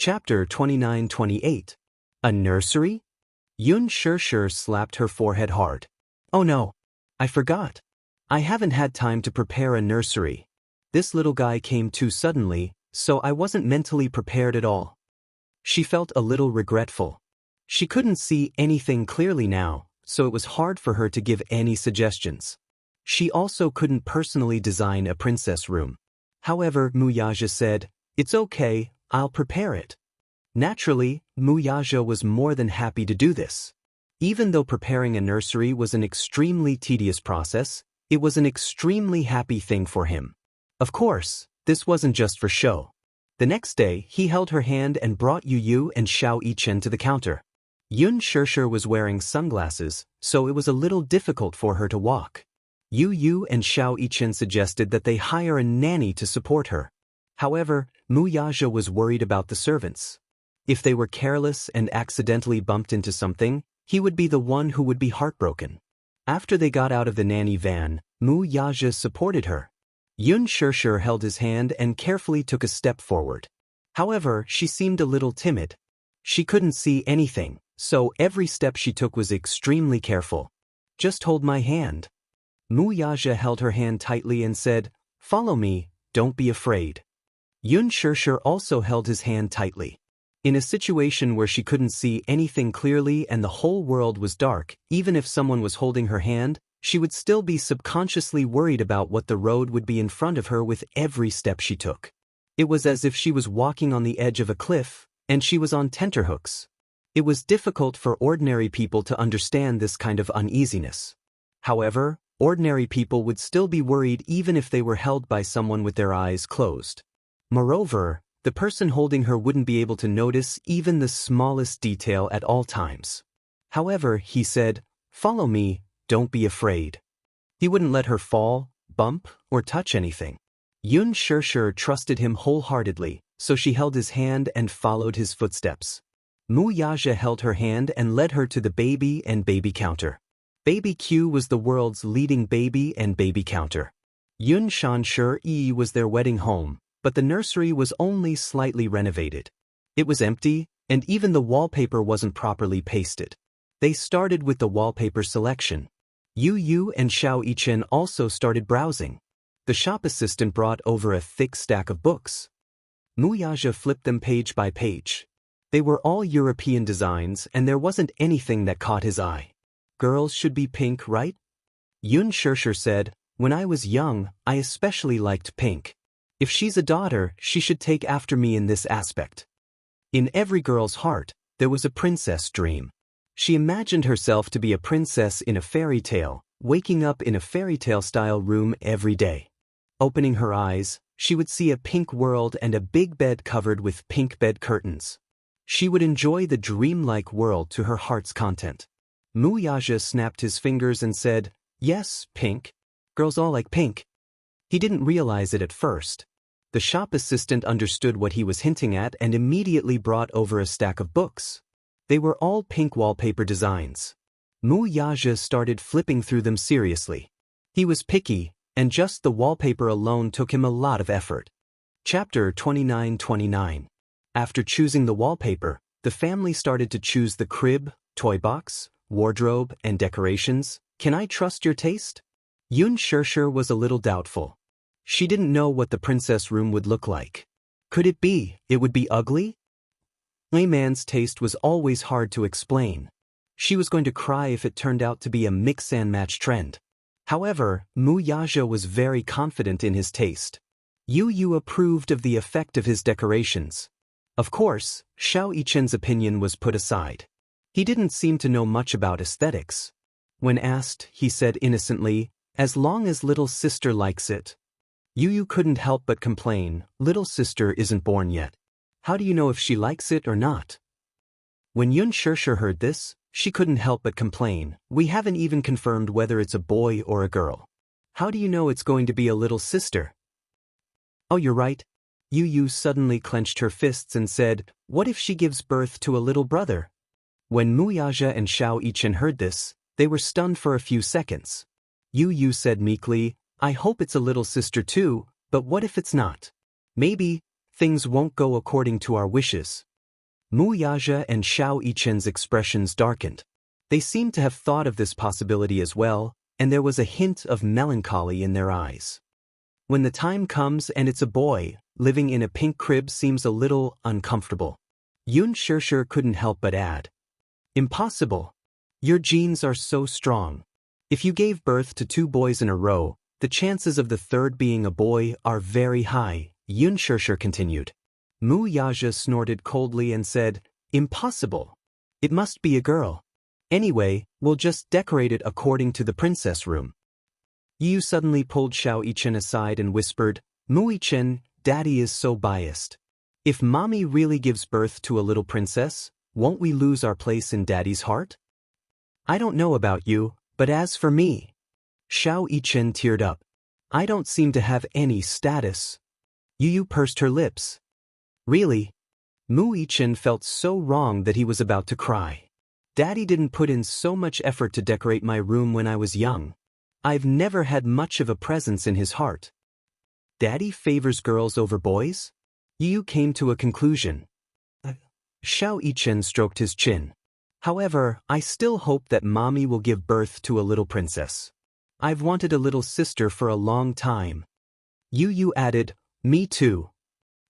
Chapter 29-28. A nursery? Yun Shirshir slapped her forehead hard. Oh no. I forgot. I haven't had time to prepare a nursery. This little guy came too suddenly, so I wasn't mentally prepared at all. She felt a little regretful. She couldn't see anything clearly now, so it was hard for her to give any suggestions. She also couldn't personally design a princess room. However, Muyaja said, "It's okay, I'll prepare it." Naturally, Muyaja was more than happy to do this. Even though preparing a nursery was an extremely tedious process, it was an extremely happy thing for him. Of course, this wasn't just for show. The next day, he held her hand and brought Yu and Xiao Yichen to the counter. Yun Shirshir was wearing sunglasses, so it was a little difficult for her to walk. Yu and Xiao Yichen suggested that they hire a nanny to support her. However, Muyaja was worried about the servants. If they were careless and accidentally bumped into something, he would be the one who would be heartbroken. After they got out of the nanny van, Muyaja supported her. Yun Shirshir held his hand and carefully took a step forward. However, she seemed a little timid. She couldn't see anything, so every step she took was extremely careful. "Just hold my hand." Muyaja held her hand tightly and said, "Follow me, don't be afraid." Yun Shirshir also held his hand tightly. In a situation where she couldn't see anything clearly and the whole world was dark, even if someone was holding her hand, she would still be subconsciously worried about what the road would be in front of her with every step she took. It was as if she was walking on the edge of a cliff, and she was on tenterhooks. It was difficult for ordinary people to understand this kind of uneasiness. However, ordinary people would still be worried even if they were held by someone with their eyes closed. Moreover, the person holding her wouldn't be able to notice even the smallest detail at all times. However, he said, "Follow me, don't be afraid." He wouldn't let her fall, bump, or touch anything. Yun Shirshir trusted him wholeheartedly, so she held his hand and followed his footsteps. Muyaja held her hand and led her to the baby and baby counter. Baby Q was the world's leading baby and baby counter. Yun Shanshir was their wedding home, but the nursery was only slightly renovated. It was empty, and even the wallpaper wasn't properly pasted. They started with the wallpaper selection. Yu and Xiao Yichen also started browsing. The shop assistant brought over a thick stack of books. Muyaja flipped them page by page. They were all European designs and there wasn't anything that caught his eye. "Girls should be pink, right?" Yun Shirshir said, "When I was young, I especially liked pink. If she's a daughter, she should take after me in this aspect." In every girl's heart, there was a princess dream. She imagined herself to be a princess in a fairy tale, waking up in a fairy tale-style room every day. Opening her eyes, she would see a pink world and a big bed covered with pink bed curtains. She would enjoy the dreamlike world to her heart's content. Muyaja snapped his fingers and said, "Yes, pink. Girls all like pink." He didn't realize it at first. The shop assistant understood what he was hinting at and immediately brought over a stack of books. They were all pink wallpaper designs. Muyaja started flipping through them seriously. He was picky, and just the wallpaper alone took him a lot of effort. Chapter 29-29. After choosing the wallpaper, the family started to choose the crib, toy box, wardrobe, and decorations. "Can I trust your taste?" Yun Shirshir was a little doubtful. She didn't know what the princess room would look like. Could it would be ugly? A man's taste was always hard to explain. She was going to cry if it turned out to be a mix-and-match trend. However, Muyaja was very confident in his taste. Yu approved of the effect of his decorations. Of course, Xiao Yichen's opinion was put aside. He didn't seem to know much about aesthetics. When asked, he said innocently, "As long as little sister likes it." Yu couldn't help but complain, "Little sister isn't born yet. How do you know if she likes it or not?" When Yun Shirshir heard this, she couldn't help but complain, "We haven't even confirmed whether it's a boy or a girl. How do you know it's going to be a little sister?" "Oh, you're right." Yu suddenly clenched her fists and said, "What if she gives birth to a little brother?" When Muyaja and Xiao Yichen heard this, they were stunned for a few seconds. Yu said meekly, "I hope it's a little sister too, but what if it's not? Maybe things won't go according to our wishes." Mu Yaja and Xiao Yichen's expressions darkened. They seemed to have thought of this possibility as well, and there was a hint of melancholy in their eyes. When the time comes and it's a boy, living in a pink crib seems a little uncomfortable. Yun Shirshir couldn't help but add. Impossible. Your genes are so strong. If you gave birth to 2 boys in a row, the chances of the third being a boy are very high, Yun Shirshir continued. Mu Yaja snorted coldly and said, Impossible. It must be a girl. Anyway, we'll just decorate it according to the princess room. Yu suddenly pulled Xiao Yichen aside and whispered, Mu Yichen, Daddy is so biased. If Mommy really gives birth to a little princess, won't we lose our place in Daddy's heart? I don't know about you, but as for me... Xiao Yichen teared up. I don't seem to have any status. Yu pursed her lips. Really? Mu Yichen felt so wrong that he was about to cry. Daddy didn't put in so much effort to decorate my room when I was young. I've never had much of a presence in his heart. Daddy favors girls over boys? Yu came to a conclusion. Xiao Yichen stroked his chin. However, I still hope that Mommy will give birth to a little princess. I've wanted a little sister for a long time. Yu added, Me too.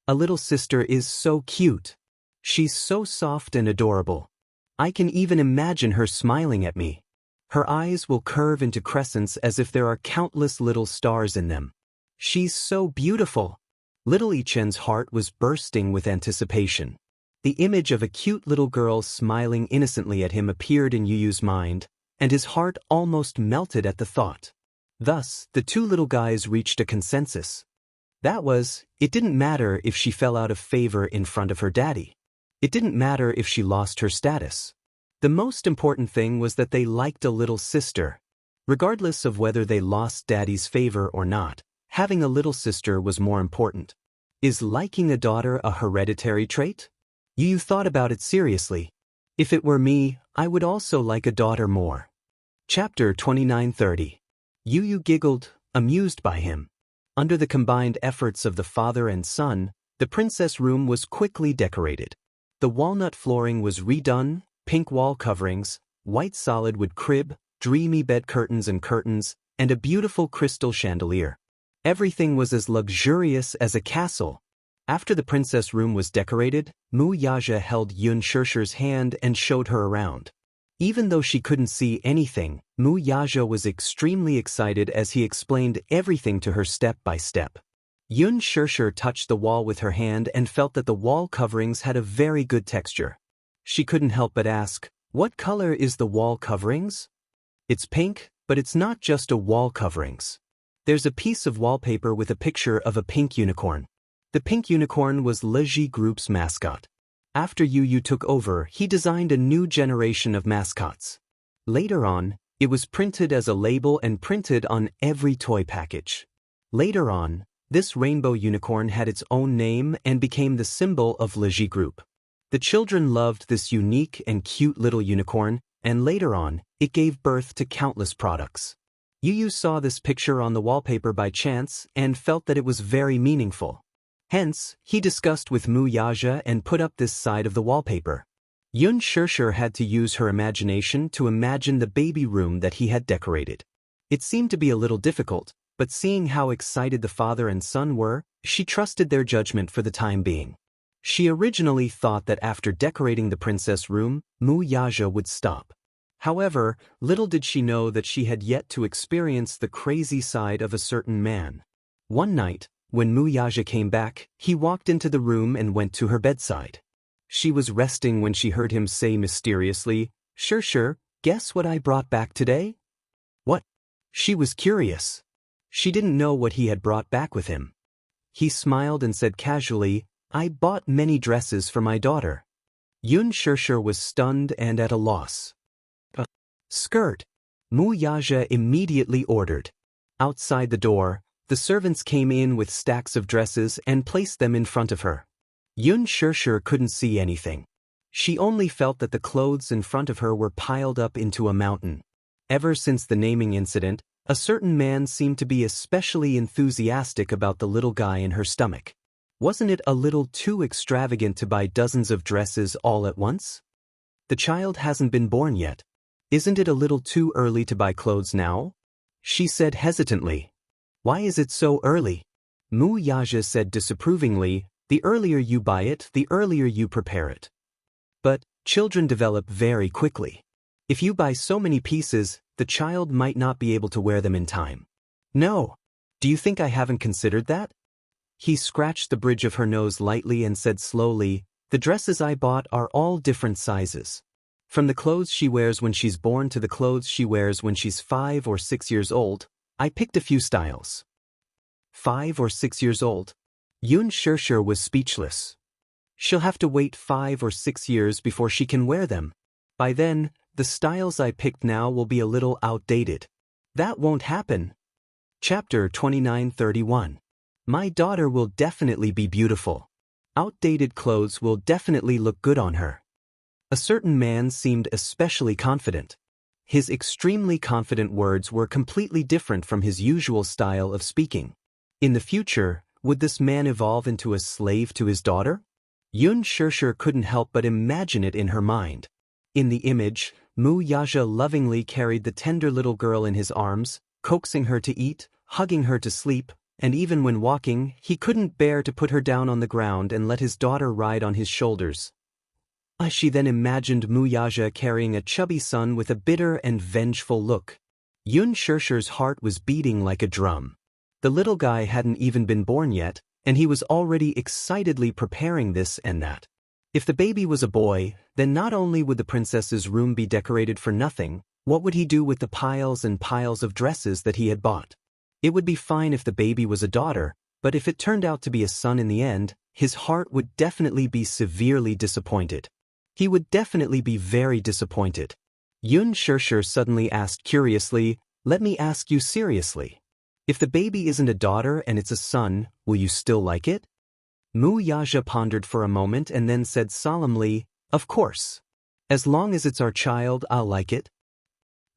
A little sister is so cute. She's so soft and adorable. I can even imagine her smiling at me. Her eyes will curve into crescents as if there are countless little stars in them. She's so beautiful. Little Yichen's heart was bursting with anticipation. The image of a cute little girl smiling innocently at him appeared in Yu's mind, and his heart almost melted at the thought. Thus, the 2 little guys reached a consensus. That was, it didn't matter if she fell out of favor in front of her daddy. It didn't matter if she lost her status. The most important thing was that they liked a little sister. Regardless of whether they lost Daddy's favor or not, having a little sister was more important. Is liking a daughter a hereditary trait? Yu thought about it seriously. If it were me, I would also like a daughter more. Chapter 29:30. Yu giggled, amused by him. Under the combined efforts of the father and son, the princess room was quickly decorated. The walnut flooring was redone, pink wall coverings, white solid wood crib, dreamy bed curtains, and a beautiful crystal chandelier. Everything was as luxurious as a castle. After the princess room was decorated, Mu Yaja held Yun Shirshir's hand and showed her around. Even though she couldn't see anything, Mu Yaja was extremely excited as he explained everything to her step by step. Yun Shirshir touched the wall with her hand and felt that the wall coverings had a very good texture. She couldn't help but ask, What color is the wall coverings? It's pink, but it's not just a wall coverings. There's a piece of wallpaper with a picture of a pink unicorn. The pink unicorn was Leji Group's mascot. After Yu took over, he designed a new generation of mascots. Later on, it was printed as a label and printed on every toy package. Later on, this rainbow unicorn had its own name and became the symbol of Leji Group. The children loved this unique and cute little unicorn, and later on, it gave birth to countless products. Yu saw this picture on the wallpaper by chance and felt that it was very meaningful. Hence, he discussed with Mu Yaja and put up this side of the wallpaper. Yun Shirshir had to use her imagination to imagine the baby room that he had decorated. It seemed to be a little difficult, but seeing how excited the father and son were, she trusted their judgment for the time being. She originally thought that after decorating the princess room, Mu Yaja would stop. However, little did she know that she had yet to experience the crazy side of a certain man. One night, when Mu Yaja came back, he walked into the room and went to her bedside. She was resting when she heard him say mysteriously, Shirshir, guess what I brought back today? What? She was curious. She didn't know what he had brought back with him. He smiled and said casually, I bought many dresses for my daughter. Yun Shirshir was stunned and at a loss. Skirt. Mu Yaja immediately ordered. Outside the door, the servants came in with stacks of dresses and placed them in front of her. Yun Shirshir couldn't see anything. She only felt that the clothes in front of her were piled up into a mountain. Ever since the naming incident, a certain man seemed to be especially enthusiastic about the little guy in her stomach. Wasn't it a little too extravagant to buy dozens of dresses all at once? The child hasn't been born yet. Isn't it a little too early to buy clothes now? She said hesitantly. Why is it so early? Mu Yaja said disapprovingly, the earlier you buy it, the earlier you prepare it. But children develop very quickly. If you buy so many pieces, the child might not be able to wear them in time. No. Do you think I haven't considered that? He scratched the bridge of her nose lightly and said slowly, the dresses I bought are all different sizes. From the clothes she wears when she's born to the clothes she wears when she's 5 or 6 years old, I picked a few styles. 5 or 6 years old? Yun Shirshir was speechless. She'll have to wait 5 or 6 years before she can wear them. By then, the styles I picked now will be a little outdated. That won't happen. Chapter 29:31. My daughter will definitely be beautiful. Outdated clothes will definitely look good on her. A certain man seemed especially confident. His extremely confident words were completely different from his usual style of speaking. In the future, would this man evolve into a slave to his daughter? Yun Shirshir couldn't help but imagine it in her mind. In the image, Mu Yaja lovingly carried the tender little girl in his arms, coaxing her to eat, hugging her to sleep, and even when walking, he couldn't bear to put her down on the ground and let his daughter ride on his shoulders. She then imagined Mu Yaja carrying a chubby son with a bitter and vengeful look. Yun Shirshir's heart was beating like a drum. The little guy hadn't even been born yet, and he was already excitedly preparing this and that. If the baby was a boy, then not only would the princess's room be decorated for nothing, what would he do with the piles and piles of dresses that he had bought? It would be fine if the baby was a daughter, but if it turned out to be a son in the end, his heart would definitely be severely disappointed. He would definitely be very disappointed. Yun Shirshir suddenly asked curiously, let me ask you seriously. If the baby isn't a daughter and it's a son, will you still like it? Mu Yaja pondered for a moment and then said solemnly, of course. As long as it's our child, I'll like it.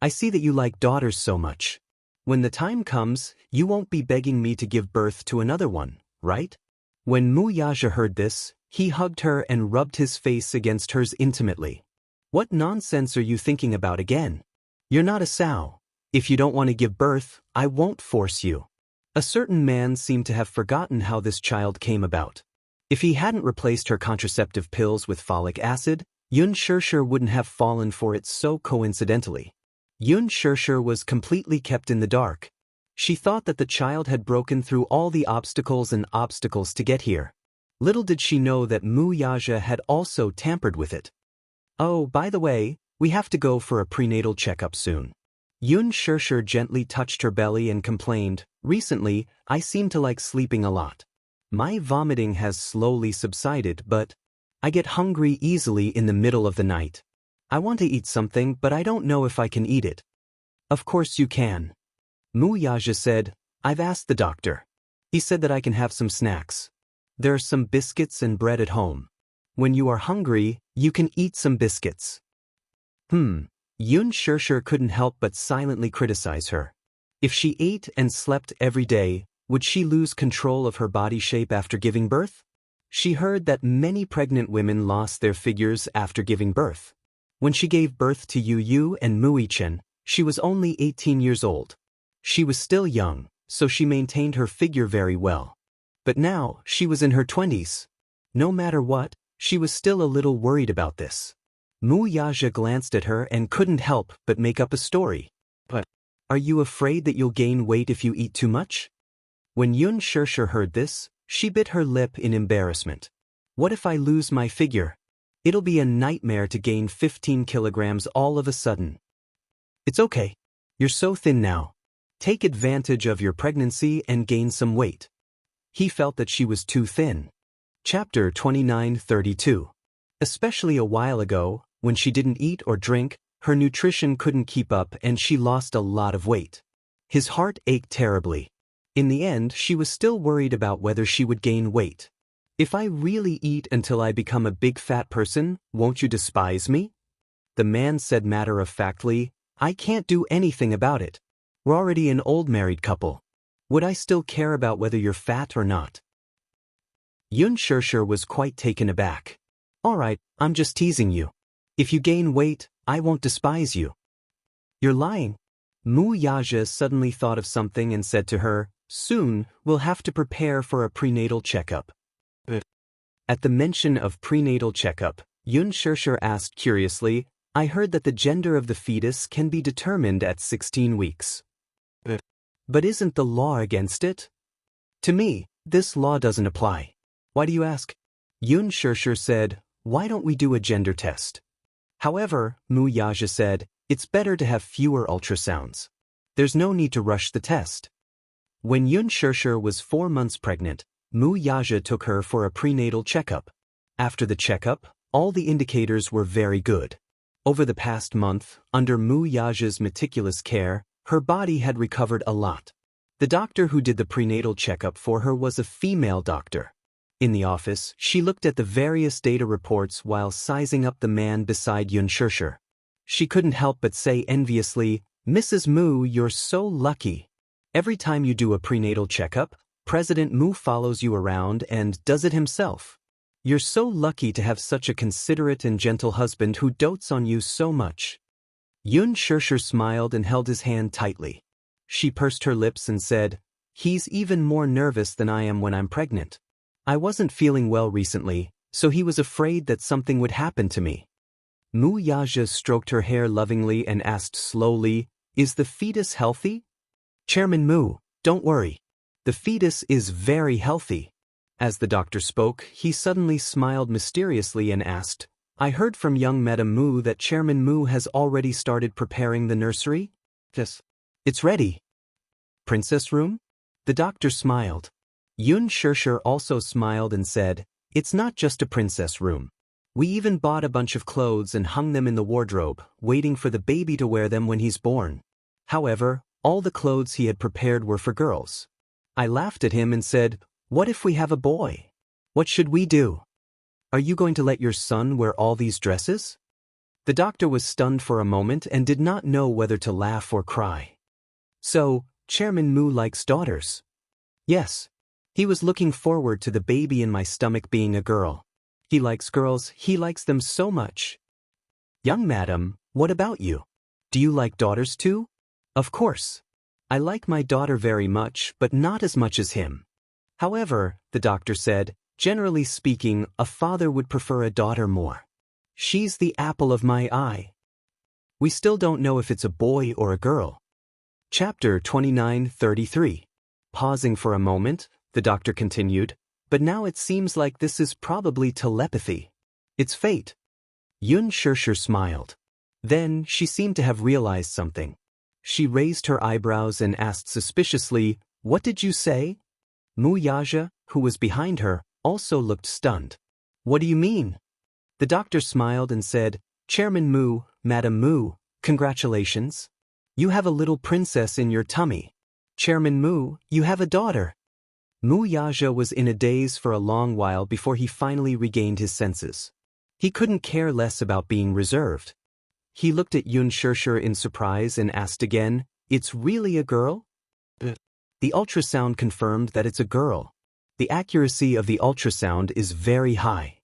I see that you like daughters so much. When the time comes, you won't be begging me to give birth to another one, right? When Mu Yaja heard this, he hugged her and rubbed his face against hers intimately. What nonsense are you thinking about again? You're not a sow. If you don't want to give birth, I won't force you. A certain man seemed to have forgotten how this child came about. If he hadn't replaced her contraceptive pills with folic acid, Yun Shirshir wouldn't have fallen for it so coincidentally. Yun Shirshir was completely kept in the dark. She thought that the child had broken through all the obstacles to get here. Little did she know that Mu Yaja had also tampered with it. Oh, by the way, we have to go for a prenatal checkup soon. Yun Shirshir gently touched her belly and complained, recently, I seem to like sleeping a lot. My vomiting has slowly subsided, but I get hungry easily in the middle of the night. I want to eat something, but I don't know if I can eat it. Of course you can. Mu Yaja said, I've asked the doctor. He said that I can have some snacks. There are some biscuits and bread at home. When you are hungry, you can eat some biscuits. Yun Shirshir couldn't help but silently criticize her. If she ate and slept every day, would she lose control of her body shape after giving birth? She heard that many pregnant women lost their figures after giving birth. When she gave birth to Yu and Muichen, she was only 18 years old. She was still young, so she maintained her figure very well. But now, she was in her 20s. No matter what, she was still a little worried about this. Mu Yaja glanced at her and couldn't help but make up a story. But, are you afraid that you'll gain weight if you eat too much? When Yun Shirshir heard this, she bit her lip in embarrassment. What if I lose my figure? It'll be a nightmare to gain 15 kilograms all of a sudden. It's okay. You're so thin now. Take advantage of your pregnancy and gain some weight. He felt that she was too thin. Chapter 29:32. Especially a while ago, when she didn't eat or drink, her nutrition couldn't keep up and she lost a lot of weight. His heart ached terribly. In the end, she was still worried about whether she would gain weight. If I really eat until I become a big fat person, won't you despise me? The man said matter-of-factly, I can't do anything about it. We're already an old married couple. Would I still care about whether you're fat or not? Yun Shirshir was quite taken aback. Alright, I'm just teasing you. If you gain weight, I won't despise you. You're lying. Mu Yaja suddenly thought of something and said to her, soon, we'll have to prepare for a prenatal checkup. At the mention of prenatal checkup, Yun Shirshir asked curiously, I heard that the gender of the fetus can be determined at 16 weeks. But isn't the law against it? To me, this law doesn't apply. Why do you ask? Yun Shirshir said, why don't we do a gender test? However, Mu Yaja said, it's better to have fewer ultrasounds. There's no need to rush the test. When Yun Shirshir was 4 months pregnant, Mu Yaja took her for a prenatal checkup. After the checkup, all the indicators were very good. Over the past month, under Mu Yaja's meticulous care, her body had recovered a lot. The doctor who did the prenatal checkup for her was a female doctor. In the office, she looked at the various data reports while sizing up the man beside Yun Shirshir. She couldn't help but say enviously, Mrs. Mu, you're so lucky. Every time you do a prenatal checkup, President Mu follows you around and does it himself. You're so lucky to have such a considerate and gentle husband who dotes on you so much. Yun Shirshir smiled and held his hand tightly. She pursed her lips and said, he's even more nervous than I am when I'm pregnant. I wasn't feeling well recently, so he was afraid that something would happen to me. Mu Yaja stroked her hair lovingly and asked slowly, is the fetus healthy? Chairman Mu, don't worry. The fetus is very healthy. As the doctor spoke, he suddenly smiled mysteriously and asked, I heard from young Madam Mu that Chairman Mu has already started preparing the nursery? Yes. It's ready. Princess room? The doctor smiled. Yun Shirshir also smiled and said, it's not just a princess room. We even bought a bunch of clothes and hung them in the wardrobe, waiting for the baby to wear them when he's born. However, all the clothes he had prepared were for girls. I laughed at him and said, what if we have a boy? What should we do? Are you going to let your son wear all these dresses? The doctor was stunned for a moment and did not know whether to laugh or cry. So, Chairman Mu likes daughters. Yes. He was looking forward to the baby in my stomach being a girl. He likes girls, he likes them so much. Young madam, what about you? Do you like daughters too? Of course. I like my daughter very much, but not as much as him. However, the doctor said, generally speaking, a father would prefer a daughter more. She's the apple of my eye. We still don't know if it's a boy or a girl. Chapter 29:33. Pausing for a moment, the doctor continued, but now it seems like this is probably telepathy. It's fate. Yun Shirshir smiled. Then she seemed to have realized something. She raised her eyebrows and asked suspiciously, what did you say? Mu Yaja, who was behind her, also looked stunned. What do you mean? The doctor smiled and said, Chairman Mu, Madam Mu, congratulations. You have a little princess in your tummy. Chairman Mu, you have a daughter. Mu Yaja was in a daze for a long while before he finally regained his senses. He couldn't care less about being reserved. He looked at Yun Shirshir in surprise and asked again, it's really a girl? The ultrasound confirmed that it's a girl. The accuracy of the ultrasound is very high.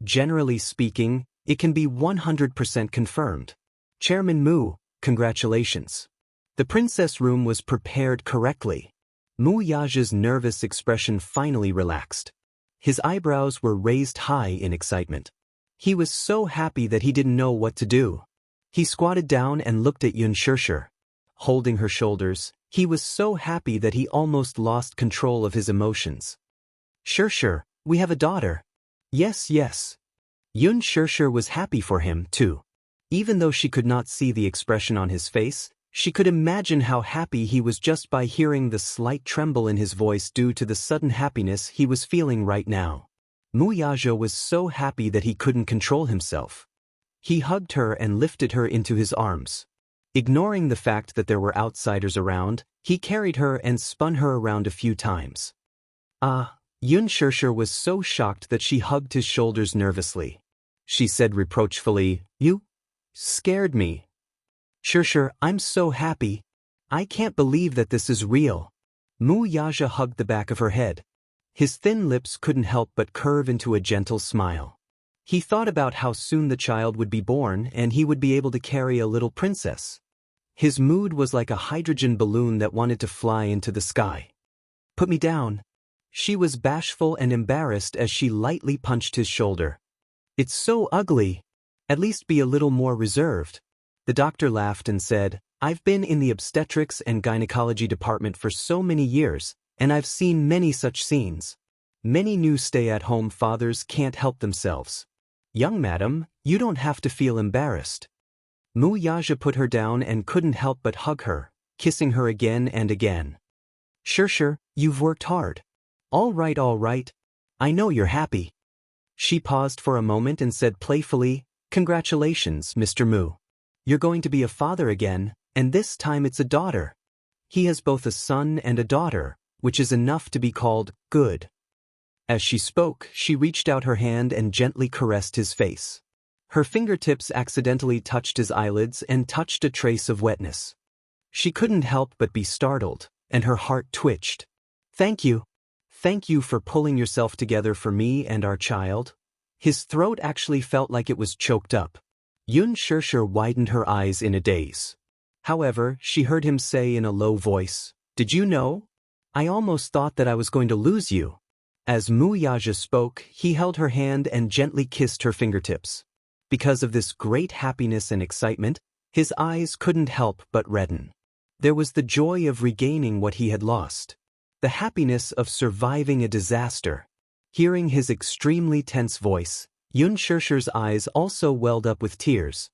Generally speaking, it can be 100% confirmed. Chairman Mu, congratulations. The princess room was prepared correctly. Mu Yaja's nervous expression finally relaxed. His eyebrows were raised high in excitement. He was so happy that he didn't know what to do. He squatted down and looked at Yun Shirshir. Holding her shoulders, he was so happy that he almost lost control of his emotions. Shirshir, we have a daughter. Yes, yes. Yun Shirshir was happy for him, too. Even though she could not see the expression on his face, she could imagine how happy he was just by hearing the slight tremble in his voice due to the sudden happiness he was feeling right now. Mu Yaja was so happy that he couldn't control himself. He hugged her and lifted her into his arms. Ignoring the fact that there were outsiders around, he carried her and spun her around a few times. Yun Shirshir was so shocked that she hugged his shoulders nervously. She said reproachfully, You scared me. Shirshir, I'm so happy. I can't believe that this is real. Mu Yaja hugged the back of her head. His thin lips couldn't help but curve into a gentle smile. He thought about how soon the child would be born and he would be able to carry a little princess. His mood was like a hydrogen balloon that wanted to fly into the sky. "Put me down." She was bashful and embarrassed as she lightly punched his shoulder. "It's so ugly. At least be a little more reserved." The doctor laughed and said, "I've been in the obstetrics and gynecology department for so many years, and I've seen many such scenes. Many new stay-at-home fathers can't help themselves. Young madam, you don't have to feel embarrassed." Mu Yaja put her down and couldn't help but hug her, kissing her again and again. Sure, you've worked hard. All right. I know you're happy." She paused for a moment and said playfully, "Congratulations, Mr. Mu. You're going to be a father again, and this time it's a daughter. He has both a son and a daughter, which is enough to be called good." As she spoke, she reached out her hand and gently caressed his face. Her fingertips accidentally touched his eyelids and touched a trace of wetness. She couldn't help but be startled, and her heart twitched. Thank you for pulling yourself together for me and our child." His throat actually felt like it was choked up. Yun Shirshir widened her eyes in a daze. However, she heard him say in a low voice, "Did you know? I almost thought that I was going to lose you." As Mu Yaja spoke, he held her hand and gently kissed her fingertips. Because of this great happiness and excitement, his eyes couldn't help but redden. There was the joy of regaining what he had lost. The happiness of surviving a disaster. Hearing his extremely tense voice, Yun Shirshir's eyes also welled up with tears.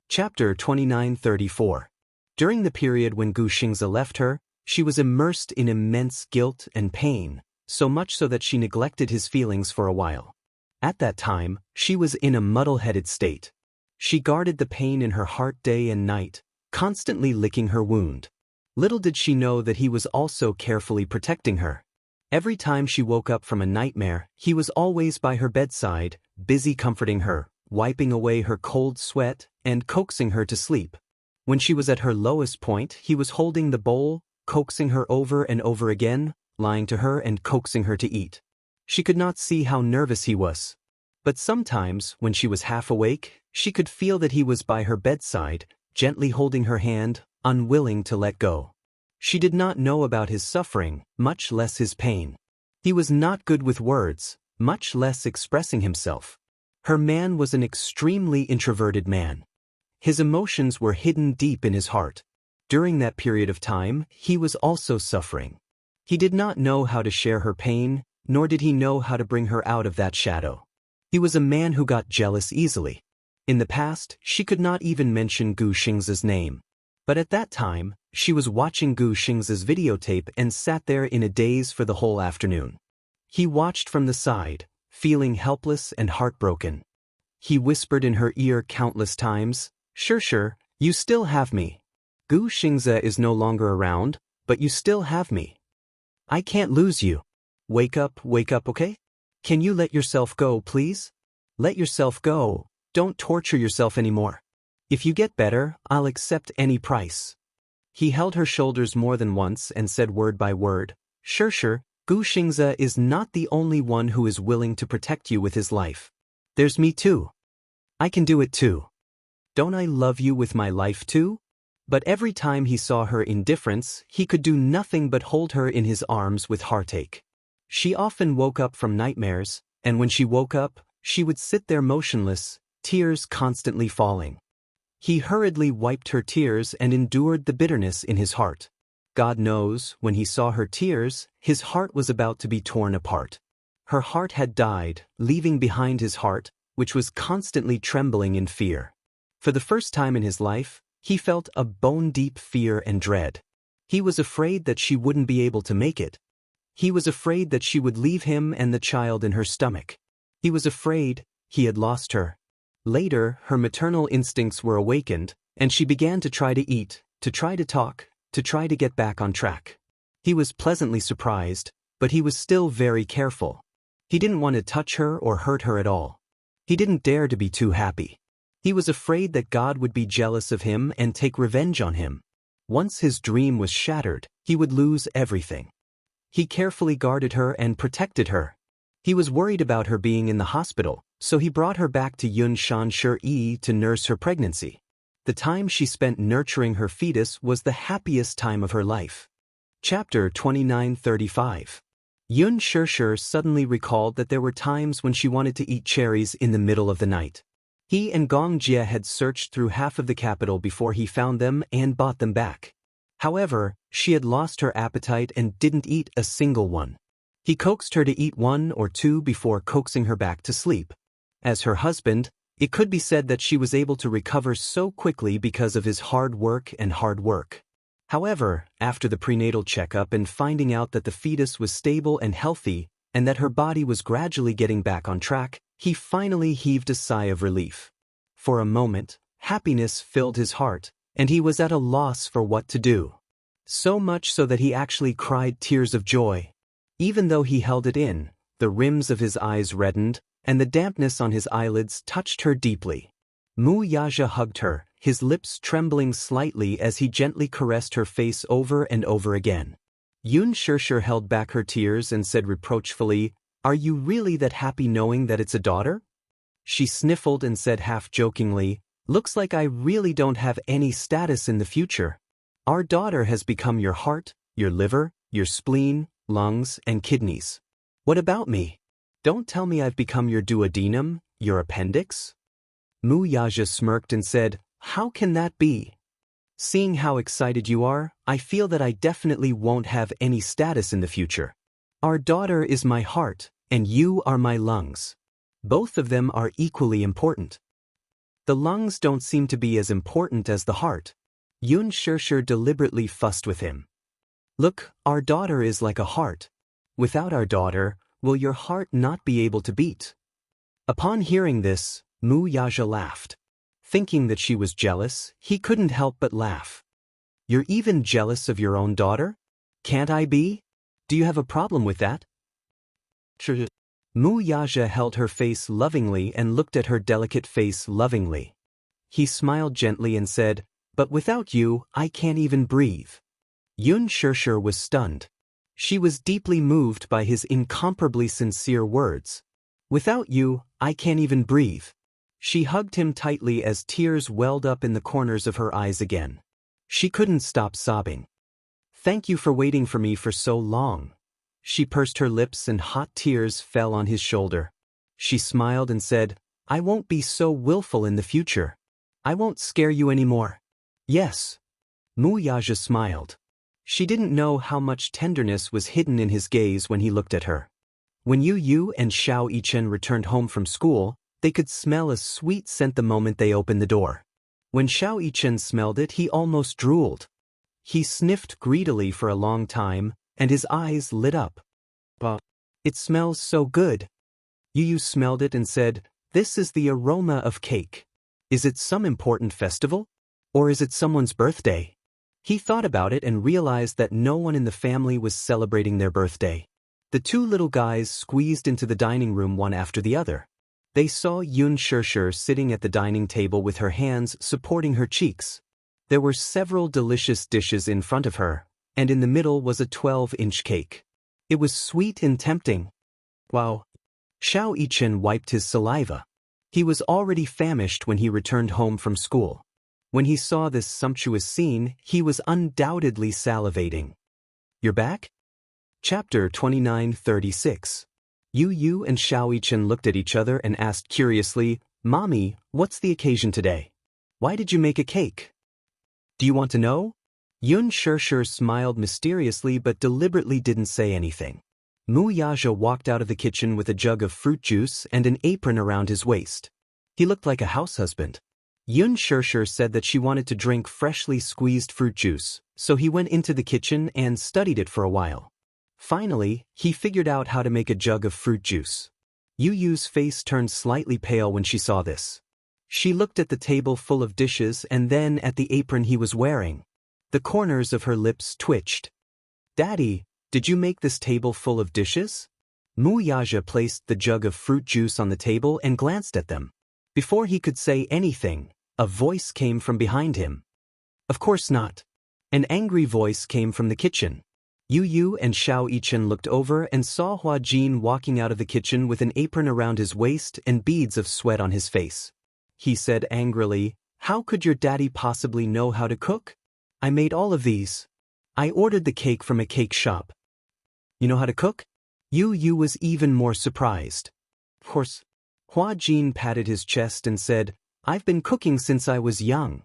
Chapter 29-34. During the period when Gu Xingze left her, she was immersed in immense guilt and pain, so much so that she neglected his feelings for a while. At that time, she was in a muddle-headed state. She guarded the pain in her heart day and night, constantly licking her wound. Little did she know that he was also carefully protecting her. Every time she woke up from a nightmare, he was always by her bedside, busy comforting her, wiping away her cold sweat, and coaxing her to sleep. When she was at her lowest point, he was holding the bowl, coaxing her over and over again, lying to her and coaxing her to eat. She could not see how nervous he was. But sometimes, when she was half awake, she could feel that he was by her bedside, gently holding her hand, unwilling to let go. She did not know about his suffering, much less his pain. He was not good with words, much less expressing himself. Her man was an extremely introverted man. His emotions were hidden deep in his heart. During that period of time, he was also suffering. He did not know how to share her pain, nor did he know how to bring her out of that shadow. He was a man who got jealous easily. In the past, she could not even mention Gu Xingze's name. But at that time, she was watching Gu Xingze's videotape and sat there in a daze for the whole afternoon. He watched from the side, feeling helpless and heartbroken. He whispered in her ear countless times, Sure, you still have me. Gu Xingze is no longer around, but you still have me. I can't lose you. Wake up, okay? Can you let yourself go, please? Let yourself go. Don't torture yourself anymore. If you get better, I'll accept any price. He held her shoulders more than once and said word by word, Sure, Gu Xingze is not the only one who is willing to protect you with his life. There's me too. I can do it too. Don't I love you with my life too? But every time he saw her indifference, he could do nothing but hold her in his arms with heartache. She often woke up from nightmares, and when she woke up, she would sit there motionless, tears constantly falling. He hurriedly wiped her tears and endured the bitterness in his heart. God knows, when he saw her tears, his heart was about to be torn apart. Her heart had died, leaving behind his heart, which was constantly trembling in fear. For the first time in his life, he felt a bone-deep fear and dread. He was afraid that she wouldn't be able to make it. He was afraid that she would leave him and the child in her stomach. He was afraid he had lost her. Later, her maternal instincts were awakened, and she began to try to eat, to try to talk, to try to get back on track. He was pleasantly surprised, but he was still very careful. He didn't want to touch her or hurt her at all. He didn't dare to be too happy. He was afraid that God would be jealous of him and take revenge on him. Once his dream was shattered, he would lose everything. He carefully guarded her and protected her. He was worried about her being in the hospital, so he brought her back to Yun Shan-Shi to nurse her pregnancy. The time she spent nurturing her fetus was the happiest time of her life. Chapter 29:35. Yun Shi suddenly recalled that there were times when she wanted to eat cherries in the middle of the night. He and Gong Jie had searched through half of the capital before he found them and bought them back. However, she had lost her appetite and didn't eat a single one. He coaxed her to eat one or two before coaxing her back to sleep. As her husband, it could be said that she was able to recover so quickly because of his hard work. However, after the prenatal checkup and finding out that the fetus was stable and healthy, and that her body was gradually getting back on track, he finally heaved a sigh of relief. For a moment, happiness filled his heart, and he was at a loss for what to do. So much so that he actually cried tears of joy. Even though he held it in, the rims of his eyes reddened, and the dampness on his eyelids touched her deeply. Mu Yaja hugged her, his lips trembling slightly as he gently caressed her face over and over again. Yun Shi held back her tears and said reproachfully, "Are you really that happy knowing that it's a daughter?" She sniffled and said half-jokingly, "Looks like I really don't have any status in the future. Our daughter has become your heart, your liver, your spleen, lungs, and kidneys. What about me? Don't tell me I've become your duodenum, your appendix?" Mu Yaja smirked and said, "How can that be? Seeing how excited you are, I feel that I definitely won't have any status in the future. Our daughter is my heart, and you are my lungs. Both of them are equally important." "The lungs don't seem to be as important as the heart." Yun Shi deliberately fussed with him. "Look, our daughter is like a heart. Without our daughter, will your heart not be able to beat?" Upon hearing this, Mu Yaja laughed. Thinking that she was jealous, he couldn't help but laugh. "You're even jealous of your own daughter? Can't I be? Do you have a problem with that?" Mu Yaja held her face lovingly and looked at her delicate face lovingly. He smiled gently and said, "But without you, I can't even breathe." Yun Shi was stunned. She was deeply moved by his incomparably sincere words. "Without you, I can't even breathe." She hugged him tightly as tears welled up in the corners of her eyes again. She couldn't stop sobbing. "Thank you for waiting for me for so long." She pursed her lips and hot tears fell on his shoulder. She smiled and said, "I won't be so willful in the future. I won't scare you anymore." "Yes." Mu Yaja smiled. She didn't know how much tenderness was hidden in his gaze when he looked at her. When Yu and Xiao Yichen returned home from school, they could smell a sweet scent the moment they opened the door. When Xiao Yichen smelled it, he almost drooled. He sniffed greedily for a long time, and his eyes lit up. "But it smells so good." Yu smelled it and said, "This is the aroma of cake. Is it some important festival? Or is it someone's birthday?" He thought about it and realized that no one in the family was celebrating their birthday. The two little guys squeezed into the dining room one after the other. They saw Yun Shi sitting at the dining table with her hands supporting her cheeks. There were several delicious dishes in front of her, and in the middle was a 12-inch cake. It was sweet and tempting. Wow! Xiao Yichen wiped his saliva. He was already famished when he returned home from school. When he saw this sumptuous scene, he was undoubtedly salivating. "You're back?" Chapter 29:36. Yu and Xiao Yichen looked at each other and asked curiously, "Mommy, what's the occasion today? Why did you make a cake?" "Do you want to know?" Yun Shi smiled mysteriously but deliberately didn't say anything. Mu Yaja walked out of the kitchen with a jug of fruit juice and an apron around his waist. He looked like a house husband. Yun Shi said that she wanted to drink freshly squeezed fruit juice, so he went into the kitchen and studied it for a while. Finally, he figured out how to make a jug of fruit juice. Yu's face turned slightly pale when she saw this. She looked at the table full of dishes and then at the apron he was wearing. The corners of her lips twitched. "Daddy, did you make this table full of dishes?" Mu Yaja placed the jug of fruit juice on the table and glanced at them. Before he could say anything, a voice came from behind him. "Of course not." An angry voice came from the kitchen. Yu Yu and Xiao Yichen looked over and saw Hua Jin walking out of the kitchen with an apron around his waist and beads of sweat on his face. He said angrily, "How could your daddy possibly know how to cook? I made all of these. I ordered the cake from a cake shop." "You know how to cook?" Yu Yu was even more surprised. "Of course." Hua Jin patted his chest and said, "I've been cooking since I was young."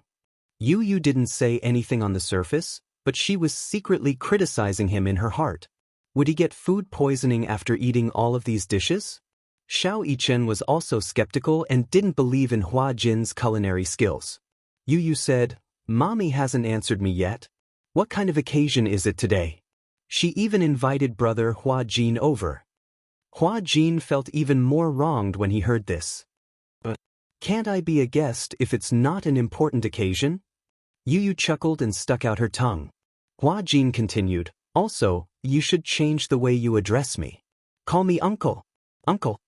Yu Yu didn't say anything on the surface, but she was secretly criticizing him in her heart. Would he get food poisoning after eating all of these dishes? Xiao Yichen was also skeptical and didn't believe in Hua Jin's culinary skills. Yu Yu said, "Mommy hasn't answered me yet. What kind of occasion is it today?" She even invited brother Hua Jin over. Hua Jin felt even more wronged when he heard this. "But can't I be a guest if it's not an important occasion?" Yu Yu chuckled and stuck out her tongue. Hua Jin continued, "Also, you should change the way you address me. Call me uncle." "Uncle."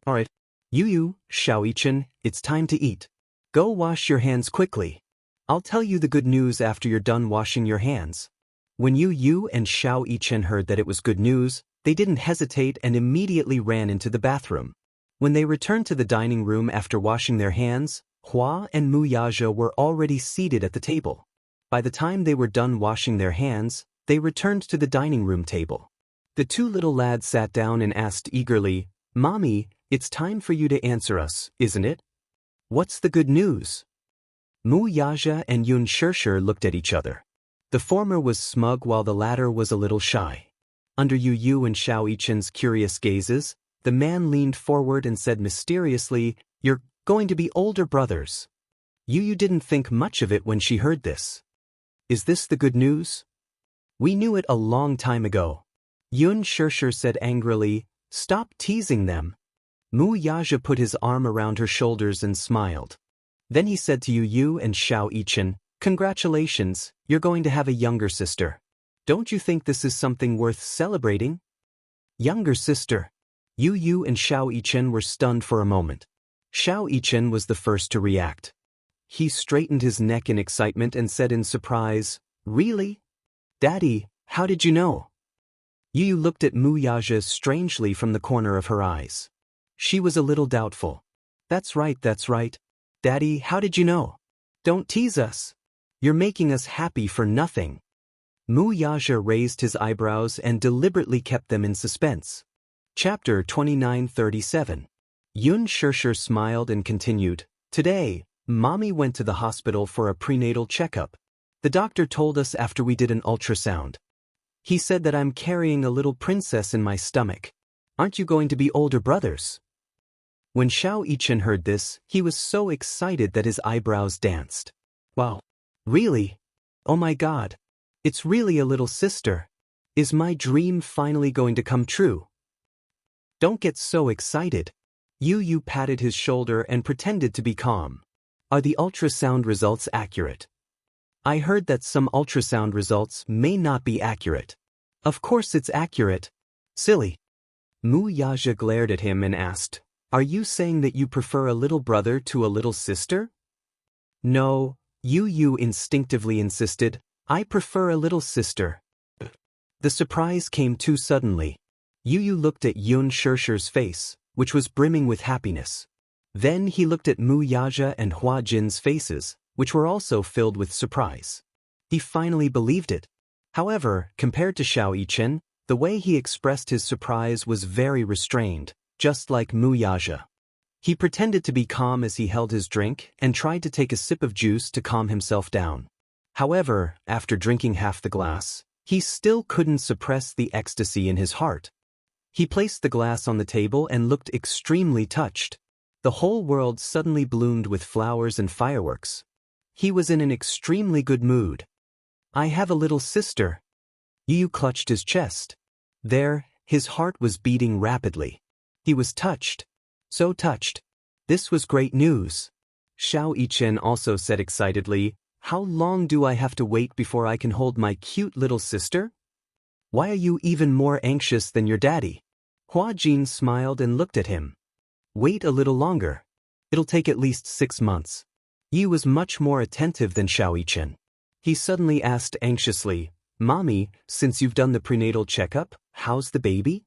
"Alright. Yu Yu, Xiao Yichen, it's time to eat. Go wash your hands quickly. I'll tell you the good news after you're done washing your hands." When Yu Yu and Xiao Yichen heard that it was good news, they didn't hesitate and immediately ran into the bathroom. When they returned to the dining room after washing their hands, Hua and Mu Yaja were already seated at the table. By the time they were done washing their hands, they returned to the dining room table. The two little lads sat down and asked eagerly, "Mommy, it's time for you to answer us, isn't it? What's the good news?" Mu Yaja and Yun Shirshir looked at each other. The former was smug while the latter was a little shy. Under Yu Yu and Xiao Yichen's curious gazes, the man leaned forward and said mysteriously, "You're going to be older brothers." Yu Yu didn't think much of it when she heard this. "Is this the good news?" "We knew it a long time ago." Yun Shirshir said angrily, "Stop teasing them." Mu Yaja put his arm around her shoulders and smiled. Then he said to Yu Yu and Xiao Yichen, "Congratulations, you're going to have a younger sister. Don't you think this is something worth celebrating?" Younger sister. Yu Yu and Xiao Yichen were stunned for a moment. Xiao Yichen was the first to react. He straightened his neck in excitement and said in surprise, "Really? Daddy, how did you know?" Yu Yu looked at Mu Yaja strangely from the corner of her eyes. She was a little doubtful. That's right. Daddy, how did you know? Don't tease us. You're making us happy for nothing." Mu Yaja raised his eyebrows and deliberately kept them in suspense. Chapter 2937. Yun Shirshir smiled and continued, "Today, Mommy went to the hospital for a prenatal checkup. The doctor told us after we did an ultrasound. He said that I'm carrying a little princess in my stomach. Aren't you going to be older brothers?" When Xiao Yichen heard this, he was so excited that his eyebrows danced. "Wow. Really? Oh my God. It's really a little sister. Is my dream finally going to come true?" "Don't get so excited." Yu Yu patted his shoulder and pretended to be calm. "Are the ultrasound results accurate?" "I heard that some ultrasound results may not be accurate." "Of course it's accurate. Silly." Mu Yaja glared at him and asked, "Are you saying that you prefer a little brother to a little sister?" "No," Yu Yu instinctively insisted, "I prefer a little sister." The surprise came too suddenly. Yu Yu looked at Yun Shirshir's face, which was brimming with happiness. Then he looked at Mu Yaja and Hua Jin's faces, which were also filled with surprise. He finally believed it. However, compared to Xiao Yichen, the way he expressed his surprise was very restrained, just like Mu Yaja. He pretended to be calm as he held his drink and tried to take a sip of juice to calm himself down. However, after drinking half the glass, he still couldn't suppress the ecstasy in his heart. He placed the glass on the table and looked extremely touched. The whole world suddenly bloomed with flowers and fireworks. He was in an extremely good mood. "I have a little sister." Yu Yu clutched his chest. There, his heart was beating rapidly. He was touched. So touched. This was great news. Xiao Yichen also said excitedly, "How long do I have to wait before I can hold my cute little sister? Why are you even more anxious than your daddy?" Hua Jin smiled and looked at him. "Wait a little longer. It'll take at least 6 months." Yi was much more attentive than Xiao Yichen. He suddenly asked anxiously, Mommy, since you've done the prenatal checkup, how's the baby?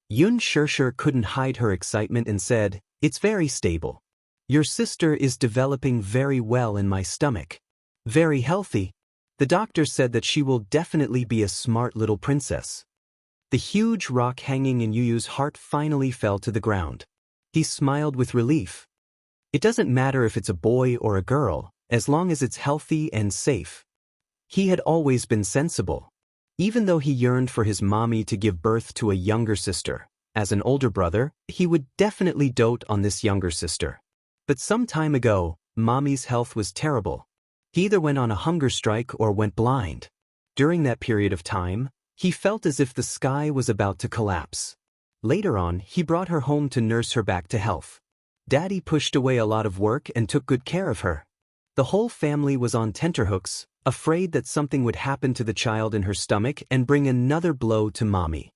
Yun Shirshir couldn't hide her excitement and said, "It's very stable. Your sister is developing very well in my stomach. Very healthy. The doctor said that she will definitely be a smart little princess." The huge rock hanging in Yuyu's heart finally fell to the ground. He smiled with relief. It doesn't matter if it's a boy or a girl, as long as it's healthy and safe. He had always been sensible. Even though he yearned for his mommy to give birth to a younger sister, as an older brother, he would definitely dote on this younger sister. But some time ago, mommy's health was terrible. He either went on a hunger strike or went blind. During that period of time, he felt as if the sky was about to collapse. Later on, he brought her home to nurse her back to health. Daddy pushed away a lot of work and took good care of her. The whole family was on tenterhooks, afraid that something would happen to the child in her stomach and bring another blow to mommy.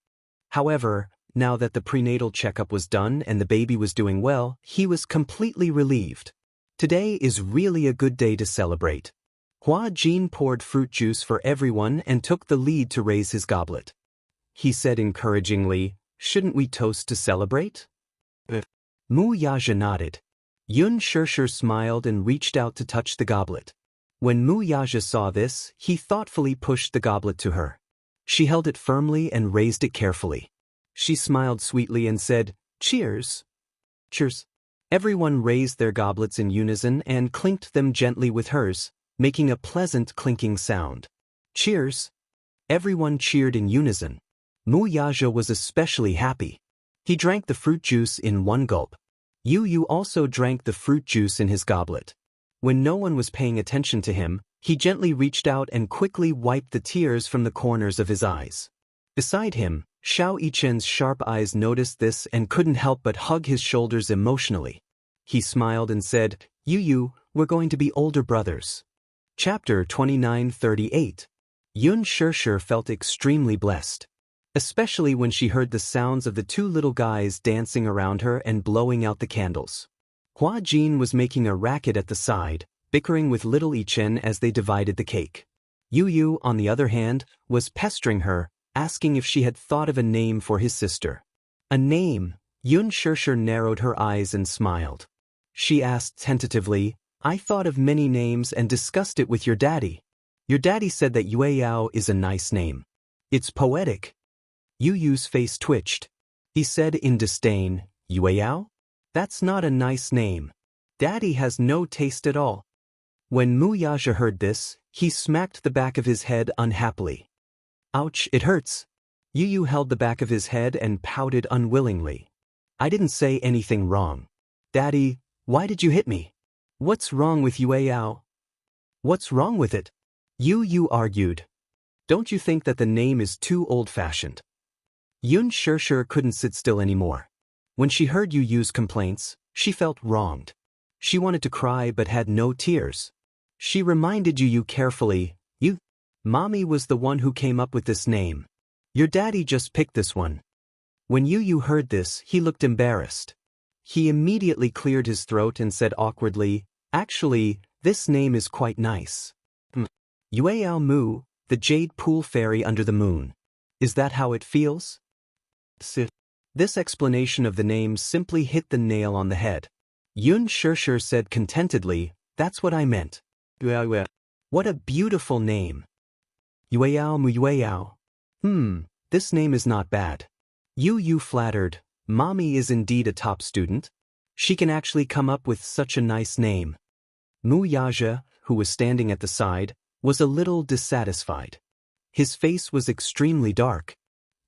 However, now that the prenatal checkup was done and the baby was doing well, he was completely relieved. Today is really a good day to celebrate. Hua Jin poured fruit juice for everyone and took the lead to raise his goblet. He said encouragingly, "Shouldn't we toast to celebrate?" Mu Yaja nodded. Yun Shirshir smiled and reached out to touch the goblet. When Mu Yaja saw this, he thoughtfully pushed the goblet to her. She held it firmly and raised it carefully. She smiled sweetly and said, "Cheers." Cheers. Everyone raised their goblets in unison and clinked them gently with hers, making a pleasant clinking sound. Cheers. Everyone cheered in unison. Mu Yaja was especially happy. He drank the fruit juice in one gulp. Yu also drank the fruit juice in his goblet. When no one was paying attention to him, he gently reached out and quickly wiped the tears from the corners of his eyes. Beside him, Xiao Yichen's sharp eyes noticed this and couldn't help but hug his shoulders emotionally. He smiled and said, "Yu, we're going to be older brothers." Chapter 2938. Yun Shirshir felt extremely blessed. Especially when she heard the sounds of the two little guys dancing around her and blowing out the candles. Hua Jin was making a racket at the side, bickering with little Yichen as they divided the cake. Yu, on the other hand, was pestering her, asking if she had thought of a name for his sister. A name? Yun Shirshir narrowed her eyes and smiled. She asked tentatively, "I thought of many names and discussed it with your daddy. Your daddy said that Yueyao is a nice name. It's poetic." Yu's face twitched. He said in disdain, "Yueyao? That's not a nice name. Daddy has no taste at all." When Mu Yaja heard this, he smacked the back of his head unhappily. "Ouch, it hurts." Yu held the back of his head and pouted unwillingly. "I didn't say anything wrong. Daddy, why did you hit me? What's wrong with Yueyao?" "What's wrong with it?" Yu argued. "Don't you think that the name is too old-fashioned?" Yun Shirshir couldn't sit still anymore. When she heard Yu's complaints, she felt wronged. She wanted to cry but had no tears. She reminded Yu carefully, Mommy was the one who came up with this name. Your daddy just picked this one." When Yu heard this, he looked embarrassed. He immediately cleared his throat and said awkwardly, "Actually, this name is quite nice. Yueyao Mu, the jade pool fairy under the moon. Is that how it feels?" This explanation of the name simply hit the nail on the head. Yun Shirshir said contentedly, "That's what I meant. What a beautiful name. Yueyao Mu Yueyao. This name is not bad." Yu flattered, "Mommy is indeed a top student. She can actually come up with such a nice name." Mu Yaja, who was standing at the side, was a little dissatisfied. His face was extremely dark.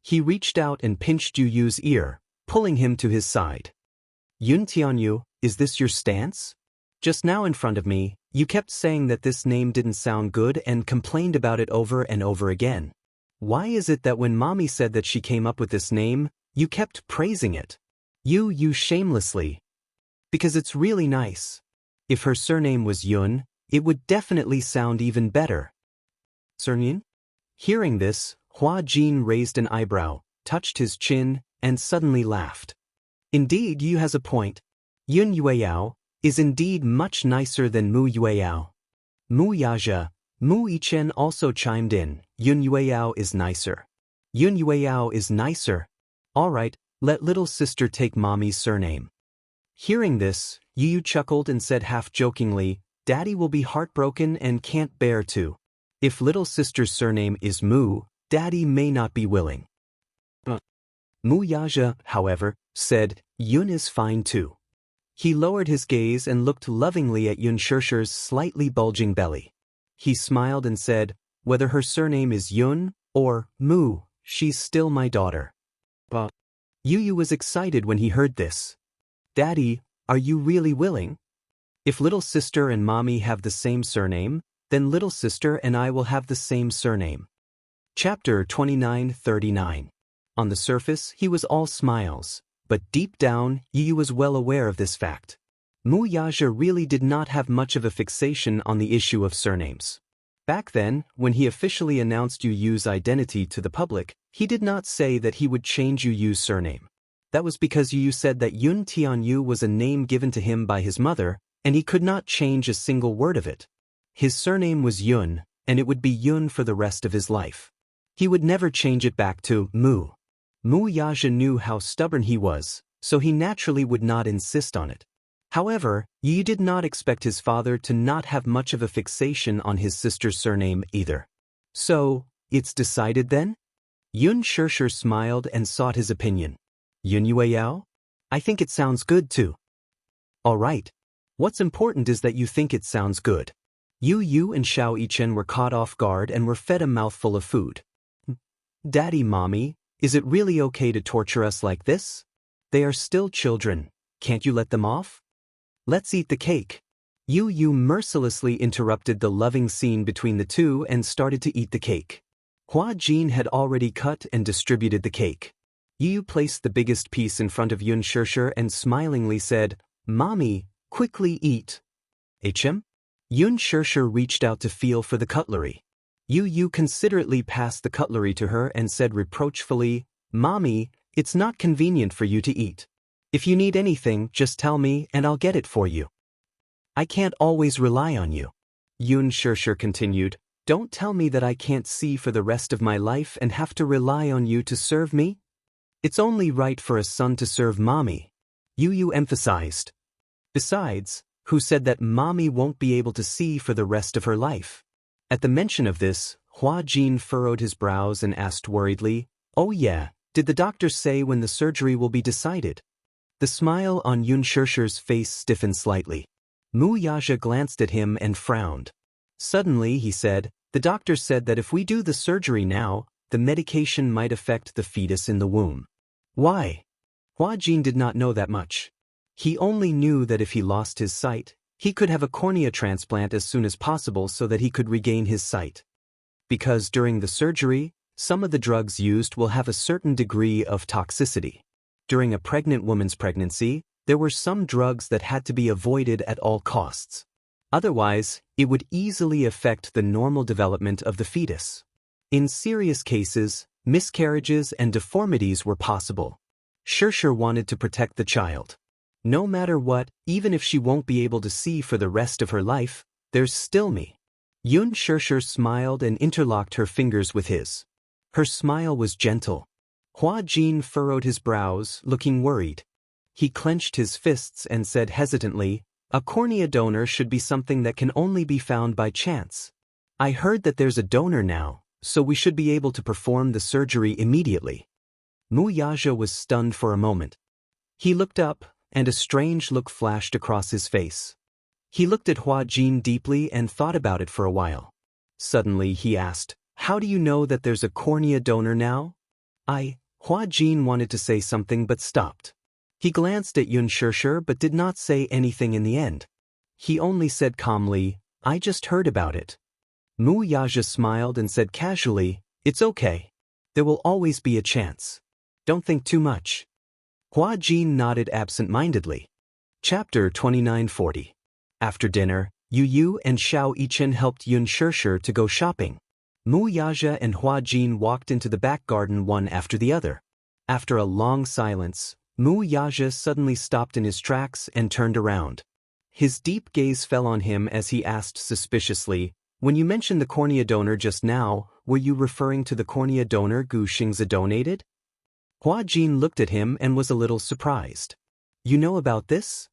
He reached out and pinched Yu's ear, pulling him to his side. "Yun Tianyu, is this your stance? Just now in front of me, you kept saying that this name didn't sound good and complained about it over and over again. Why is it that when Mommy said that she came up with this name, you kept praising it?" Yu shamelessly. "Because it's really nice. If her surname was Yun, it would definitely sound even better." "Surname?" Hearing this, Hua Jin raised an eyebrow, touched his chin, and suddenly laughed. "Indeed, Yu has a point. Yun Yueyao is indeed much nicer than Mu Yueyao." Mu Yaja, Mu Yichen also chimed in, Yun Yueyao is nicer. Yun Yueyao is nicer. Alright, let little sister take mommy's surname. Hearing this, Yu chuckled and said half-jokingly, Daddy will be heartbroken and can't bear to. If little sister's surname is Mu, Daddy may not be willing. Mu Yaja, however, said, Yun is fine too. He lowered his gaze and looked lovingly at Yun Shishir's slightly bulging belly. He smiled and said, whether her surname is Yun or Mu, she's still my daughter. Yu was excited when he heard this. Daddy, are you really willing? If little sister and mommy have the same surname, then little sister and I will have the same surname. Chapter 29:39. On the surface, he was all smiles, but deep down, Yu was well aware of this fact. Mu Yaja really did not have much of a fixation on the issue of surnames. Back then, when he officially announced Yu Yu's identity to the public, he did not say that he would change Yu Yu's surname. That was because Yu Yu said that Yun Tianyu was a name given to him by his mother, and he could not change a single word of it. His surname was Yun, and it would be Yun for the rest of his life. He would never change it back to Mu. Mu Yaja knew how stubborn he was, so he naturally would not insist on it. However, Yu did not expect his father to not have much of a fixation on his sister's surname either. So, it's decided then? Yun Shishir smiled and sought his opinion. Yun Yueyao? I think it sounds good too. Alright. What's important is that you think it sounds good. Yu and Xiao Yichen were caught off guard and were fed a mouthful of food. Daddy, Mommy, is it really okay to torture us like this? They are still children. Can't you let them off? Let's eat the cake. Yu mercilessly interrupted the loving scene between the two and started to eat the cake. Hua Jin had already cut and distributed the cake. Yu placed the biggest piece in front of Yun Shishir and smilingly said, Mommy, quickly eat. Hm? Yun Shishir reached out to feel for the cutlery. Yu considerately passed the cutlery to her and said reproachfully, Mommy, it's not convenient for you to eat. If you need anything, just tell me and I'll get it for you. I can't always rely on you. Yun Shishir continued, Don't tell me that I can't see for the rest of my life and have to rely on you to serve me. It's only right for a son to serve Mommy. Yu emphasized. Besides, who said that Mommy won't be able to see for the rest of her life? At the mention of this, Hua Jin furrowed his brows and asked worriedly, Oh yeah, did the doctor say when the surgery will be decided? The smile on Yun Shishir's face stiffened slightly. Mu Yaja glanced at him and frowned. Suddenly, he said, the doctor said that if we do the surgery now, the medication might affect the fetus in the womb. Why? Hua Jin did not know that much. He only knew that if he lost his sight, he could have a cornea transplant as soon as possible so that he could regain his sight. Because during the surgery, some of the drugs used will have a certain degree of toxicity. During a pregnant woman's pregnancy, there were some drugs that had to be avoided at all costs. Otherwise, it would easily affect the normal development of the fetus. In serious cases, miscarriages and deformities were possible. Shishir wanted to protect the child. No matter what, even if she won't be able to see for the rest of her life, there's still me. Yun Shishir smiled and interlocked her fingers with his. Her smile was gentle. Hua Jin furrowed his brows, looking worried. He clenched his fists and said hesitantly, A cornea donor should be something that can only be found by chance. I heard that there's a donor now, so we should be able to perform the surgery immediately. Mu Yaja was stunned for a moment. He looked up, and a strange look flashed across his face. He looked at Hua Jin deeply and thought about it for a while. Suddenly he asked, How do you know that there's a cornea donor now? Hua Jin wanted to say something but stopped. He glanced at Yun Shishir but did not say anything in the end. He only said calmly, I just heard about it. Mu Yaja smiled and said casually, It's okay. There will always be a chance. Don't think too much. Hua Jin nodded absent-mindedly. Chapter 29:40. After dinner, Yu and Xiao Yichen helped Yun Shishir to go shopping. Mu Yaja and Hua Jin walked into the back garden one after the other. After a long silence, Mu Yaja suddenly stopped in his tracks and turned around. His deep gaze fell on him as he asked suspiciously, When you mentioned the cornea donor just now, were you referring to the cornea donor Gu Xingzi donated? Hua Jin looked at him and was a little surprised. You know about this?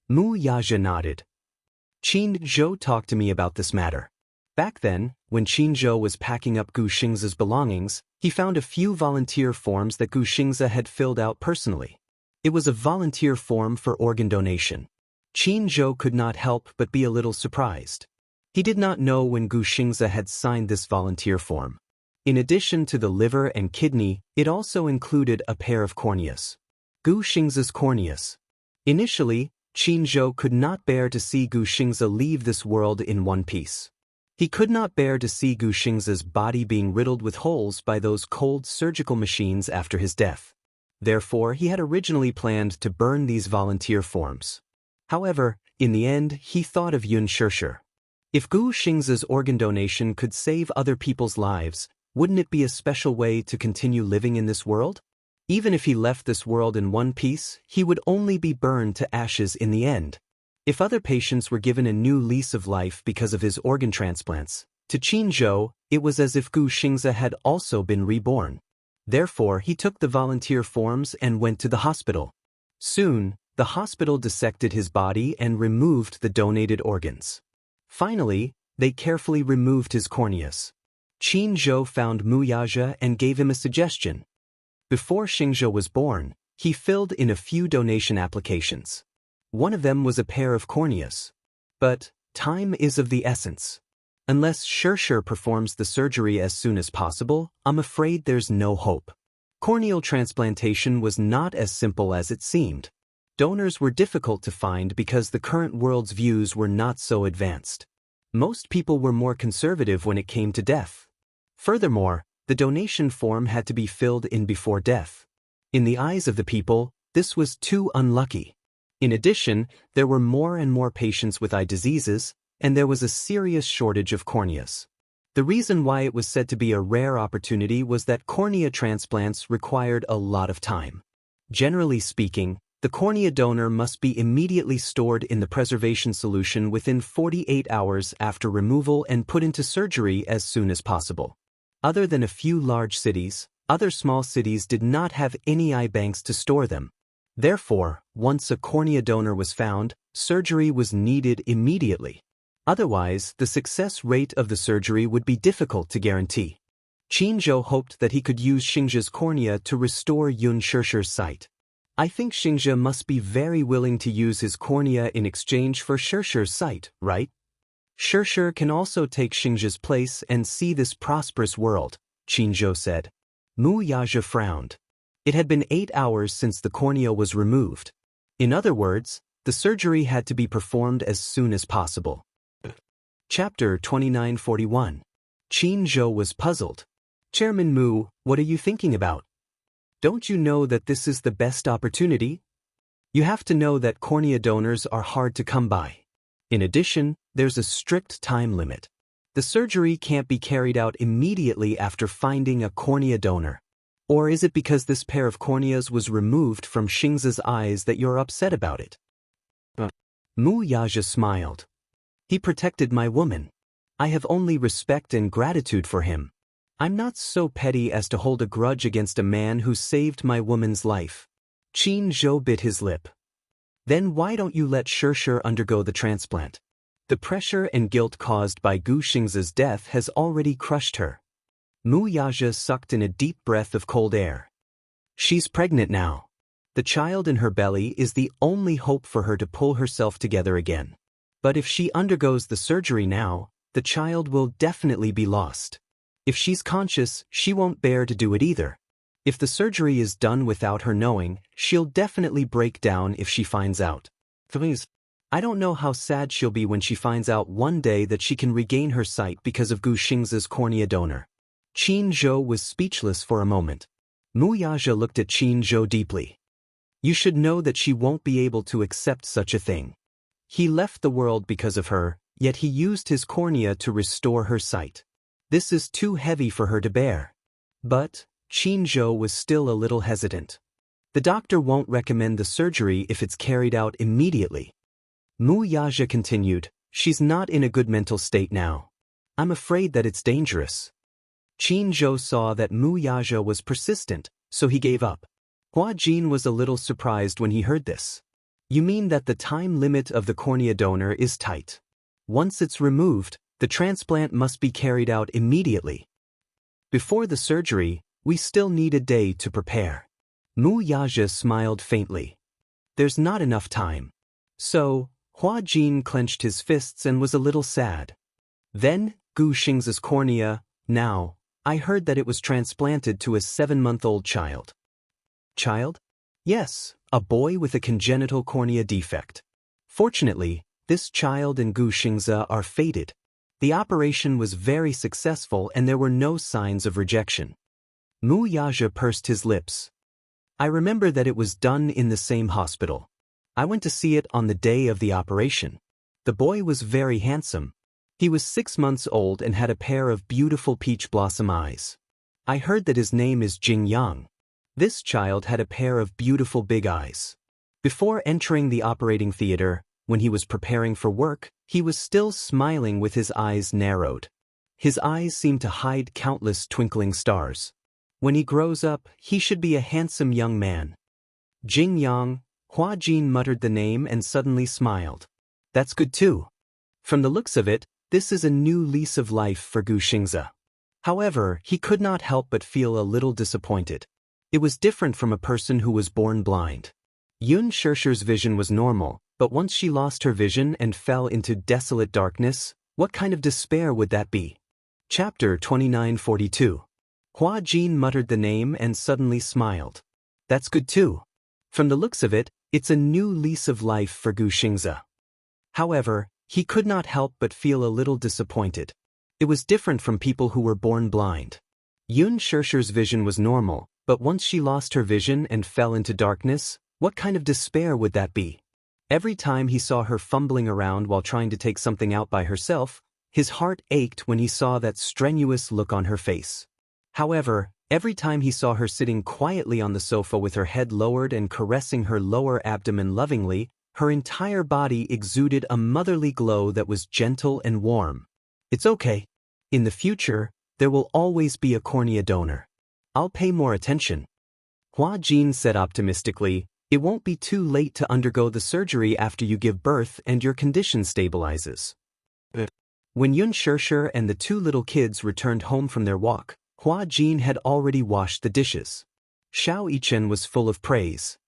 Mu Yaja nodded. Qin Zhou talked to me about this matter. Back then, when Qin Zhou was packing up Gu Xingzi's belongings, he found a few volunteer forms that Gu Xingzi had filled out personally. It was a volunteer form for organ donation. Qin Zhou could not help but be a little surprised. He did not know when Gu Xingzi had signed this volunteer form. In addition to the liver and kidney, it also included a pair of corneas. Gu Xingzi's corneas. Initially, Qin Zhou could not bear to see Gu Xingzi leave this world in one piece. He could not bear to see Gu Xingzi's body being riddled with holes by those cold surgical machines after his death. Therefore, he had originally planned to burn these volunteer forms. However, in the end, he thought of Yun Shirshir. If Gu Xingzi's organ donation could save other people's lives, wouldn't it be a special way to continue living in this world? Even if he left this world in one piece, he would only be burned to ashes in the end. If other patients were given a new lease of life because of his organ transplants, to Qin Zhou, it was as if Gu Xingzi had also been reborn. Therefore, he took the volunteer forms and went to the hospital. Soon, the hospital dissected his body and removed the donated organs. Finally, they carefully removed his corneas. Qin Zhou found Mu Yaja and gave him a suggestion. Before Xingzhou was born, he filled in a few donation applications. One of them was a pair of corneas. But time is of the essence. Unless Shirshir performs the surgery as soon as possible, I'm afraid there's no hope. Corneal transplantation was not as simple as it seemed. Donors were difficult to find because the current world's views were not so advanced. Most people were more conservative when it came to death. Furthermore, the donation form had to be filled in before death. In the eyes of the people, this was too unlucky. In addition, there were more and more patients with eye diseases, and there was a serious shortage of corneas. The reason why it was said to be a rare opportunity was that cornea transplants required a lot of time. Generally speaking, the cornea donor must be immediately stored in the preservation solution within 48 hours after removal and put into surgery as soon as possible. Other than a few large cities, other small cities did not have any eye banks to store them. Therefore, once a cornea donor was found, surgery was needed immediately. Otherwise, the success rate of the surgery would be difficult to guarantee. Qin Zhou hoped that he could use Xingzhi's cornea to restore Yun Shirshir's sight. I think Xingzhi must be very willing to use his cornea in exchange for Shirshir's sight, right? Shirshir can also take Xingzhi's place and see this prosperous world, Qin Zhou said. Mu Yaja frowned. It had been 8 hours since the cornea was removed. In other words, the surgery had to be performed as soon as possible. Chapter 2941. Qin Zhou was puzzled. Chairman Mu, what are you thinking about? Don't you know that this is the best opportunity? You have to know that cornea donors are hard to come by. In addition, there's a strict time limit. The surgery can't be carried out immediately after finding a cornea donor. Or is it because this pair of corneas was removed from Xingzi's eyes that you're upset about it? Mu Yaja smiled. He protected my woman. I have only respect and gratitude for him. I'm not so petty as to hold a grudge against a man who saved my woman's life. Qin Zhou bit his lip. Then why don't you let Shirshir undergo the transplant? The pressure and guilt caused by Gu Xingzi's death has already crushed her. Mu Yaja sucked in a deep breath of cold air. She's pregnant now. The child in her belly is the only hope for her to pull herself together again. But if she undergoes the surgery now, the child will definitely be lost. If she's conscious, she won't bear to do it either. If the surgery is done without her knowing, she'll definitely break down if she finds out. Please. I don't know how sad she'll be when she finds out one day that she can regain her sight because of Gu Xingzi's cornea donor. Qin Zhou was speechless for a moment. Mu Yaja looked at Qin Zhou deeply. You should know that she won't be able to accept such a thing. He left the world because of her, yet he used his cornea to restore her sight. This is too heavy for her to bear. But Qin Zhou was still a little hesitant. The doctor won't recommend the surgery if it's carried out immediately. Mu Yaja continued, She's not in a good mental state now. I'm afraid that it's dangerous. Qin Zhou saw that Mu Yaja was persistent, so he gave up. Hua Jin was a little surprised when he heard this. You mean that the time limit of the cornea donor is tight? Once it's removed, the transplant must be carried out immediately. Before the surgery, we still need a day to prepare. Mu Yaja smiled faintly. There's not enough time. So, Hua Jin clenched his fists and was a little sad. Then, Gu Xing's cornea, now, I heard that it was transplanted to a 7-month-old child. Child? Yes, a boy with a congenital cornea defect. Fortunately, this child and Gu Xing's are fated. The operation was very successful and there were no signs of rejection. Mu Yaja pursed his lips. I remember that it was done in the same hospital. I went to see it on the day of the operation. The boy was very handsome. He was 6 months old and had a pair of beautiful peach blossom eyes. I heard that his name is Jing Yang. This child had a pair of beautiful big eyes. Before entering the operating theater, when he was preparing for work, he was still smiling with his eyes narrowed. His eyes seemed to hide countless twinkling stars. When he grows up, he should be a handsome young man. Jing Yang, Hua Jin muttered the name and suddenly smiled. That's good too. From the looks of it, this is a new lease of life for Gu Xing's. However, he could not help but feel a little disappointed. It was different from a person who was born blind. Yun Shishir's vision was normal, but once she lost her vision and fell into desolate darkness, what kind of despair would that be? Chapter 2942. Hua Jin muttered the name and suddenly smiled. That's good too. From the looks of it, it's a new lease of life for Gu Xing's. However, he could not help but feel a little disappointed. It was different from people who were born blind. Yun Shishir's vision was normal, but once she lost her vision and fell into darkness, what kind of despair would that be? Every time he saw her fumbling around while trying to take something out by herself, his heart ached when he saw that strenuous look on her face. However, every time he saw her sitting quietly on the sofa with her head lowered and caressing her lower abdomen lovingly, her entire body exuded a motherly glow that was gentle and warm. It's okay. In the future, there will always be a cornea donor. I'll pay more attention. Hua Jin said optimistically, it won't be too late to undergo the surgery after you give birth and your condition stabilizes. When Yun Shishir and the 2 little kids returned home from their walk, Hua Jin had already washed the dishes. Xiao Yichen was full of praise.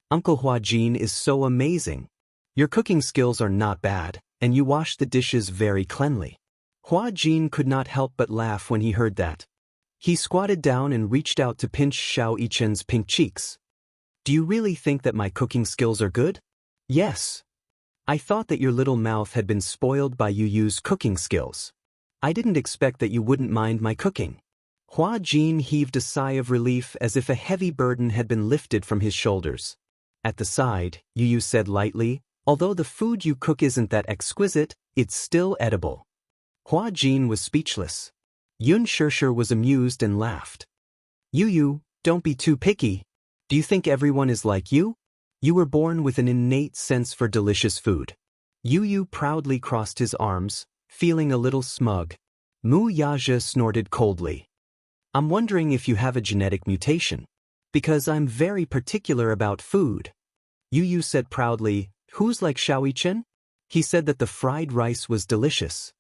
Uncle Hua Jin is so amazing. Your cooking skills are not bad, and you wash the dishes very cleanly. Hua Jin could not help but laugh when he heard that. He squatted down and reached out to pinch Xiao Yichen's pink cheeks. Do you really think that my cooking skills are good? Yes. I thought that your little mouth had been spoiled by Yu Yu's cooking skills. I didn't expect that you wouldn't mind my cooking. Hua Jin heaved a sigh of relief as if a heavy burden had been lifted from his shoulders. At the side, Yu Yu said lightly, although the food you cook isn't that exquisite, it's still edible. Hua Jin was speechless. Yun Shishir was amused and laughed. Yu Yu, don't be too picky. Do you think everyone is like you? You were born with an innate sense for delicious food. Yu Yu proudly crossed his arms, feeling a little smug. Mu Yaja snorted coldly. I'm wondering if you have a genetic mutation. Because I'm very particular about food. Yu Yu said proudly, who's like Xiao Yichen? He said that the fried rice was delicious.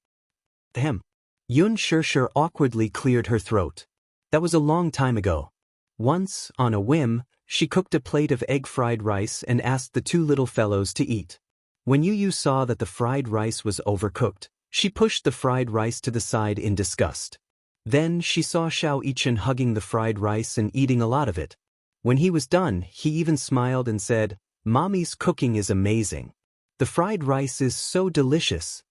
Ahem. Yun Shishir awkwardly cleared her throat. That was a long time ago. Once, on a whim, she cooked a plate of egg-fried rice and asked the 2 little fellows to eat. When Yu Yu saw that the fried rice was overcooked, she pushed the fried rice to the side in disgust. Then she saw Xiao Yichen hugging the fried rice and eating a lot of it. When he was done, he even smiled and said, Mommy's cooking is amazing. The fried rice is so delicious.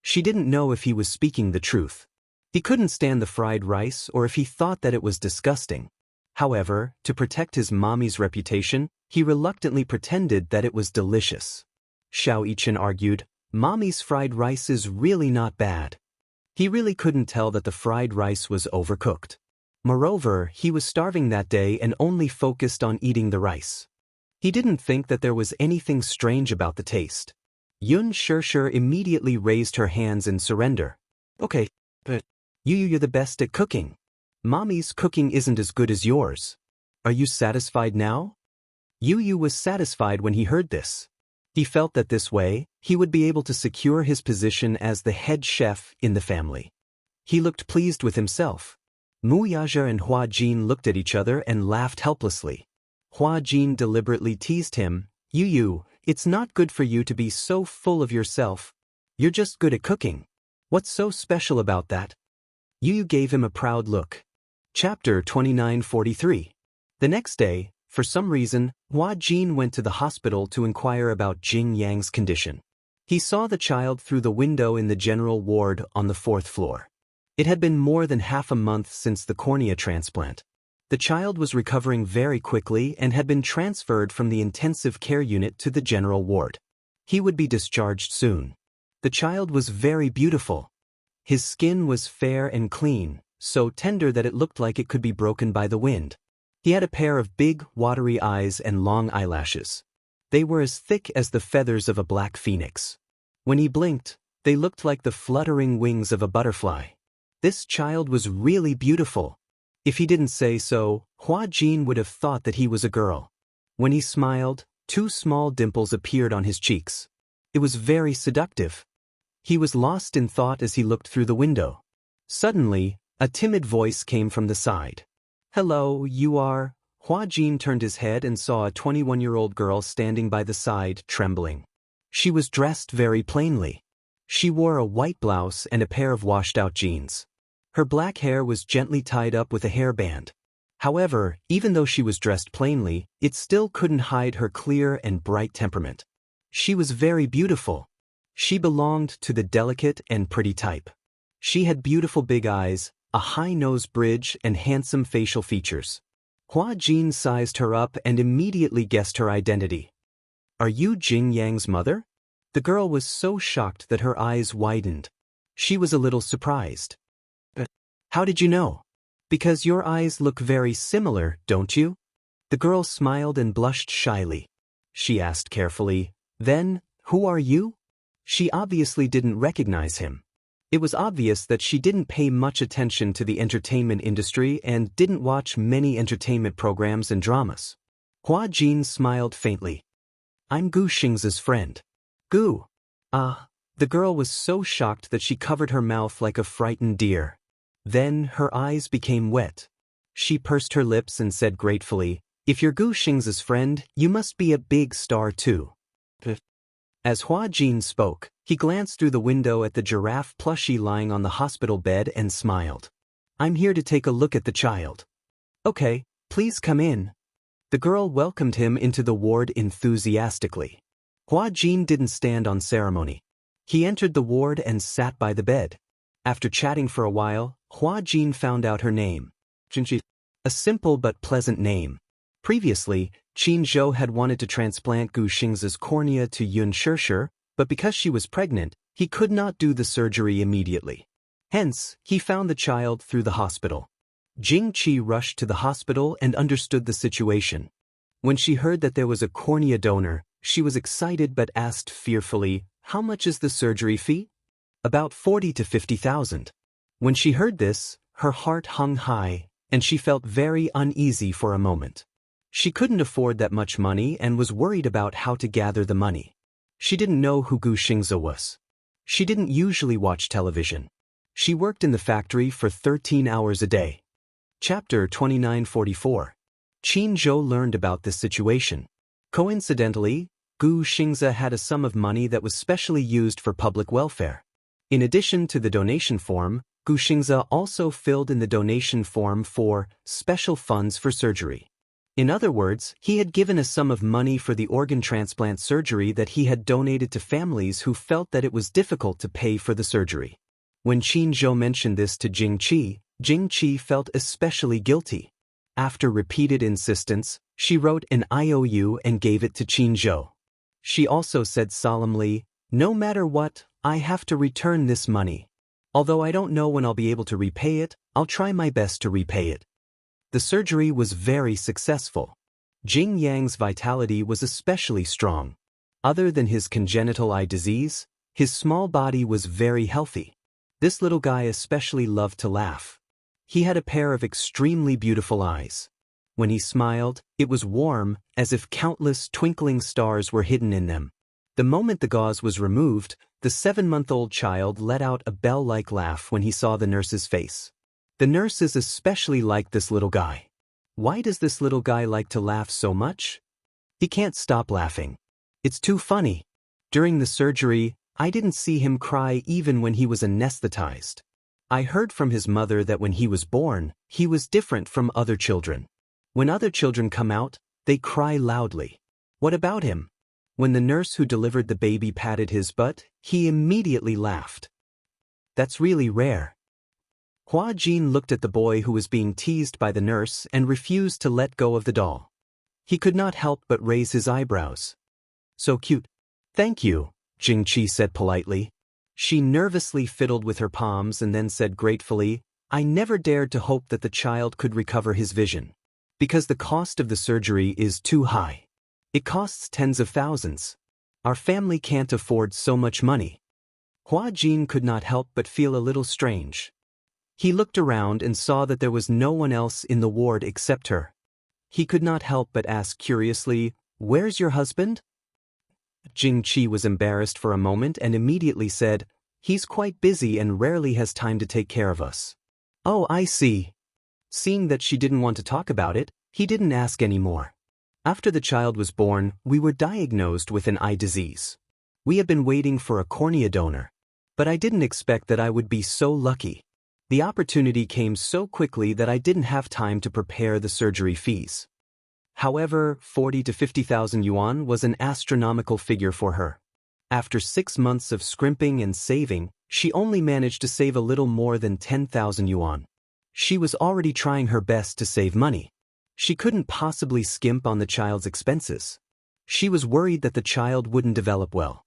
She didn't know if he was speaking the truth. He couldn't stand the fried rice or if he thought that it was disgusting. However, to protect his mommy's reputation, he reluctantly pretended that it was delicious. Xiao Yichen argued, Mommy's fried rice is really not bad. He really couldn't tell that the fried rice was overcooked. Moreover, he was starving that day and only focused on eating the rice. He didn't think that there was anything strange about the taste. Yun Shirshir immediately raised her hands in surrender. Okay, but you're the best at cooking. Mommy's cooking isn't as good as yours. Are you satisfied now? Yu was satisfied when he heard this. He felt that this way, he would be able to secure his position as the head chef in the family. He looked pleased with himself. Mu Yaja and Hua Jin looked at each other and laughed helplessly. Hua Jin deliberately teased him, Yu, it's not good for you to be so full of yourself. You're just good at cooking. What's so special about that? Yu gave him a proud look. Chapter 2943. The next day, for some reason, Hua Jin went to the hospital to inquire about Jing Yang's condition. He saw the child through the window in the general ward on the 4th floor. It had been more than half a month since the cornea transplant. The child was recovering very quickly and had been transferred from the intensive care unit to the general ward. He would be discharged soon. The child was very beautiful. His skin was fair and clean, so tender that it looked like it could be broken by the wind. He had a pair of big, watery eyes and long eyelashes. They were as thick as the feathers of a black phoenix. When he blinked, they looked like the fluttering wings of a butterfly. This child was really beautiful. If he didn't say so, Hua Jin would have thought that he was a girl. When he smiled, 2 small dimples appeared on his cheeks. It was very seductive. He was lost in thought as he looked through the window. Suddenly, a timid voice came from the side. Hello, you are? Hua Jin turned his head and saw a 21-year-old girl standing by the side, trembling. She was dressed very plainly. She wore a white blouse and a pair of washed-out jeans. Her black hair was gently tied up with a hairband. However, even though she was dressed plainly, it still couldn't hide her clear and bright temperament. She was very beautiful. She belonged to the delicate and pretty type. She had beautiful big eyes, a high nose bridge, and handsome facial features. Hua Jin sized her up and immediately guessed her identity. Are you Jing Yang's mother? The girl was so shocked that her eyes widened. She was a little surprised. But how did you know? Because your eyes look very similar, don't you? The girl smiled and blushed shyly. She asked carefully, Then, who are you? She obviously didn't recognize him. It was obvious that she didn't pay much attention to the entertainment industry and didn't watch many entertainment programs and dramas. Hua Jin smiled faintly. I'm Gu Xing's friend. Gu. The girl was so shocked that she covered her mouth like a frightened deer. Then her eyes became wet. She pursed her lips and said gratefully, If you're Gu Xing's friend, you must be a big star too. As Hua Jin spoke, he glanced through the window at the giraffe plushie lying on the hospital bed and smiled. I'm here to take a look at the child. Okay, please come in. The girl welcomed him into the ward enthusiastically. Hua Jin didn't stand on ceremony. He entered the ward and sat by the bed. After chatting for a while, Hua Jin found out her name. Jinji. A simple but pleasant name. Previously, Qin Zhou had wanted to transplant Gu Xing's cornea to Yun Shirshir, but because she was pregnant, he could not do the surgery immediately. Hence, he found the child through the hospital. Jing Qi rushed to the hospital and understood the situation. When she heard that there was a cornea donor, she was excited but asked fearfully, How much is the surgery fee? About 40 to 50,000. When she heard this, her heart hung high, and she felt very uneasy for a moment. She couldn't afford that much money and was worried about how to gather the money. She didn't know who Gu Xingze was. She didn't usually watch television. She worked in the factory for 13 hours a day. Chapter 2944. Qin Zhou learned about this situation. Coincidentally, Gu Xingze had a sum of money that was specially used for public welfare. In addition to the donation form, Gu Xingze also filled in the donation form for special funds for surgery. In other words, he had given a sum of money for the organ transplant surgery that he had donated to families who felt that it was difficult to pay for the surgery. When Qin Zhou mentioned this to Jing Qi felt especially guilty. After repeated insistence, she wrote an IOU and gave it to Qin Zhou. She also said solemnly, No matter what, I have to return this money. Although I don't know when I'll be able to repay it, I'll try my best to repay it. The surgery was very successful. Jing Yang's vitality was especially strong. Other than his congenital eye disease, his small body was very healthy. This little guy especially loved to laugh. He had a pair of extremely beautiful eyes. When he smiled, it was warm, as if countless twinkling stars were hidden in them. The moment the gauze was removed, the 7-month-old child let out a bell-like laugh when he saw the nurse's face. The nurses especially liked this little guy. Why does this little guy like to laugh so much? He can't stop laughing. It's too funny. During the surgery, I didn't see him cry even when he was anesthetized. I heard from his mother that when he was born, he was different from other children. When other children come out, they cry loudly. What about him? When the nurse who delivered the baby patted his butt, he immediately laughed. That's really rare. Hua Jin looked at the boy who was being teased by the nurse and refused to let go of the doll. He could not help but raise his eyebrows. So cute. Thank you, Jingqi said politely. She nervously fiddled with her palms and then said gratefully, I never dared to hope that the child could recover his vision. Because the cost of the surgery is too high. It costs tens of thousands. Our family can't afford so much money. Hua Jin could not help but feel a little strange. He looked around and saw that there was no one else in the ward except her. He could not help but ask curiously, Where's your husband? Jingqi was embarrassed for a moment and immediately said, He's quite busy and rarely has time to take care of us. Oh, I see. Seeing that she didn't want to talk about it, he didn't ask any more. After the child was born, we were diagnosed with an eye disease. We had been waiting for a cornea donor. But I didn't expect that I would be so lucky. The opportunity came so quickly that I didn't have time to prepare the surgery fees. However, 40 to 50,000 yuan was an astronomical figure for her. After 6 months of scrimping and saving, she only managed to save a little more than 10,000 yuan. She was already trying her best to save money. She couldn't possibly skimp on the child's expenses. She was worried that the child wouldn't develop well.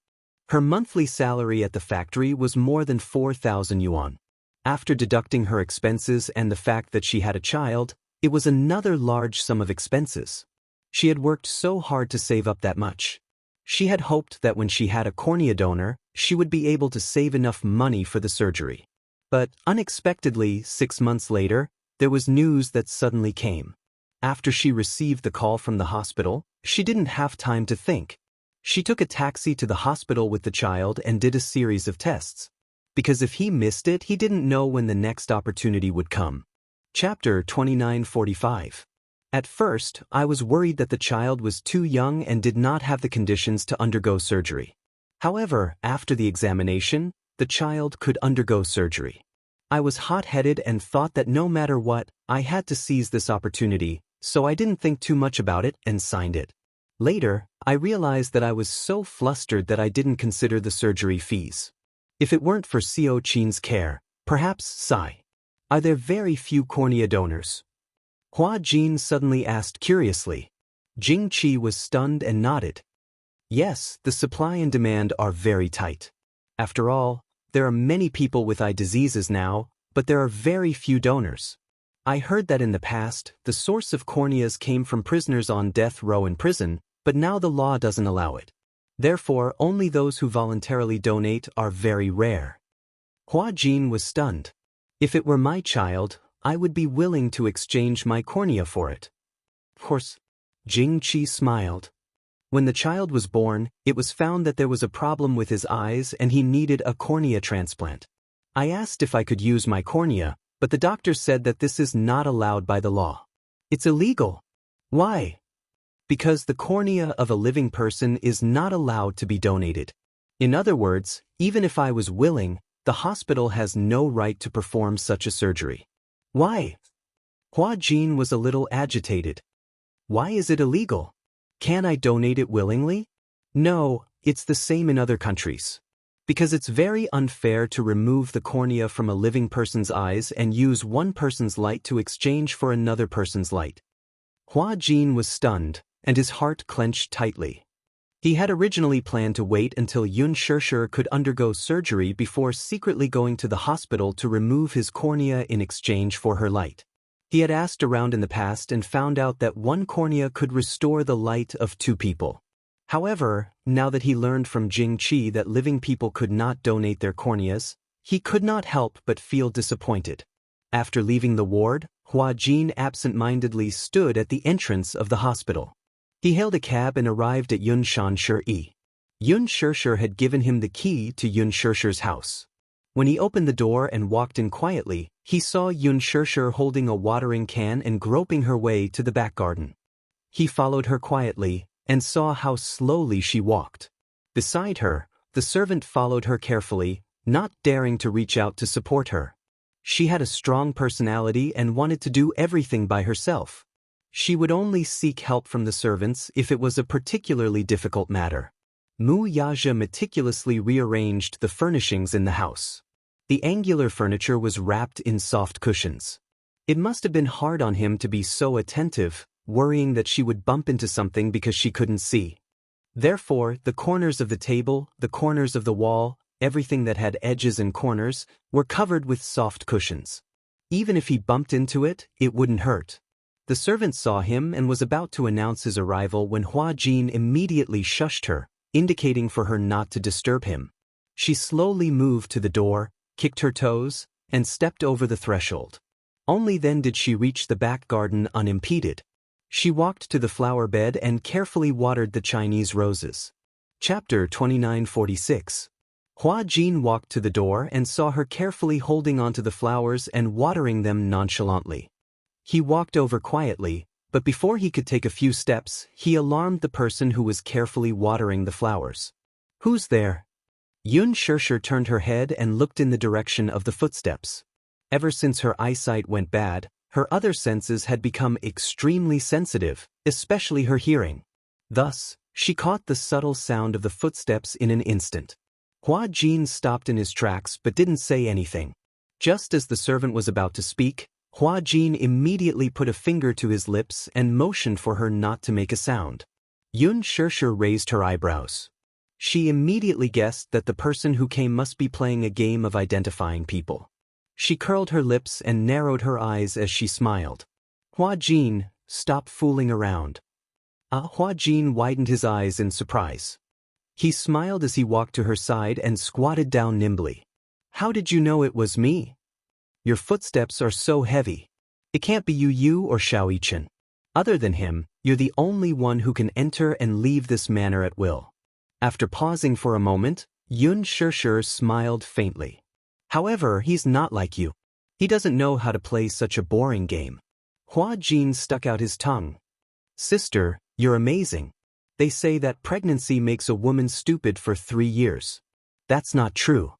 Her monthly salary at the factory was more than 4,000 yuan. After deducting her expenses and the fact that she had a child, it was another large sum of expenses. She had worked so hard to save up that much. She had hoped that when she had a cornea donor, she would be able to save enough money for the surgery. But unexpectedly, 6 months later, there was news that suddenly came. After she received the call from the hospital, she didn't have time to think. She took a taxi to the hospital with the child and did a series of tests. Because if he missed it, he didn't know when the next opportunity would come. Chapter 29:45. At first, I was worried that the child was too young and did not have the conditions to undergo surgery. However, after the examination, the child could undergo surgery. I was hot-headed and thought that no matter what, I had to seize this opportunity, so I didn't think too much about it and signed it. Later, I realized that I was so flustered that I didn't consider the surgery fees. If it weren't for Xiao Qin's care, perhaps Sai. Are there very few cornea donors? Hua Jin suddenly asked curiously. Jingqi was stunned and nodded. Yes, the supply and demand are very tight. After all, there are many people with eye diseases now, but there are very few donors. I heard that in the past, the source of corneas came from prisoners on death row in prison, but now the law doesn't allow it. Therefore, only those who voluntarily donate are very rare. Hua Jin was stunned. If it were my child, I would be willing to exchange my cornea for it. Of course. Jingqi smiled. When the child was born, it was found that there was a problem with his eyes and he needed a cornea transplant. I asked if I could use my cornea, but the doctor said that this is not allowed by the law. It's illegal. Why? Because the cornea of a living person is not allowed to be donated. In other words, even if I was willing, the hospital has no right to perform such a surgery. Why? Hua Jin was a little agitated. Why is it illegal? Can I donate it willingly? No, it's the same in other countries. Because it's very unfair to remove the cornea from a living person's eyes and use one person's light to exchange for another person's light. Hua Jin was stunned, and his heart clenched tightly. He had originally planned to wait until Yun Shishir could undergo surgery before secretly going to the hospital to remove his cornea in exchange for her light. He had asked around in the past and found out that one cornea could restore the light of 2 people. However, now that he learned from Jing Qi that living people could not donate their corneas, he could not help but feel disappointed. After leaving the ward, Hua Jin absent-mindedly stood at the entrance of the hospital. He hailed a cab and arrived at Yun Shanshi. Yun Shanshi had given him the key to Yun Shanshi's house. When he opened the door and walked in quietly, he saw Yun Shanshi holding a watering can and groping her way to the back garden. He followed her quietly and saw how slowly she walked. Beside her, the servant followed her carefully, not daring to reach out to support her. She had a strong personality and wanted to do everything by herself. She would only seek help from the servants if it was a particularly difficult matter. Mu Yaja meticulously rearranged the furnishings in the house. The angular furniture was wrapped in soft cushions. It must have been hard on him to be so attentive, worrying that she would bump into something because she couldn't see. Therefore, the corners of the table, the corners of the wall, everything that had edges and corners, were covered with soft cushions. Even if he bumped into it, it wouldn't hurt. The servant saw him and was about to announce his arrival when Hua Jin immediately shushed her, indicating for her not to disturb him. She slowly moved to the door, kicked her toes, and stepped over the threshold. Only then did she reach the back garden unimpeded. She walked to the flower bed and carefully watered the Chinese roses. Chapter 2946. Hua Jin walked to the door and saw her carefully holding onto the flowers and watering them nonchalantly. He walked over quietly, but before he could take a few steps, he alarmed the person who was carefully watering the flowers. "Who's there?" Yun Shanshi turned her head and looked in the direction of the footsteps. Ever since her eyesight went bad, her other senses had become extremely sensitive, especially her hearing. Thus, she caught the subtle sound of the footsteps in an instant. Hua Jin stopped in his tracks but didn't say anything. Just as the servant was about to speak, Hua Jin immediately put a finger to his lips and motioned for her not to make a sound. Yun Shanshi raised her eyebrows. She immediately guessed that the person who came must be playing a game of identifying people. She curled her lips and narrowed her eyes as she smiled. "Hua Jin, stop fooling around." Hua Jin widened his eyes in surprise. He smiled as he walked to her side and squatted down nimbly. "How did you know it was me? Your footsteps are so heavy. It can't be you or Xiao Yichen. Other than him, you're the only one who can enter and leave this manor at will." After pausing for a moment, Yun Shanshi smiled faintly. "However, he's not like you. He doesn't know how to play such a boring game." Hua Jin stuck out his tongue. "Sister, you're amazing. They say that pregnancy makes a woman stupid for 3 years. That's not true.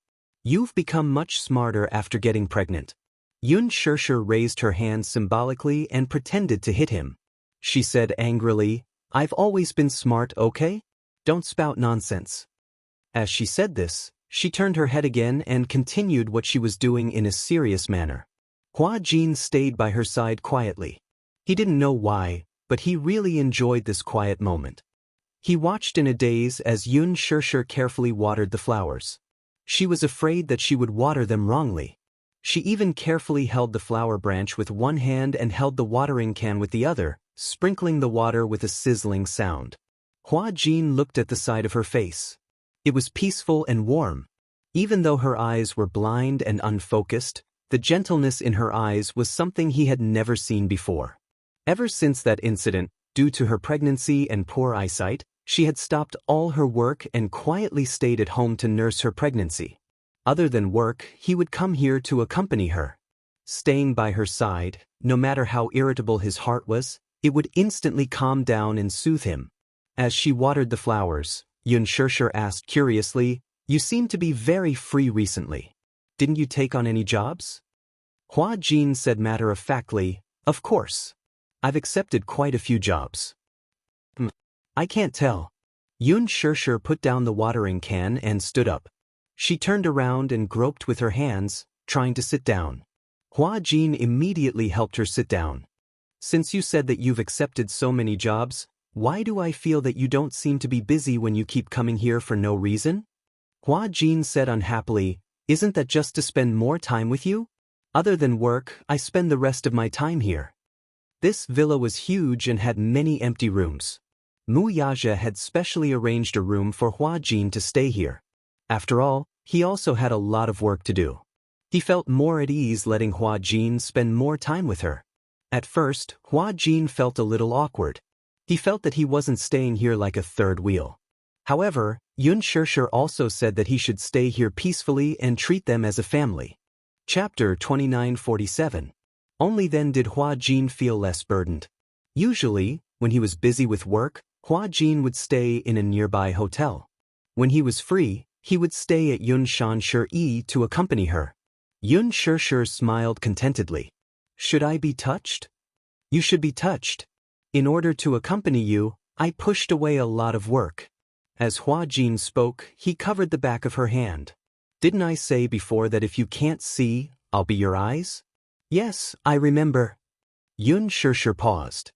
You've become much smarter after getting pregnant." Yun Shanshi raised her hand symbolically and pretended to hit him. She said angrily, "I've always been smart, okay? Don't spout nonsense." As she said this, she turned her head again and continued what she was doing in a serious manner. Hua Jin stayed by her side quietly. He didn't know why, but he really enjoyed this quiet moment. He watched in a daze as Yun Shanshi carefully watered the flowers. She was afraid that she would water them wrongly. She even carefully held the flower branch with one hand and held the watering can with the other, sprinkling the water with a sizzling sound. Hua Jin looked at the side of her face. It was peaceful and warm. Even though her eyes were blind and unfocused, the gentleness in her eyes was something he had never seen before. Ever since that incident, due to her pregnancy and poor eyesight, she had stopped all her work and quietly stayed at home to nurse her pregnancy. Other than work, he would come here to accompany her. Staying by her side, no matter how irritable his heart was, it would instantly calm down and soothe him. As she watered the flowers, Yun Shanshi asked curiously, "You seem to be very free recently. Didn't you take on any jobs?" Hua Jin said matter-of-factly, "Of course. I've accepted quite a few jobs." "I can't tell." Yun Shanshi put down the watering can and stood up. She turned around and groped with her hands, trying to sit down. Hua Jin immediately helped her sit down. "Since you said that you've accepted so many jobs, why do I feel that you don't seem to be busy when you keep coming here for no reason?" Hua Jin said unhappily, "Isn't that just to spend more time with you? Other than work, I spend the rest of my time here." This villa was huge and had many empty rooms. Mu Yaja had specially arranged a room for Hua Jin to stay here. After all, he also had a lot of work to do. He felt more at ease letting Hua Jin spend more time with her. At first, Hua Jin felt a little awkward. He felt that he wasn't staying here like a third wheel. However, Yun Shirshir also said that he should stay here peacefully and treat them as a family. Chapter 2947. Only then did Hua Jin feel less burdened. Usually, when he was busy with work, Hua Jin would stay in a nearby hotel. When he was free, he would stay at Yun Shirshir to accompany her. Yun Shirshir smiled contentedly. Should I be touched? You should be touched. In order to accompany you, I pushed away a lot of work. As Hua Jin spoke, he covered the back of her hand. Didn't I say before that if you can't see, I'll be your eyes? Yes, I remember. Yun Shirshir paused.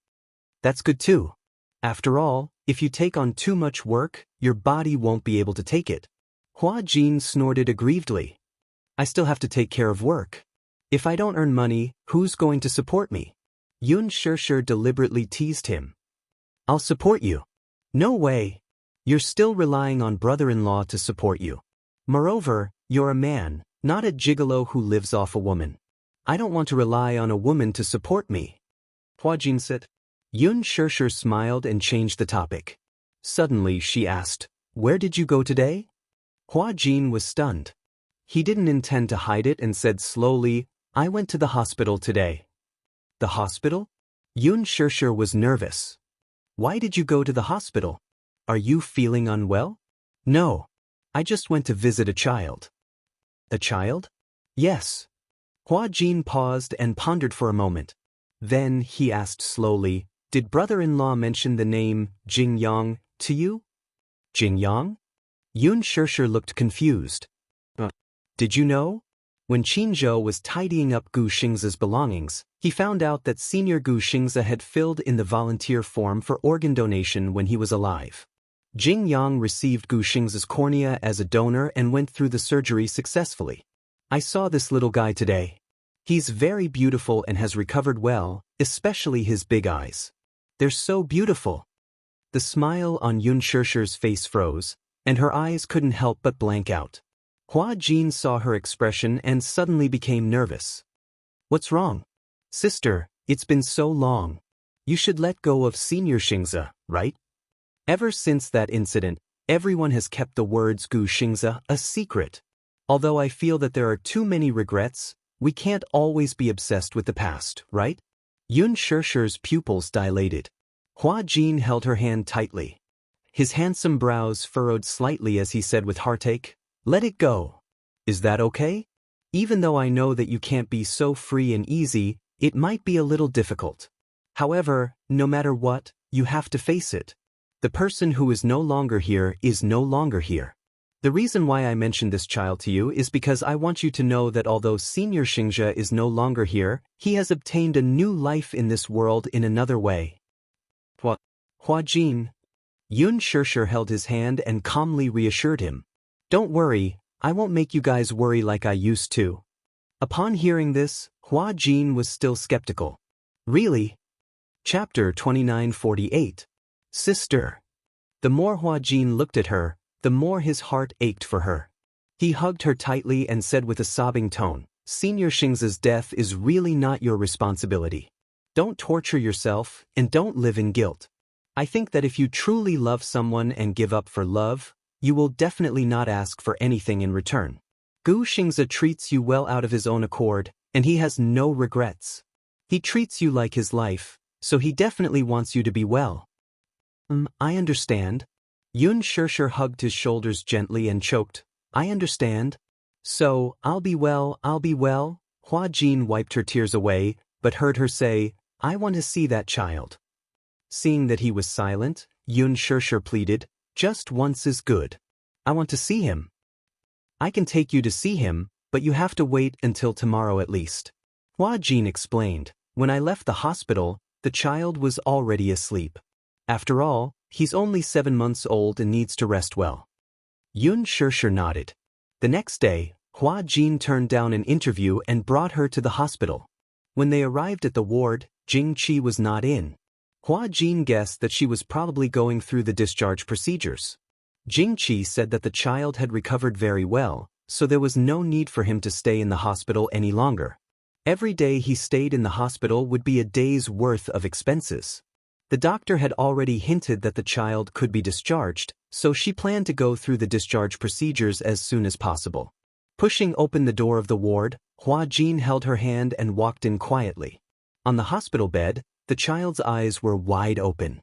That's good too. After all, if you take on too much work, your body won't be able to take it. Hua Jin snorted aggrievedly. I still have to take care of work. If I don't earn money, who's going to support me? Yun Shirshir deliberately teased him. I'll support you. No way. You're still relying on brother-in-law to support you. Moreover, you're a man, not a gigolo who lives off a woman. I don't want to rely on a woman to support me. Hua Jin said. Yun Shirshir smiled and changed the topic. Suddenly she asked, Where did you go today? Hua Jin was stunned. He didn't intend to hide it and said slowly, I went to the hospital today. The hospital? Yun Shirshir was nervous. Why did you go to the hospital? Are you feeling unwell? No. I just went to visit a child. A child? Yes. Hua Jin paused and pondered for a moment. Then he asked slowly, Did brother-in-law mention the name Jingyang to you? Jingyang? Yun Shirshir looked confused. Did you know? When Qinzhou was tidying up Gu Xingza's belongings, he found out that Senior Gu Xingza had filled in the volunteer form for organ donation when he was alive. Jing Yang received Gu Xingza's cornea as a donor and went through the surgery successfully. I saw this little guy today. He's very beautiful and has recovered well, especially his big eyes. They're so beautiful. The smile on Yun Shirshir's face froze, and her eyes couldn't help but blank out. Hua Jin saw her expression and suddenly became nervous. What's wrong? Sister, it's been so long. You should let go of Senior Xingza, right? Ever since that incident, everyone has kept the words Gu Xingza a secret. Although I feel that there are too many regrets, we can't always be obsessed with the past, right? Yun Shirshir's pupils dilated. Hua Jin held her hand tightly. His handsome brows furrowed slightly as he said with heartache, Let it go. Is that okay? Even though I know that you can't be so free and easy, it might be a little difficult. However, no matter what, you have to face it. The person who is no longer here is no longer here. The reason why I mentioned this child to you is because I want you to know that although Senior Xingzha is no longer here, he has obtained a new life in this world in another way. Hua Jin. Yun Shirshir held his hand and calmly reassured him. Don't worry, I won't make you guys worry like I used to. Upon hearing this, Hua Jin was still skeptical. Really? Chapter 2948. Sister. The more Hua Jin looked at her, the more his heart ached for her. He hugged her tightly and said with a sobbing tone, Senior Xingza's death is really not your responsibility. Don't torture yourself and don't live in guilt. I think that if you truly love someone and give up for love, you will definitely not ask for anything in return. Gu Xingza treats you well out of his own accord, and he has no regrets. He treats you like his life, so he definitely wants you to be well. I understand. Yun Shirshir hugged his shoulders gently and choked. I understand. So, I'll be well. Hua Jin wiped her tears away, but heard her say, I want to see that child. Seeing that he was silent, Yun Shirshir pleaded, just once is good. I want to see him. I can take you to see him, but you have to wait until tomorrow at least. Hua Jin explained, when I left the hospital, the child was already asleep. After all, he's only 7 months old and needs to rest well. Yun Shirshir nodded. The next day, Hua Jin turned down an interview and brought her to the hospital. When they arrived at the ward, Jing Qi was not in. Hua Jin guessed that she was probably going through the discharge procedures. Jing Qi said that the child had recovered very well, so there was no need for him to stay in the hospital any longer. Every day he stayed in the hospital would be a day's worth of expenses. The doctor had already hinted that the child could be discharged, so she planned to go through the discharge procedures as soon as possible. Pushing open the door of the ward, Hua Jin held her hand and walked in quietly. On the hospital bed, the child's eyes were wide open.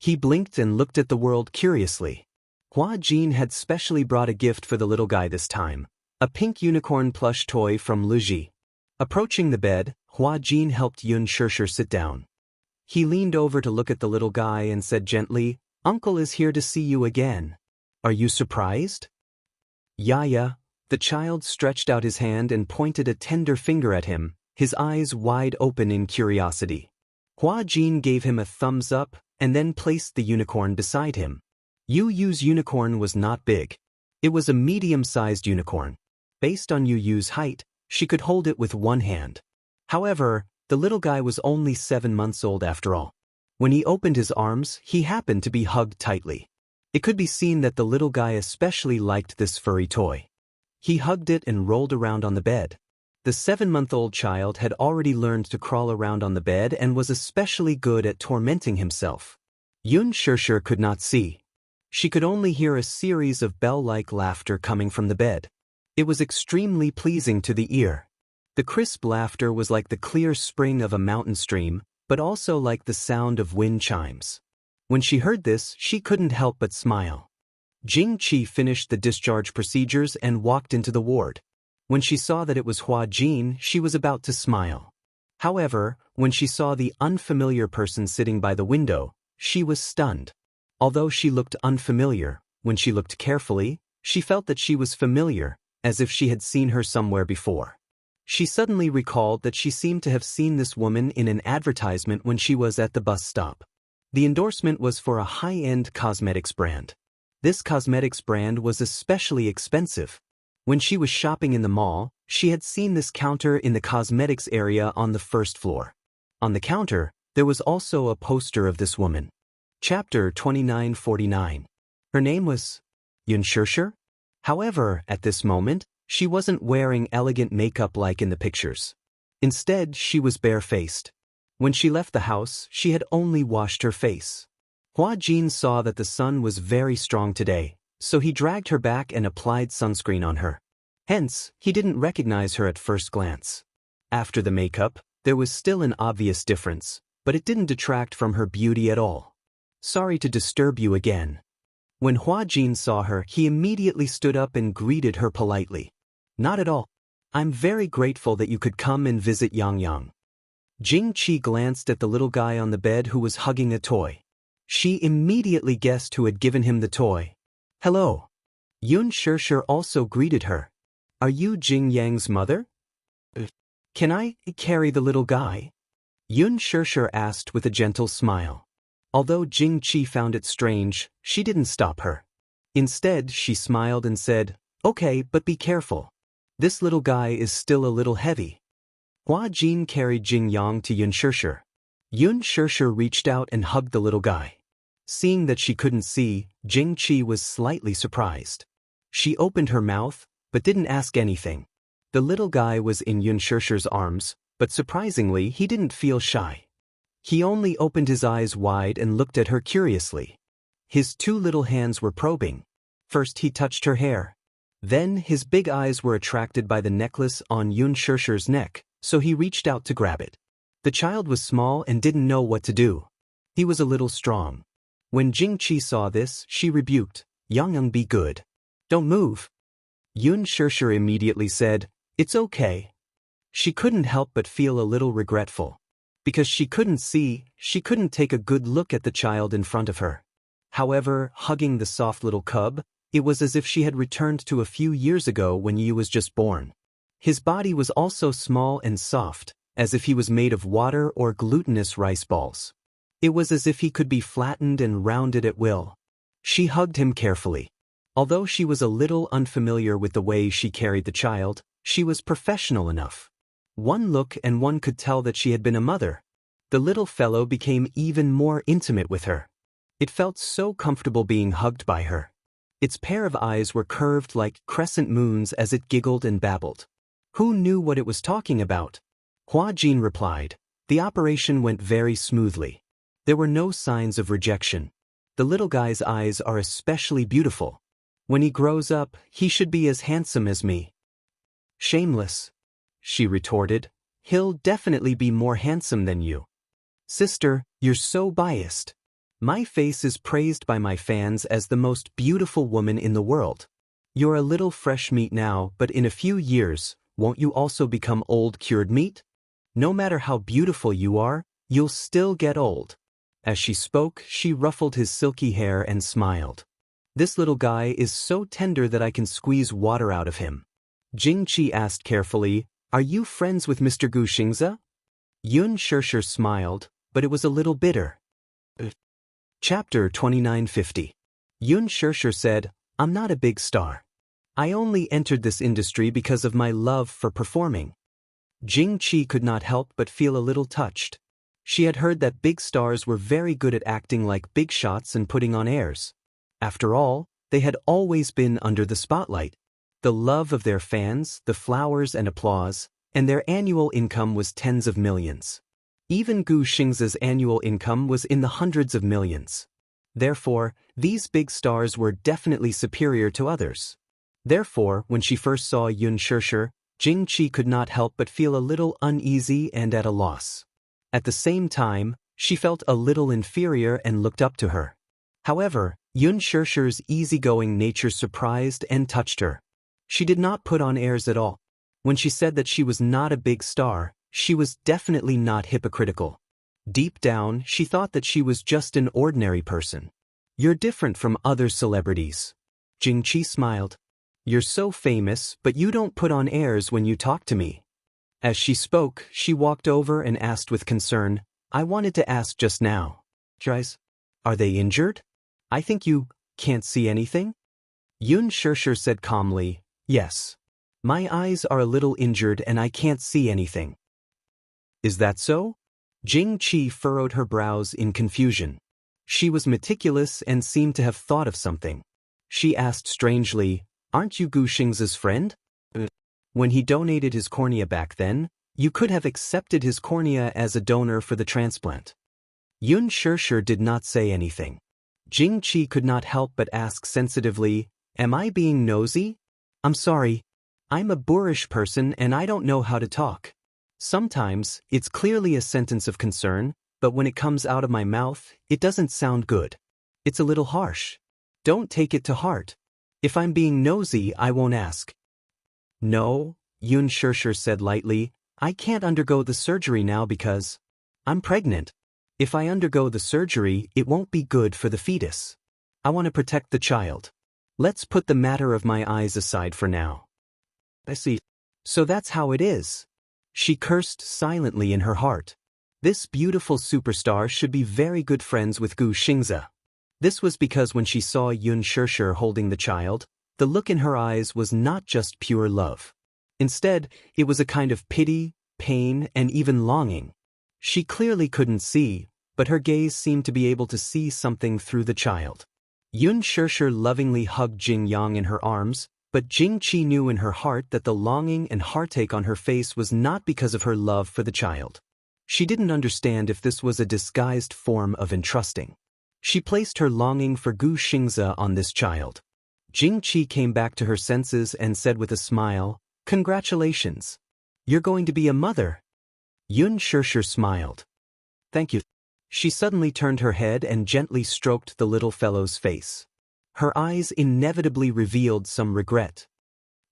He blinked and looked at the world curiously. Hua Jin had specially brought a gift for the little guy this time, a pink unicorn plush toy from Luji. Approaching the bed, Hua Jin helped Yun Shirshir sit down. He leaned over to look at the little guy and said gently, "Uncle is here to see you again. Are you surprised?" "Yeah." The child stretched out his hand and pointed a tender finger at him, his eyes wide open in curiosity. Hua Jin gave him a thumbs up and then placed the unicorn beside him. Yu Yu's unicorn was not big. It was a medium-sized unicorn. Based on Yu Yu's height, she could hold it with one hand. However, the little guy was only 7 months old after all. When he opened his arms, he happened to be hugged tightly. It could be seen that the little guy especially liked this furry toy. He hugged it and rolled around on the bed. The 7-month-old child had already learned to crawl around on the bed and was especially good at tormenting himself. Yun Shirshir could not see. She could only hear a series of bell-like laughter coming from the bed. It was extremely pleasing to the ear. The crisp laughter was like the clear spring of a mountain stream, but also like the sound of wind chimes. When she heard this, she couldn't help but smile. Jing Qi finished the discharge procedures and walked into the ward. When she saw that it was Hua Jin, she was about to smile. However, when she saw the unfamiliar person sitting by the window, she was stunned. Although she looked unfamiliar, when she looked carefully, she felt that she was familiar, as if she had seen her somewhere before. She suddenly recalled that she seemed to have seen this woman in an advertisement when she was at the bus stop. The endorsement was for a high-end cosmetics brand. This cosmetics brand was especially expensive. When she was shopping in the mall, she had seen this counter in the cosmetics area on the first floor. On the counter, there was also a poster of this woman. Chapter 2949. Her name was Yun Shirshir? However, at this moment, she wasn't wearing elegant makeup like in the pictures. Instead, she was barefaced. When she left the house, she had only washed her face. Hua Jin saw that the sun was very strong today, so he dragged her back and applied sunscreen on her. Hence, he didn't recognize her at first glance. After the makeup, there was still an obvious difference, but it didn't detract from her beauty at all. "Sorry to disturb you again." When Hua Jin saw her, he immediately stood up and greeted her politely. "Not at all. I'm very grateful that you could come and visit Yang Yang." Jing Qi glanced at the little guy on the bed who was hugging a toy. She immediately guessed who had given him the toy. "Hello." Yun Shirshir also greeted her. "Are you Jing Yang's mother?" "Can I carry the little guy?" Yun Shirshir asked with a gentle smile. Although Jing Qi found it strange, she didn't stop her. Instead, she smiled and said, "Okay, but be careful. This little guy is still a little heavy." Hua Jin carried Jing Yang to Yun Shirshir. Yun Shirshir reached out and hugged the little guy. Seeing that she couldn't see, Jing Qi was slightly surprised. She opened her mouth, but didn't ask anything. The little guy was in Yun Shirshir's arms, but surprisingly, he didn't feel shy. He only opened his eyes wide and looked at her curiously. His 2 little hands were probing. First he touched her hair. Then his big eyes were attracted by the necklace on Yun Shirshir's neck, so he reached out to grab it. The child was small and didn't know what to do. He was a little strong. When Jing Qi saw this, she rebuked, "Yang Yang, be good. Don't move." Yun Shirshir immediately said, "It's okay." She couldn't help but feel a little regretful. Because she couldn't see, she couldn't take a good look at the child in front of her. However, hugging the soft little cub, it was as if she had returned to a few years ago when Yu was just born. His body was also small and soft, as if he was made of water or glutinous rice balls. It was as if he could be flattened and rounded at will. She hugged him carefully. Although she was a little unfamiliar with the way she carried the child, she was professional enough. One look and one could tell that she had been a mother. The little fellow became even more intimate with her. It felt so comfortable being hugged by her. Its pair of eyes were curved like crescent moons as it giggled and babbled. Who knew what it was talking about? Hua Jin replied. The operation went very smoothly. There were no signs of rejection. The little guy's eyes are especially beautiful. When he grows up, he should be as handsome as me. Shameless, she retorted. He'll definitely be more handsome than you. Sister, you're so biased. My face is praised by my fans as the most beautiful woman in the world. You're a little fresh meat now, but in a few years, won't you also become old cured meat? No matter how beautiful you are, you'll still get old. As she spoke, she ruffled his silky hair and smiled. This little guy is so tender that I can squeeze water out of him. Jing Qi asked carefully, Are you friends with Mr. Gu Xingze? Yun Shishir smiled, but it was a little bitter. Chapter 2950. Yun Shishir said, I'm not a big star. I only entered this industry because of my love for performing. Jing Qi could not help but feel a little touched. She had heard that big stars were very good at acting like big shots and putting on airs. After all, they had always been under the spotlight. The love of their fans, the flowers and applause, and their annual income was tens of millions. Even Gu Xingze's annual income was in the hundreds of millions. Therefore, these big stars were definitely superior to others. Therefore, when she first saw Yun Shishir, Jing Qi could not help but feel a little uneasy and at a loss. At the same time, she felt a little inferior and looked up to her. However, Yun Shishir's easygoing nature surprised and touched her. She did not put on airs at all. When she said that she was not a big star, she was definitely not hypocritical. Deep down, she thought that she was just an ordinary person. You're different from other celebrities. Jing Qi smiled. You're so famous, but you don't put on airs when you talk to me. As she spoke, she walked over and asked with concern, I wanted to ask just now. Guys, are they injured? I think you can't see anything? Yun Shishir said calmly, Yes. My eyes are a little injured and I can't see anything. Is that so? Jing Qi furrowed her brows in confusion. She was meticulous and seemed to have thought of something. She asked strangely, Aren't you Gu Xingze's friend? When he donated his cornea back then, you could have accepted his cornea as a donor for the transplant. Yun Shishir did not say anything. Jing Qi could not help but ask sensitively, Am I being nosy? I'm sorry. I'm a boorish person and I don't know how to talk. Sometimes, it's clearly a sentence of concern, but when it comes out of my mouth, it doesn't sound good. It's a little harsh. Don't take it to heart. If I'm being nosy, I won't ask. No, Yun Shishir said lightly, I can't undergo the surgery now because I'm pregnant. If I undergo the surgery, it won't be good for the fetus. I want to protect the child. Let's put the matter of my eyes aside for now. I see. So that's how it is. She cursed silently in her heart. This beautiful superstar should be very good friends with Gu Xingze. This was because when she saw Yun Shishir holding the child, the look in her eyes was not just pure love. Instead, it was a kind of pity, pain, and even longing. She clearly couldn't see, but her gaze seemed to be able to see something through the child. Yun Shishir lovingly hugged Jing Yang in her arms, but Jing Qi knew in her heart that the longing and heartache on her face was not because of her love for the child. She didn't understand if this was a disguised form of entrusting. She placed her longing for Gu Xingze on this child. Jing Qi came back to her senses and said with a smile, Congratulations. You're going to be a mother. Yun Shishir smiled. Thank you. She suddenly turned her head and gently stroked the little fellow's face. Her eyes inevitably revealed some regret.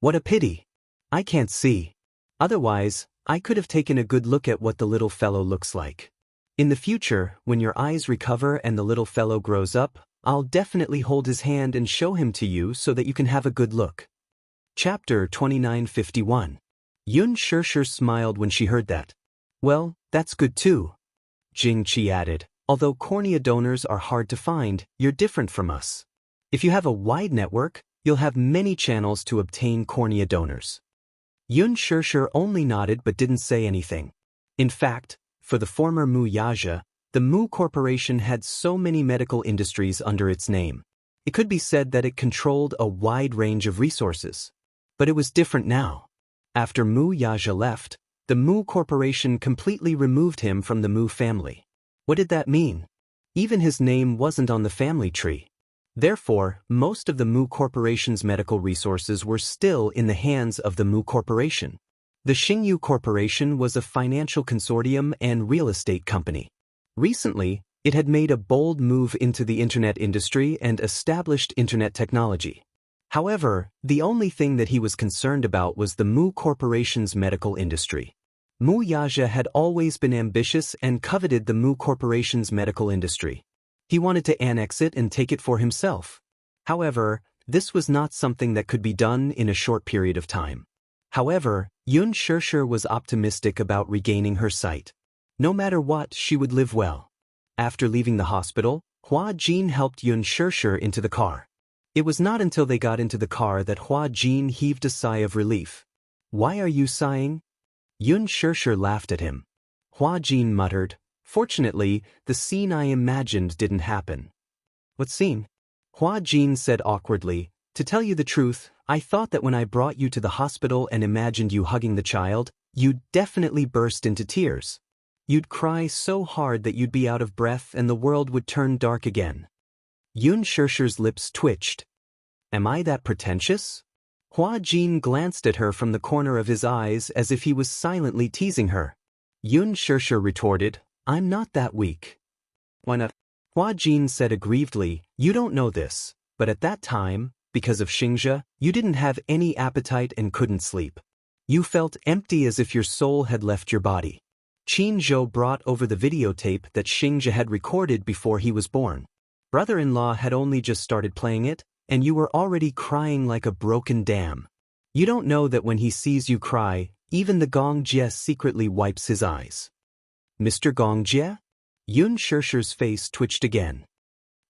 What a pity. I can't see. Otherwise, I could have taken a good look at what the little fellow looks like. In the future, when your eyes recover and the little fellow grows up, I'll definitely hold his hand and show him to you so that you can have a good look. Chapter 2951. Yun Shishir smiled when she heard that. Well, that's good too. Jing Qi added, although cornea donors are hard to find, you're different from us. If you have a wide network, you'll have many channels to obtain cornea donors. Yun Shishir only nodded but didn't say anything. In fact, For the former Mu Yaja, the Mu Corporation had so many medical industries under its name. It could be said that it controlled a wide range of resources. But it was different now. After Mu Yaja left, the Mu Corporation completely removed him from the Mu family. What did that mean? Even his name wasn't on the family tree. Therefore, most of the Mu Corporation's medical resources were still in the hands of the Mu Corporation. The Xingyu Corporation was a financial consortium and real estate company. Recently, it had made a bold move into the internet industry and established internet technology. However, the only thing that he was concerned about was the Mu Corporation's medical industry. Mu Yaja had always been ambitious and coveted the Mu Corporation's medical industry. He wanted to annex it and take it for himself. However, this was not something that could be done in a short period of time. However, Yun Shishir was optimistic about regaining her sight. No matter what, she would live well. After leaving the hospital, Hua Jin helped Yun Shishir into the car. It was not until they got into the car that Hua Jin heaved a sigh of relief. "Why are you sighing?" Yun Shishir laughed at him. Hua Jin muttered, "Fortunately, the scene I imagined didn't happen." "What scene?" Hua Jin said awkwardly, "To tell you the truth, I thought that when I brought you to the hospital and imagined you hugging the child, you'd definitely burst into tears. You'd cry so hard that you'd be out of breath and the world would turn dark again." Yun Shishir's lips twitched. "Am I that pretentious?" Hua Jin glanced at her from the corner of his eyes as if he was silently teasing her. Yun Shishir retorted, "I'm not that weak." "Why not?" Hua Jin said aggrievedly, "You don't know this, but at that time, because of Xingzhe, you didn't have any appetite and couldn't sleep. You felt empty as if your soul had left your body. Qin Zhou brought over the videotape that Xingzhe had recorded before he was born. Brother-in-law had only just started playing it, and you were already crying like a broken dam. You don't know that when he sees you cry, even the Gongjie secretly wipes his eyes." "Mr. Gongjie?" Yun Shishir's face twitched again.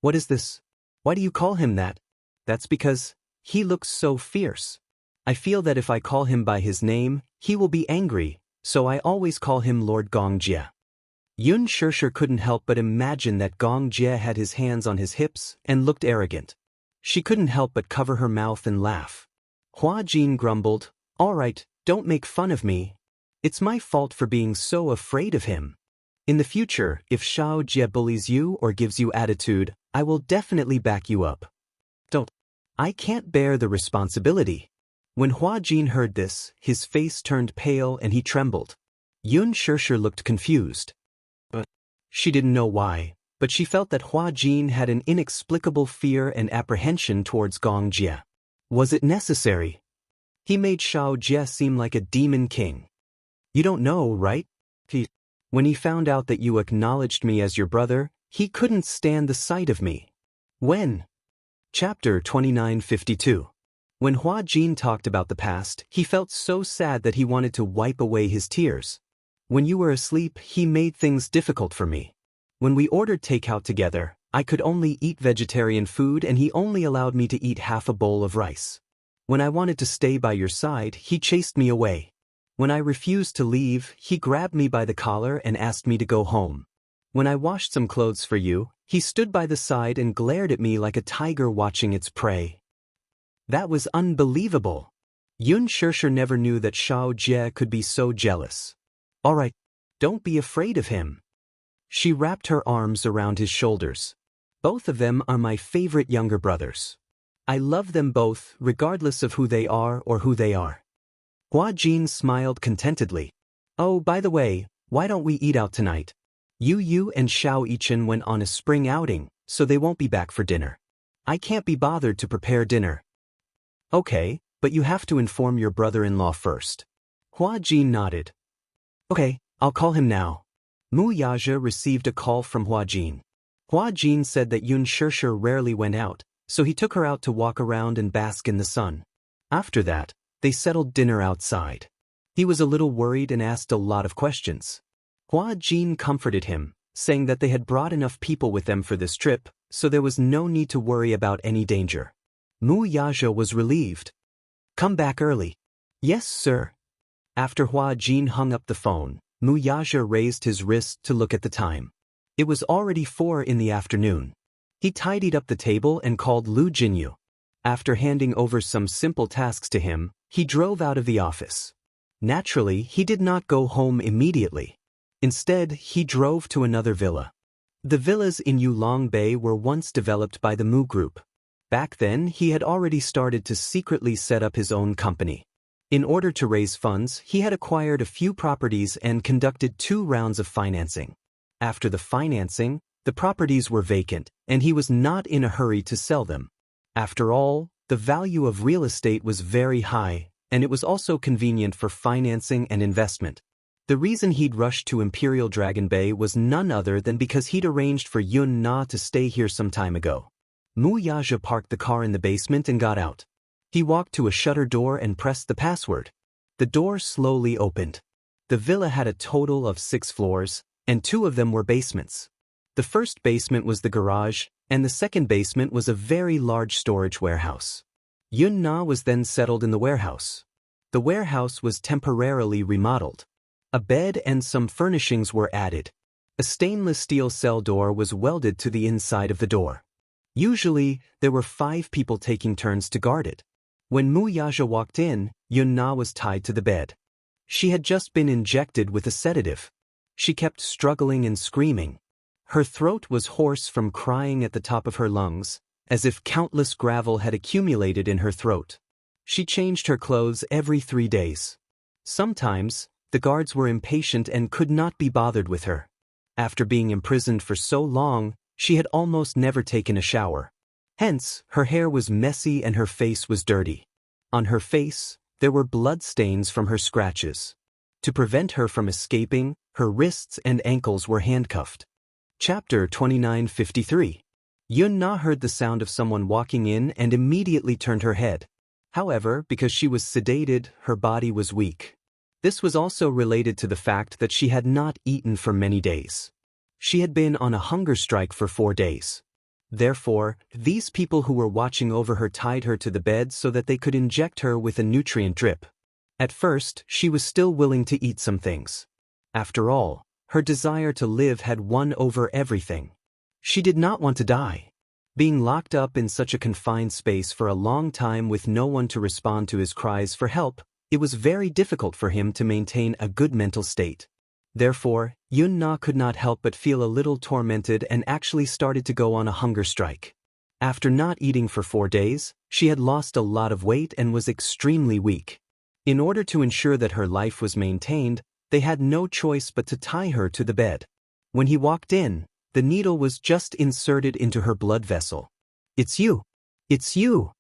"What is this? Why do you call him that?" "That's because he looks so fierce. I feel that if I call him by his name, he will be angry, so I always call him Lord Gongjie." Yun Shishir couldn't help but imagine that Gongjie had his hands on his hips and looked arrogant. She couldn't help but cover her mouth and laugh. Hua Jin grumbled, "All right, don't make fun of me. It's my fault for being so afraid of him. In the future, if Xiao Jie bullies you or gives you attitude, I will definitely back you up. Don't. I can't bear the responsibility." When Hua Jin heard this, his face turned pale and he trembled. Yun Shishir looked confused. She didn't know why, but she felt that Hua Jin had an inexplicable fear and apprehension towards Gongjie. Was it necessary? He made Xiao Jie seem like a demon king. "You don't know, right? When he found out that you acknowledged me as your brother, he couldn't stand the sight of me." When? Chapter 2952. When Hua Jin talked about the past, he felt so sad that he wanted to wipe away his tears. "When you were asleep, he made things difficult for me. When we ordered takeout together, I could only eat vegetarian food and he only allowed me to eat half a bowl of rice. When I wanted to stay by your side, he chased me away. When I refused to leave, he grabbed me by the collar and asked me to go home. When I washed some clothes for you, he stood by the side and glared at me like a tiger watching its prey. That was unbelievable. Yun Shishir never knew that Xiao Jie could be so jealous. All right, don't be afraid of him." She wrapped her arms around his shoulders. "Both of them are my favorite younger brothers. I love them both, regardless of who they are or who they are." Hua Jin smiled contentedly. "Oh, by the way, why don't we eat out tonight? Yu and Xiao Yichen went on a spring outing, so they won't be back for dinner. I can't be bothered to prepare dinner." "Okay, but you have to inform your brother-in-law first." Hua Jin nodded. "Okay, I'll call him now." Mu Yaja received a call from Hua Jin. Hua Jin said that Yun Shishir rarely went out, so he took her out to walk around and bask in the sun. After that, they settled dinner outside. He was a little worried and asked a lot of questions. Hua Jin comforted him, saying that they had brought enough people with them for this trip, so there was no need to worry about any danger. Mu Yaja was relieved. "Come back early." "Yes, sir." After Hua Jin hung up the phone, Muyaja raised his wrist to look at the time. It was already 4 in the afternoon. He tidied up the table and called Lu Jinyu. After handing over some simple tasks to him, he drove out of the office. Naturally, he did not go home immediately. Instead, he drove to another villa. The villas in Yulong Bay were once developed by the Mu Group. Back then, he had already started to secretly set up his own company. In order to raise funds, he had acquired a few properties and conducted 2 rounds of financing. After the financing, the properties were vacant, and he was not in a hurry to sell them. After all, the value of real estate was very high, and it was also convenient for financing and investment. The reason he'd rushed to Imperial Dragon Bay was none other than because he'd arranged for Yun Na to stay here some time ago. Muyaja parked the car in the basement and got out. He walked to a shutter door and pressed the password. The door slowly opened. The villa had a total of 6 floors, and 2 of them were basements. The first basement was the garage, and the second basement was a very large storage warehouse. Yun Na was then settled in the warehouse. The warehouse was temporarily remodeled. A bed and some furnishings were added. A stainless steel cell door was welded to the inside of the door. Usually, there were 5 people taking turns to guard it. When Muyaja walked in, Yun Na was tied to the bed. She had just been injected with a sedative. She kept struggling and screaming. Her throat was hoarse from crying at the top of her lungs, as if countless gravel had accumulated in her throat. She changed her clothes every 3 days. Sometimes, the guards were impatient and could not be bothered with her. After being imprisoned for so long, she had almost never taken a shower. Hence, her hair was messy and her face was dirty. On her face, there were blood stains from her scratches. To prevent her from escaping, her wrists and ankles were handcuffed. Chapter 2953. Yun Na heard the sound of someone walking in and immediately turned her head. However, because she was sedated, her body was weak. This was also related to the fact that she had not eaten for many days. She had been on a hunger strike for 4 days. Therefore, these people who were watching over her tied her to the bed so that they could inject her with a nutrient drip. At first, she was still willing to eat some things. After all, her desire to live had won over everything. She did not want to die. Being locked up in such a confined space for a long time with no one to respond to his cries for help, it was very difficult for him to maintain a good mental state. Therefore, Yun Na could not help but feel a little tormented and actually started to go on a hunger strike. After not eating for 4 days, she had lost a lot of weight and was extremely weak. In order to ensure that her life was maintained, they had no choice but to tie her to the bed. When he walked in, the needle was just inserted into her blood vessel. "It's you! It's you!"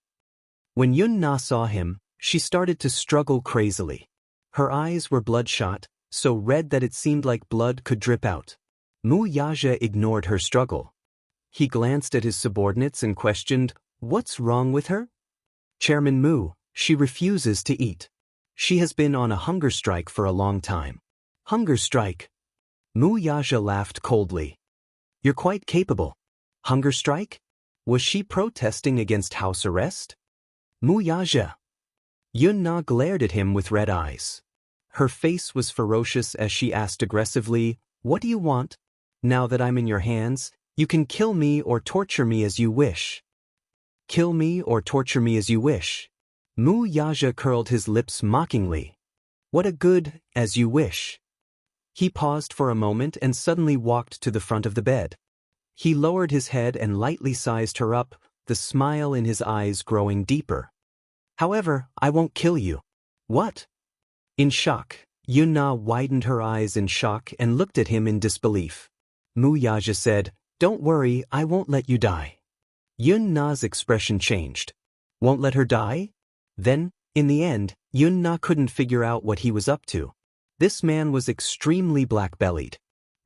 When Yun Na saw him, she started to struggle crazily. Her eyes were bloodshot, so red that it seemed like blood could drip out. Muyaja ignored her struggle. He glanced at his subordinates and questioned, "What's wrong with her?" "Chairman Mu, she refuses to eat. She has been on a hunger strike for a long time." "Hunger strike?" Muyaja laughed coldly. "You're quite capable. Hunger strike? Was she protesting against house arrest?" "Muyaja." Yun Na glared at him with red eyes. Her face was ferocious as she asked aggressively, "What do you want? Now that I'm in your hands, you can kill me or torture me as you wish." "Kill me or torture me as you wish." Muyaja curled his lips mockingly. "What a good, as you wish." He paused for a moment and suddenly walked to the front of the bed. He lowered his head and lightly sized her up, the smile in his eyes growing deeper. "However, I won't kill you." "What?" In shock, Yun Na widened her eyes in shock and looked at him in disbelief. Muyaja said, "Don't worry, I won't let you die." Yun Na's expression changed. "Won't let her die?" Then, in the end, Yun Na couldn't figure out what he was up to. This man was extremely black-bellied.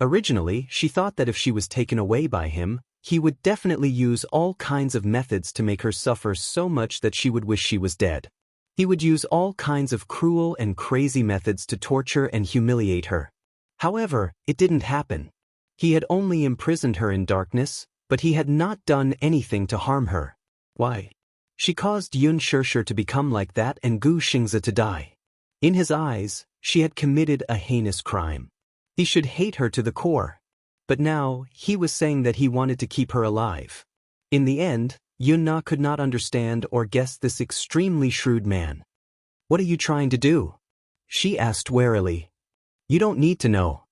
Originally, she thought that if she was taken away by him, he would definitely use all kinds of methods to make her suffer so much that she would wish she was dead. He would use all kinds of cruel and crazy methods to torture and humiliate her. However, it didn't happen. He had only imprisoned her in darkness, but he had not done anything to harm her. Why? She caused Yun Shirshir to become like that and Gu Xingzi to die. In his eyes, she had committed a heinous crime. He should hate her to the core. But now, he was saying that he wanted to keep her alive. In the end, Yun-na could not understand or guess this extremely shrewd man. "What are you trying to do?" she asked warily. "You don't need to know."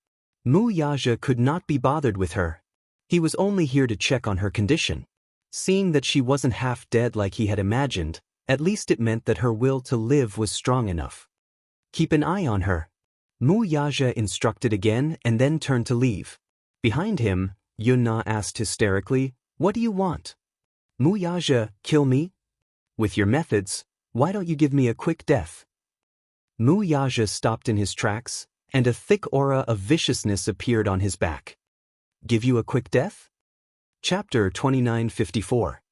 Mu Yaja could not be bothered with her. He was only here to check on her condition. Seeing that she wasn't half dead like he had imagined, at least it meant that her will to live was strong enough. "Keep an eye on her," Mu Yaja instructed again and then turned to leave. Behind him, Yun-na asked hysterically, "What do you want?" "Mu Yaja, kill me? With your methods, why don't you give me a quick death?" Mu Yaja stopped in his tracks, and a thick aura of viciousness appeared on his back. "Give you a quick death?" Chapter 2954.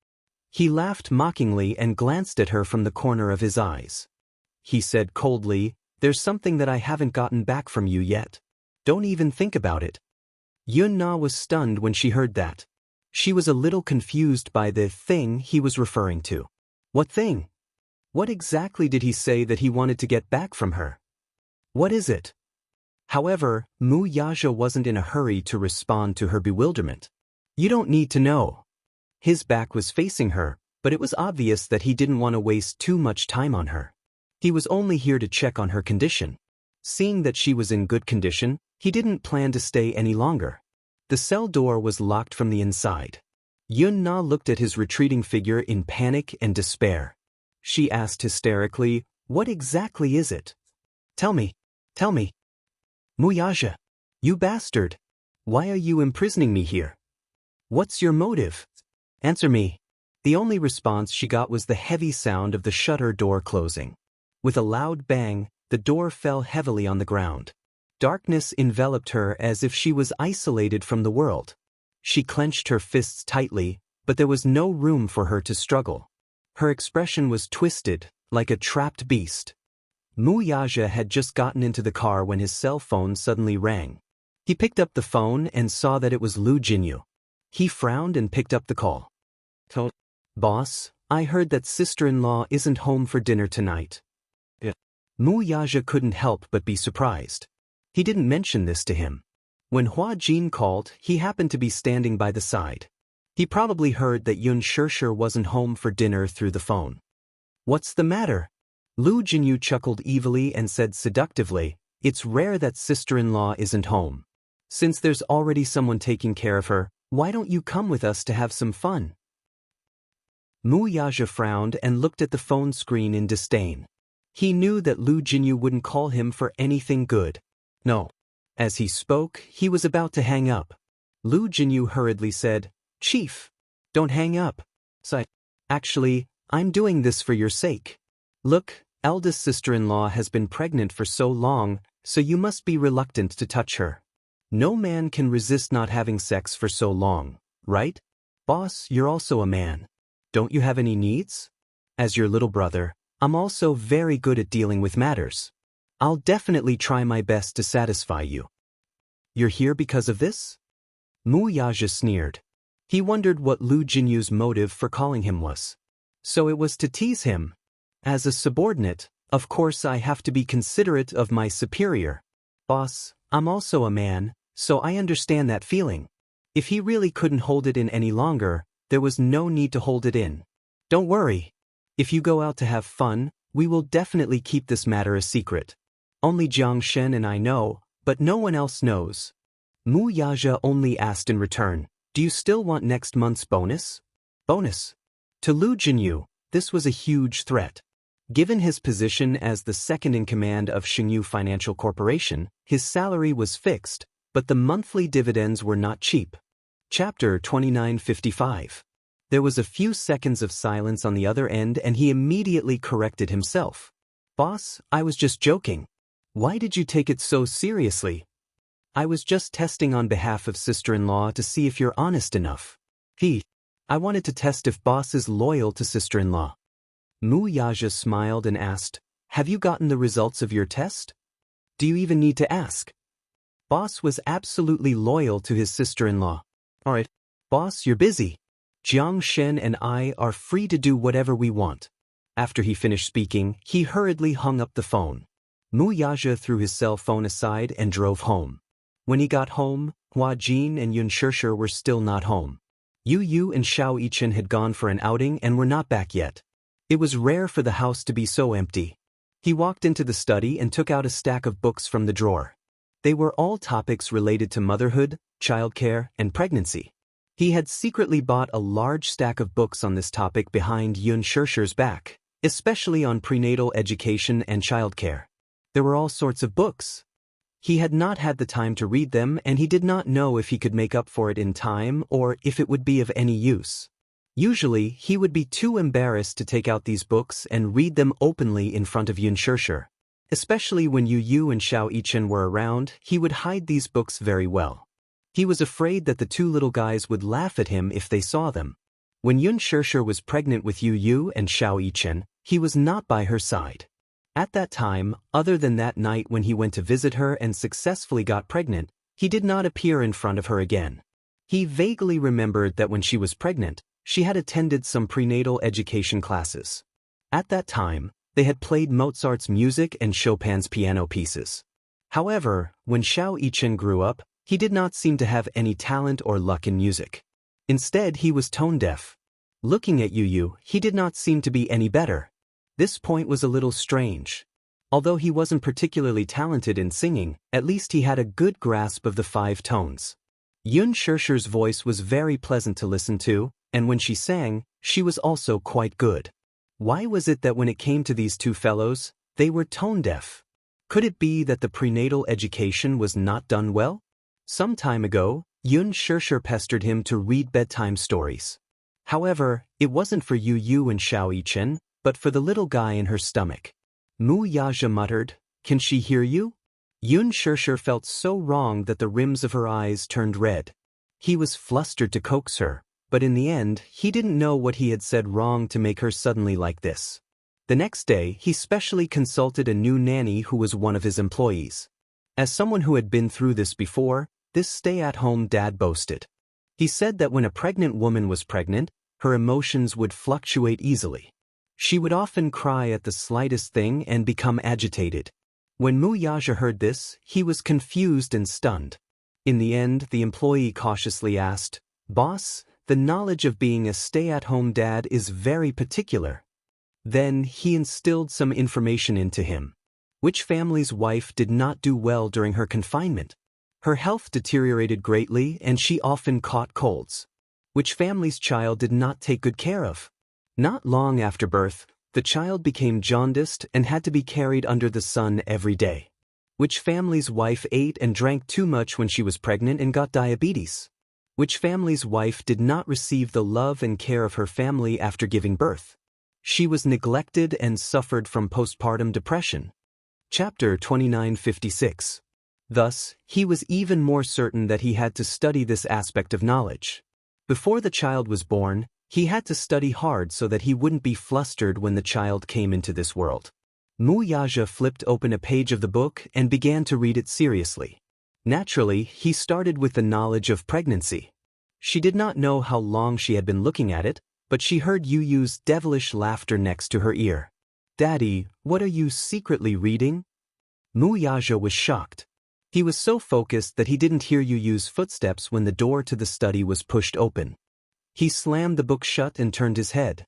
He laughed mockingly and glanced at her from the corner of his eyes. He said coldly, "There's something that I haven't gotten back from you yet. Don't even think about it." Yun-na was stunned when she heard that. She was a little confused by the thing he was referring to. What thing? What exactly did he say that he wanted to get back from her? What is it? However, Mu Yaja wasn't in a hurry to respond to her bewilderment. "You don't need to know." His back was facing her, but it was obvious that he didn't want to waste too much time on her. He was only here to check on her condition. Seeing that she was in good condition, he didn't plan to stay any longer. The cell door was locked from the inside. Yun-na looked at his retreating figure in panic and despair. She asked hysterically, "What exactly is it? Tell me, tell me." "Mu Yaja, you bastard! Why are you imprisoning me here? What's your motive? Answer me." The only response she got was the heavy sound of the shutter door closing. With a loud bang, the door fell heavily on the ground. Darkness enveloped her as if she was isolated from the world. She clenched her fists tightly, but there was no room for her to struggle. Her expression was twisted, like a trapped beast. Mu Yaja had just gotten into the car when his cell phone suddenly rang. He picked up the phone and saw that it was Lu Jinyu. He frowned and picked up the call. "Boss, I heard that sister-in-law isn't home for dinner tonight." Yeah. Mu Yaja couldn't help but be surprised. He didn't mention this to him. When Hua Jin called, he happened to be standing by the side. He probably heard that Yun Shishir wasn't home for dinner through the phone. "What's the matter?" Lu Jinyu chuckled evilly and said seductively, "It's rare that sister-in-law isn't home. Since there's already someone taking care of her, why don't you come with us to have some fun?" Mu Yaja frowned and looked at the phone screen in disdain. He knew that Lu Jinyu wouldn't call him for anything good. No. As he spoke, he was about to hang up. Lu Jinyu hurriedly said, "Chief, don't hang up. Actually, I'm doing this for your sake. Look, eldest sister-in-law has been pregnant for so long, so you must be reluctant to touch her. No man can resist not having sex for so long, right? Boss, you're also a man. Don't you have any needs? As your little brother, I'm also very good at dealing with matters. I'll definitely try my best to satisfy you." "You're here because of this?" Mu Yaja sneered. He wondered what Lu Jinyu's motive for calling him was. So it was to tease him. As a subordinate, of course I have to be considerate of my superior. Boss, I'm also a man, so I understand that feeling. If he really couldn't hold it in any longer, there was no need to hold it in. Don't worry. If you go out to have fun, we will definitely keep this matter a secret. Only Jiang Shen and I know, but no one else knows. Mu Yaja only asked in return, "Do you still want next month's bonus?" Bonus? To Lu Jinyu, this was a huge threat. Given his position as the second-in-command of Xingyu Financial Corporation, his salary was fixed, but the monthly dividends were not cheap. Chapter 2955. There was a few seconds of silence on the other end and he immediately corrected himself. "Boss, I was just joking. Why did you take it so seriously?" "I was just testing on behalf of sister-in-law to see if you're honest enough." I wanted to test if boss is loyal to sister-in-law." Mu Yaja smiled and asked, "Have you gotten the results of your test? Do you even need to ask?" Boss was absolutely loyal to his sister-in-law. "Alright, boss, you're busy. Jiang Shen and I are free to do whatever we want." After he finished speaking, he hurriedly hung up the phone. Mu Yaja threw his cell phone aside and drove home. When he got home, Hua Jin and Yun Shishir were still not home. Yu Yu and Xiao Yichen had gone for an outing and were not back yet. It was rare for the house to be so empty. He walked into the study and took out a stack of books from the drawer. They were all topics related to motherhood, childcare, and pregnancy. He had secretly bought a large stack of books on this topic behind Yun Shishir's back, especially on prenatal education and childcare. There were all sorts of books. He had not had the time to read them, and he did not know if he could make up for it in time or if it would be of any use. Usually, he would be too embarrassed to take out these books and read them openly in front of Yun Shishir. Especially when Yu Yu and Xiao Yichen were around, he would hide these books very well. He was afraid that the two little guys would laugh at him if they saw them. When Yun Shishir was pregnant with Yu Yu and Xiao Yichen, he was not by her side. At that time, other than that night when he went to visit her and successfully got pregnant, he did not appear in front of her again. He vaguely remembered that when she was pregnant, she had attended some prenatal education classes. At that time, they had played Mozart's music and Chopin's piano pieces. However, when Xiao Yichen grew up, he did not seem to have any talent or luck in music. Instead, he was tone-deaf. Looking at Yu Yu, he did not seem to be any better. This point was a little strange. Although he wasn't particularly talented in singing, at least he had a good grasp of the 5 tones. Yun Shishir's voice was very pleasant to listen to, and when she sang, she was also quite good. Why was it that when it came to these two fellows, they were tone-deaf? Could it be that the prenatal education was not done well? Some time ago, Yun Shishir pestered him to read bedtime stories. However, it wasn't for Yu Yu and Xiao Yichen, but for the little guy in her stomach. Mu Yaja muttered, "Can she hear you?" Yun Shishir felt so wrong that the rims of her eyes turned red. He was flustered to coax her, but in the end, he didn't know what he had said wrong to make her suddenly like this. The next day, he specially consulted a new nanny who was one of his employees. As someone who had been through this before, this stay-at-home dad boasted. He said that when a pregnant woman was pregnant, her emotions would fluctuate easily. She would often cry at the slightest thing and become agitated. When Mu Yaja heard this, he was confused and stunned. In the end, the employee cautiously asked, "Boss, the knowledge of being a stay-at-home dad is very particular." Then he instilled some information into him. Which family's wife did not do well during her confinement? Her health deteriorated greatly and she often caught colds. Which family's child did not take good care of? Not long after birth, the child became jaundiced and had to be carried under the sun every day. Which family's wife ate and drank too much when she was pregnant and got diabetes? Which family's wife did not receive the love and care of her family after giving birth? She was neglected and suffered from postpartum depression. Chapter 2956. Thus, he was even more certain that he had to study this aspect of knowledge. Before the child was born, he had to study hard so that he wouldn't be flustered when the child came into this world. Mu Yaja flipped open a page of the book and began to read it seriously. Naturally, he started with the knowledge of pregnancy. She did not know how long she had been looking at it, but she heard Yu Yu's devilish laughter next to her ear. "Daddy, what are you secretly reading?" Mu Yaja was shocked. He was so focused that he didn't hear Yu Yu's footsteps when the door to the study was pushed open. He slammed the book shut and turned his head.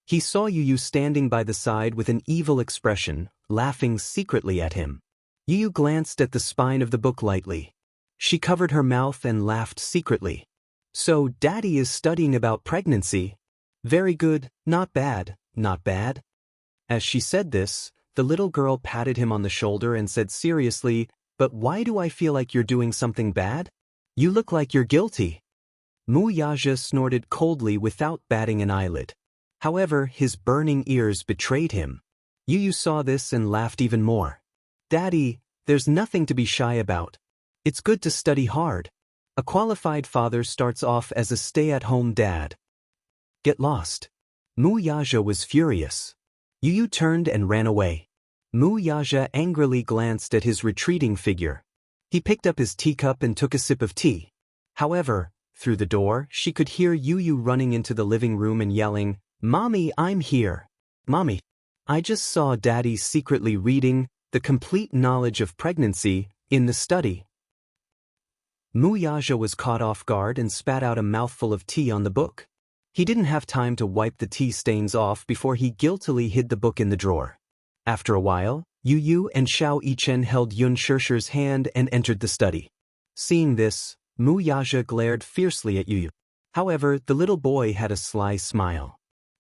He saw Yu Yu standing by the side with an evil expression, laughing secretly at him. Yu Yu glanced at the spine of the book lightly. She covered her mouth and laughed secretly. "So, Daddy is studying about pregnancy. Very good, not bad, not bad." As she said this, the little girl patted him on the shoulder and said seriously, "But why do I feel like you're doing something bad? You look like you're guilty." Mu Yaja snorted coldly without batting an eyelid. However, his burning ears betrayed him. Yu Yu saw this and laughed even more. "Daddy, there's nothing to be shy about. It's good to study hard. A qualified father starts off as a stay-at-home dad." "Get lost." Mu Yaja was furious. Yu Yu turned and ran away. Mu Yaja angrily glanced at his retreating figure. He picked up his teacup and took a sip of tea. However, through the door, she could hear Yu Yu running into the living room and yelling, "Mommy, I'm here. Mommy, I just saw Daddy secretly reading The Complete Knowledge of Pregnancy in the study." Muyaja was caught off guard and spat out a mouthful of tea on the book. He didn't have time to wipe the tea stains off before he guiltily hid the book in the drawer. After a while, Yu Yu and Xiao Yichen held Yun Shishir's hand and entered the study. Seeing this, Muyaja glared fiercely at Yu Yu. However, the little boy had a sly smile.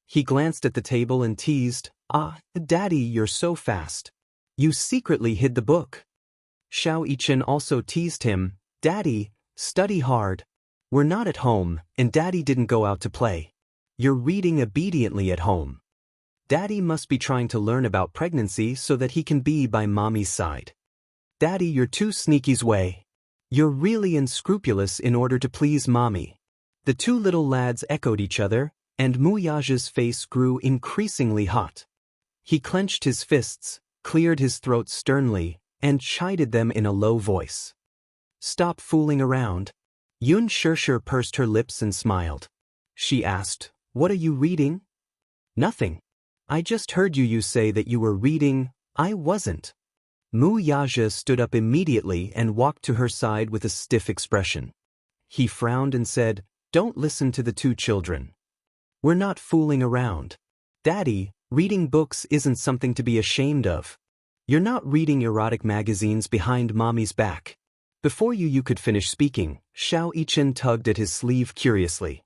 He glanced at the table and teased, "Ah, Daddy, you're so fast. You secretly hid the book." Xiao Yichen also teased him, "Daddy, study hard. We're not at home, and Daddy didn't go out to play. You're reading obediently at home. Daddy must be trying to learn about pregnancy so that he can be by Mommy's side. Daddy, you're too sneaky's way. You're really unscrupulous in order to please Mommy." The two little lads echoed each other, and Muyaja's face grew increasingly hot. He clenched his fists, cleared his throat sternly, and chided them in a low voice. "Stop fooling around." Yun Shishir pursed her lips and smiled. She asked, "What are you reading?" "Nothing. I just heard you say that you were reading." "I wasn't." Muyaja stood up immediately and walked to her side with a stiff expression. He frowned and said, "Don't listen to the two children. We're not fooling around. Daddy, reading books isn't something to be ashamed of. You're not reading erotic magazines behind Mommy's back." Before Yu Yu could finish speaking, Xiao Yichen tugged at his sleeve curiously.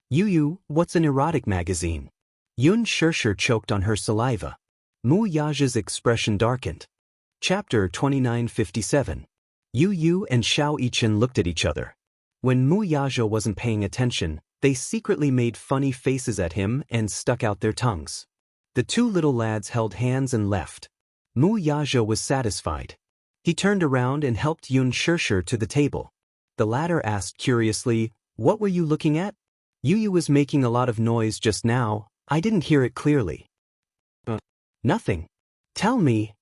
"Yu Yu, what's an erotic magazine?" Yun Shishir choked on her saliva. Muyaja's expression darkened. Chapter 2957. Yu Yu and Xiao Yichen looked at each other. When Muyaja wasn't paying attention, they secretly made funny faces at him and stuck out their tongues. The two little lads held hands and left. Muyaja was satisfied. He turned around and helped Yun Shishir to the table. The latter asked curiously, "What were you looking at?" "Yu Yu was making a lot of noise just now. I didn't hear it clearly." "Nothing. Tell me."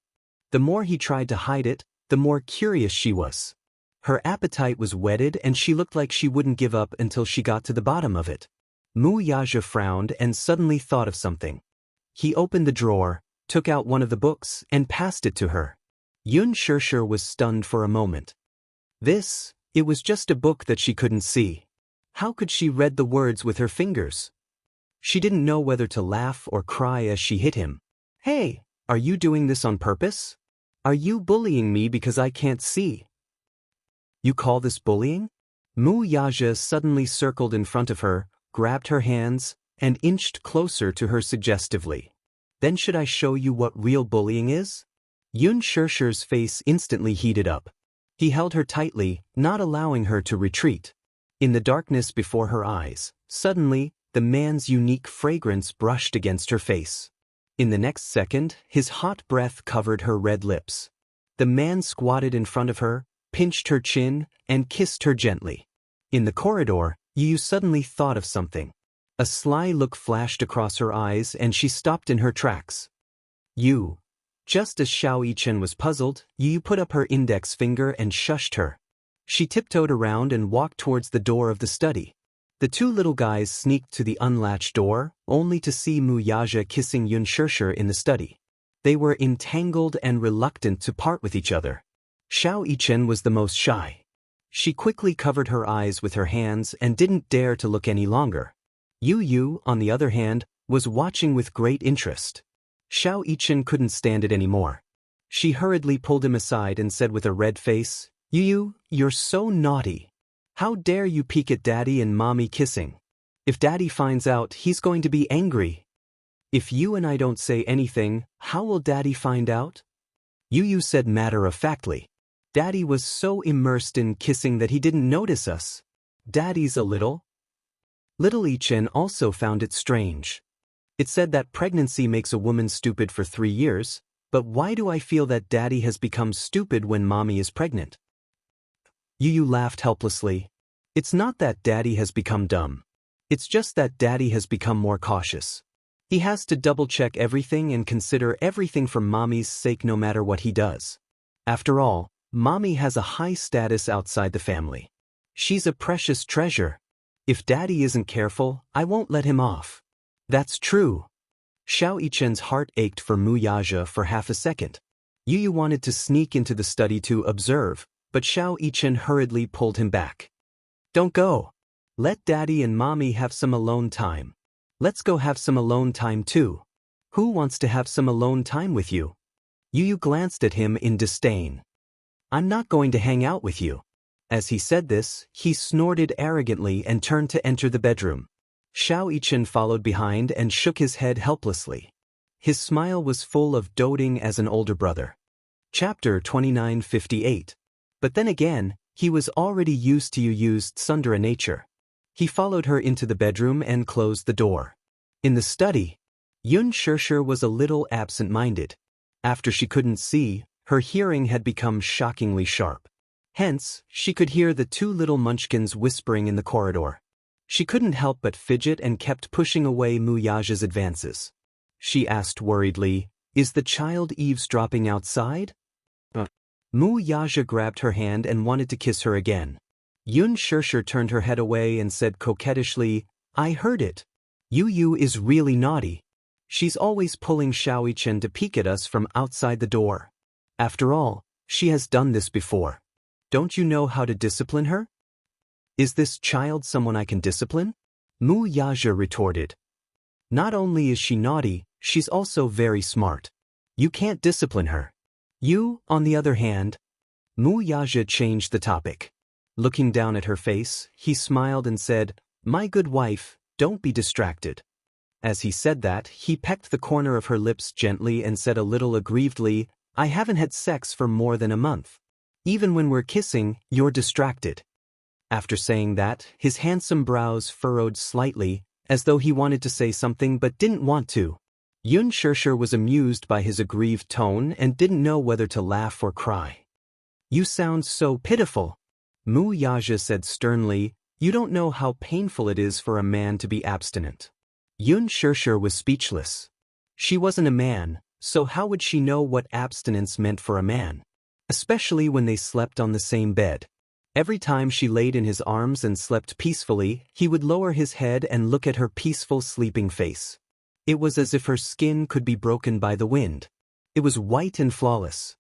The more he tried to hide it, the more curious she was. Her appetite was whetted and she looked like she wouldn't give up until she got to the bottom of it. Muyaja frowned and suddenly thought of something. He opened the drawer, took out one of the books, and passed it to her. Yun Shishir was stunned for a moment. It was just a book that she couldn't see. How could she read the words with her fingers? She didn't know whether to laugh or cry as she hit him. "Hey, are you doing this on purpose? Are you bullying me because I can't see?" "You call this bullying?" Muyaja suddenly circled in front of her, grabbed her hands, and inched closer to her suggestively. "Then should I show you what real bullying is?" Yun Shishir's face instantly heated up. He held her tightly, not allowing her to retreat. In the darkness before her eyes, suddenly, the man's unique fragrance brushed against her face. In the next second, his hot breath covered her red lips. The man squatted in front of her, pinched her chin, and kissed her gently. In the corridor, Yu suddenly thought of something. A sly look flashed across her eyes and she stopped in her tracks. "You." Just as Xiao Yichen was puzzled, Yu put up her index finger and shushed her. She tiptoed around and walked towards the door of the study. The two little guys sneaked to the unlatched door, only to see Muyaja kissing Yun Shishir in the study. They were entangled and reluctant to part with each other. Xiao Yichen was the most shy. She quickly covered her eyes with her hands and didn't dare to look any longer. Yu Yu, on the other hand, was watching with great interest. Xiao Yichen couldn't stand it anymore. She hurriedly pulled him aside and said with a red face, "Yu Yu, you're so naughty. How dare you peek at Daddy and Mommy kissing? If Daddy finds out, he's going to be angry. If you and I don't say anything, how will Daddy find out?" Yu Yu said matter-of-factly. "Daddy was so immersed in kissing that he didn't notice us. Daddy's a little." Little Yichen also found it strange. It said that pregnancy makes a woman stupid for 3 years, but why do I feel that Daddy has become stupid when Mommy is pregnant? Yu Yu laughed helplessly. It's not that Daddy has become dumb. It's just that Daddy has become more cautious. He has to double-check everything and consider everything for Mommy's sake no matter what he does. After all, Mommy has a high status outside the family. She's a precious treasure. If Daddy isn't careful, I won't let him off. That's true. Xiao Yichen's heart ached for Muyaja for half a second. Yu Yu wanted to sneak into the study to observe, but Xiao Yichen hurriedly pulled him back. Don't go. Let Daddy and Mommy have some alone time. Let's go have some alone time too. Who wants to have some alone time with you? Yu glanced at him in disdain. I'm not going to hang out with you. As he said this, he snorted arrogantly and turned to enter the bedroom. Xiao Yichen followed behind and shook his head helplessly. His smile was full of doting as an older brother. Chapter 29:58. But then again, he was already used to Yu's tsundere nature. He followed her into the bedroom and closed the door. In the study, Yun Shirshir was a little absent-minded. After she couldn't see, her hearing had become shockingly sharp. Hence, she could hear the two little munchkins whispering in the corridor. She couldn't help but fidget and kept pushing away Mu Yaja's advances. She asked worriedly, "Is the child eavesdropping outside?" Mu Yaja grabbed her hand and wanted to kiss her again. Yun Shirshir turned her head away and said coquettishly, "I heard it. Yu is really naughty. She's always pulling Xiao Yichen to peek at us from outside the door. After all, she has done this before. Don't you know how to discipline her?" "Is this child someone I can discipline?" Mu Yaja retorted. "Not only is she naughty, she's also very smart. You can't discipline her. You, on the other hand..." Mu Yaja changed the topic. Looking down at her face, he smiled and said, "My good wife, don't be distracted." As he said that, he pecked the corner of her lips gently and said a little aggrievedly, "I haven't had sex for more than a month. Even when we're kissing, you're distracted." After saying that, his handsome brows furrowed slightly, as though he wanted to say something but didn't want to. Yun Shirshir was amused by his aggrieved tone and didn't know whether to laugh or cry. "You sound so pitiful," Mu Yaja said sternly. "You don't know how painful it is for a man to be abstinent." Yun Shirshir was speechless. She wasn't a man, so how would she know what abstinence meant for a man? Especially when they slept on the same bed. Every time she laid in his arms and slept peacefully, he would lower his head and look at her peaceful sleeping face. It was as if her skin could be broken by the wind. It was white and flawless.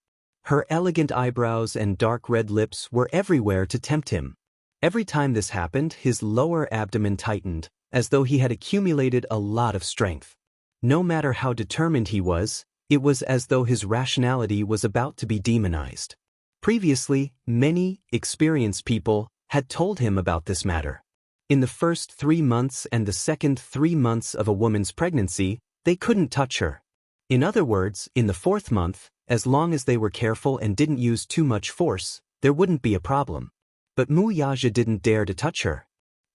Her elegant eyebrows and dark red lips were everywhere to tempt him. Every time this happened, his lower abdomen tightened, as though he had accumulated a lot of strength. No matter how determined he was, it was as though his rationality was about to be demonized. Previously, many experienced people had told him about this matter. In the first 3 months and the second 3 months of a woman's pregnancy, they couldn't touch her. In other words, in the 4th month, as long as they were careful and didn't use too much force, there wouldn't be a problem. But Mu Yaja didn't dare to touch her.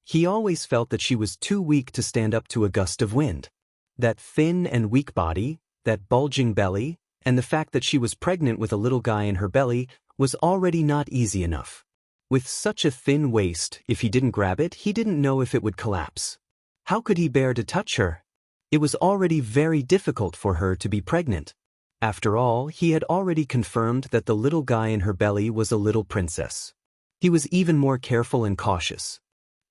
He always felt that she was too weak to stand up to a gust of wind. That thin and weak body, that bulging belly, and the fact that she was pregnant with a little guy in her belly was already not easy enough. With such a thin waist, if he didn't grab it, he didn't know if it would collapse. How could he bear to touch her? It was already very difficult for her to be pregnant. After all, he had already confirmed that the little guy in her belly was a little princess. He was even more careful and cautious.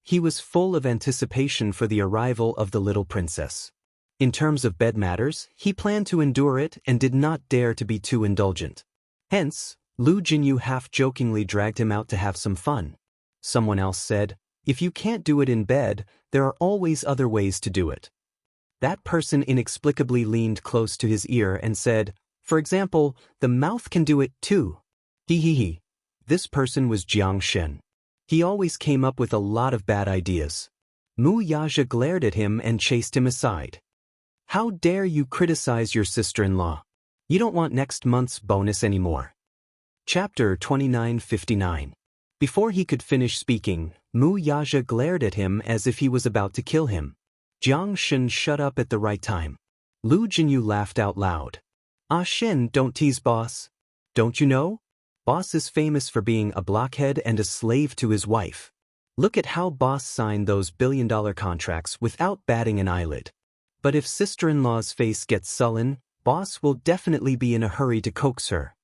He was full of anticipation for the arrival of the little princess. In terms of bed matters, he planned to endure it and did not dare to be too indulgent. Hence, Lu Jinyu half-jokingly dragged him out to have some fun. Someone else said, "If you can't do it in bed, there are always other ways to do it." That person inexplicably leaned close to his ear and said, "For example, the mouth can do it too." He. This person was Jiang Shen. He always came up with a lot of bad ideas. Mu Yaja glared at him and chased him aside. "How dare you criticize your sister-in-law? You don't want next month's bonus anymore." Chapter 29:59. Before he could finish speaking, Mu Yaja glared at him as if he was about to kill him. Jiang Shen shut up at the right time. Lu Jinyu laughed out loud. "Ah Shen, don't tease boss. Don't you know? Boss is famous for being a blockhead and a slave to his wife. Look at how boss signed those billion-dollar contracts without batting an eyelid. But if sister-in-law's face gets sullen, boss will definitely be in a hurry to coax her."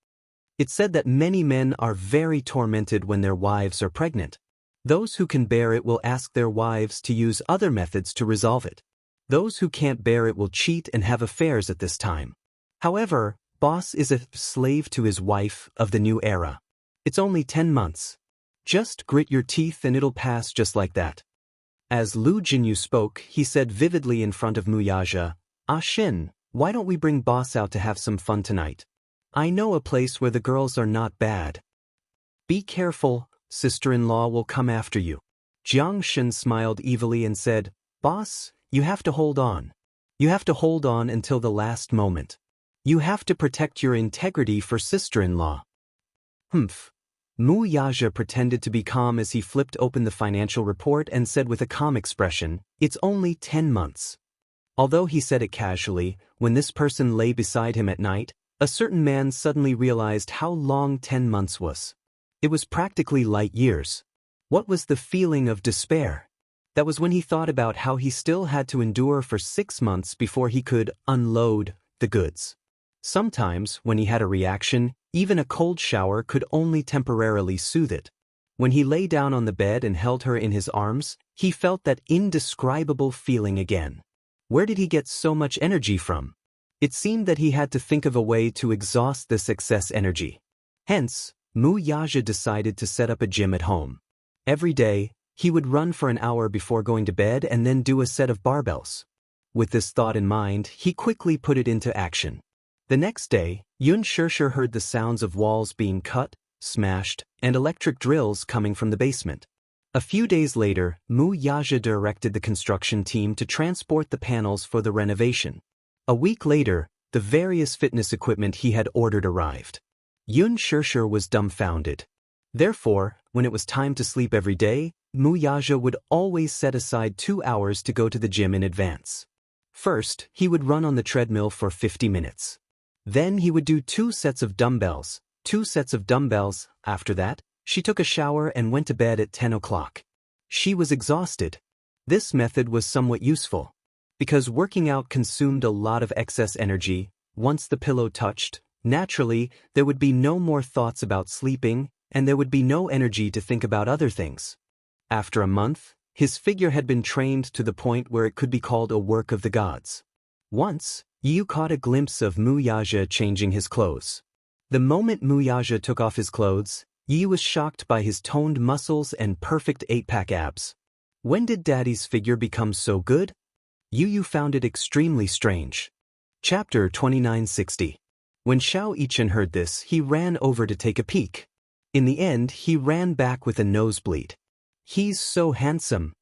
It's said that many men are very tormented when their wives are pregnant. Those who can bear it will ask their wives to use other methods to resolve it. Those who can't bear it will cheat and have affairs at this time. However, boss is a slave to his wife of the new era. It's only 10 months. Just grit your teeth and it'll pass just like that. As Lu Jinyu spoke, he said vividly in front of Muyaja, "Ah Shin, why don't we bring boss out to have some fun tonight? I know a place where the girls are not bad." "Be careful, sister-in-law will come after you." Jiang Shin smiled evilly and said, "Boss, you have to hold on. You have to hold on until the last moment. You have to protect your integrity for sister-in-law." Humph. Mu Yaja pretended to be calm as he flipped open the financial report and said with a calm expression, "It's only 10 months. Although he said it casually, when this person lay beside him at night, a certain man suddenly realized how long 10 months was. It was practically light years. What was the feeling of despair? That was when he thought about how he still had to endure for 6 months before he could unload the goods. Sometimes, when he had a reaction, even a cold shower could only temporarily soothe it. When he lay down on the bed and held her in his arms, he felt that indescribable feeling again. Where did he get so much energy from? It seemed that he had to think of a way to exhaust this excess energy. Hence, Mu Yaja decided to set up a gym at home. Every day, he would run for an hour before going to bed and then do a set of barbells. With this thought in mind, he quickly put it into action. The next day, Yun Shishir heard the sounds of walls being cut, smashed, and electric drills coming from the basement. A few days later, Mu Yaja directed the construction team to transport the panels for the renovation. A week later, the various fitness equipment he had ordered arrived. Yun Shishir was dumbfounded. Therefore, when it was time to sleep every day, Mu Yaja would always set aside 2 hours to go to the gym in advance. First, he would run on the treadmill for 50 minutes. Then he would do 2 sets of dumbbells. After that, she took a shower and went to bed at 10 o'clock. She was exhausted. This method was somewhat useful. Because working out consumed a lot of excess energy, once the pillow touched, naturally, there would be no more thoughts about sleeping, and there would be no energy to think about other things. After a month, his figure had been trained to the point where it could be called a work of the gods. Once, Yu caught a glimpse of Mu Yaja changing his clothes. The moment Mu Yaja took off his clothes, Yu was shocked by his toned muscles and perfect 8-pack abs. When did Daddy's figure become so good? Yu found it extremely strange. Chapter 2960. When Xiao Yichen heard this, he ran over to take a peek. In the end, he ran back with a nosebleed. "He's so handsome."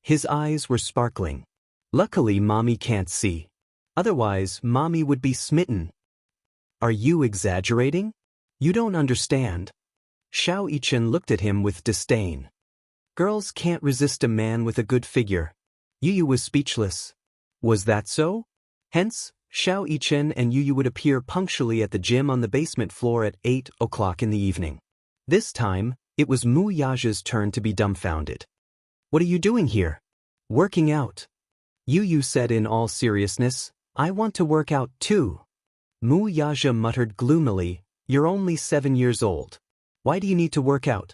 His eyes were sparkling. Luckily, Mommy can't see. Otherwise, Mommy would be smitten. "Are you exaggerating? You don't understand." Xiao Yichen looked at him with disdain. "Girls can't resist a man with a good figure." Yu was speechless. Was that so? Hence, Xiao Yichen and Yu would appear punctually at the gym on the basement floor at 8 o'clock in the evening. This time, it was Mu Yaja's turn to be dumbfounded. "What are you doing here?" "Working out." Yu said in all seriousness, "I want to work out too." Mu Yaja muttered gloomily, "You're only 7 years old. Why do you need to work out?"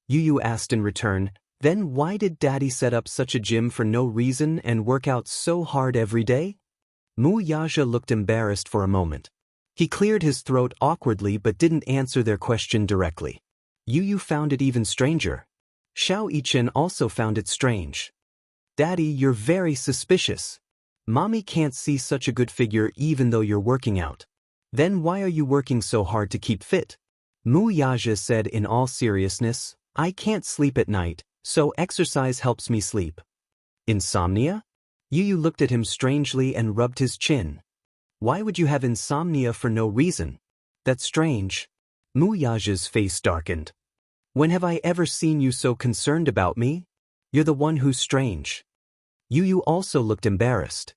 Yu asked in return, "Then why did Daddy set up such a gym for no reason and work out so hard every day?" Mu Yaja looked embarrassed for a moment. He cleared his throat awkwardly but didn't answer their question directly. Yu found it even stranger. Xiao Yichen also found it strange. "Daddy, you're very suspicious. Mommy can't see such a good figure even though you're working out. Then why are you working so hard to keep fit?" Mu Yaja said in all seriousness, "I can't sleep at night, so exercise helps me sleep." "Insomnia?" Yu looked at him strangely and rubbed his chin. "Why would you have insomnia for no reason? That's strange." Mu Yaja's face darkened. "When have I ever seen you so concerned about me? You're the one who's strange." Yu also looked embarrassed.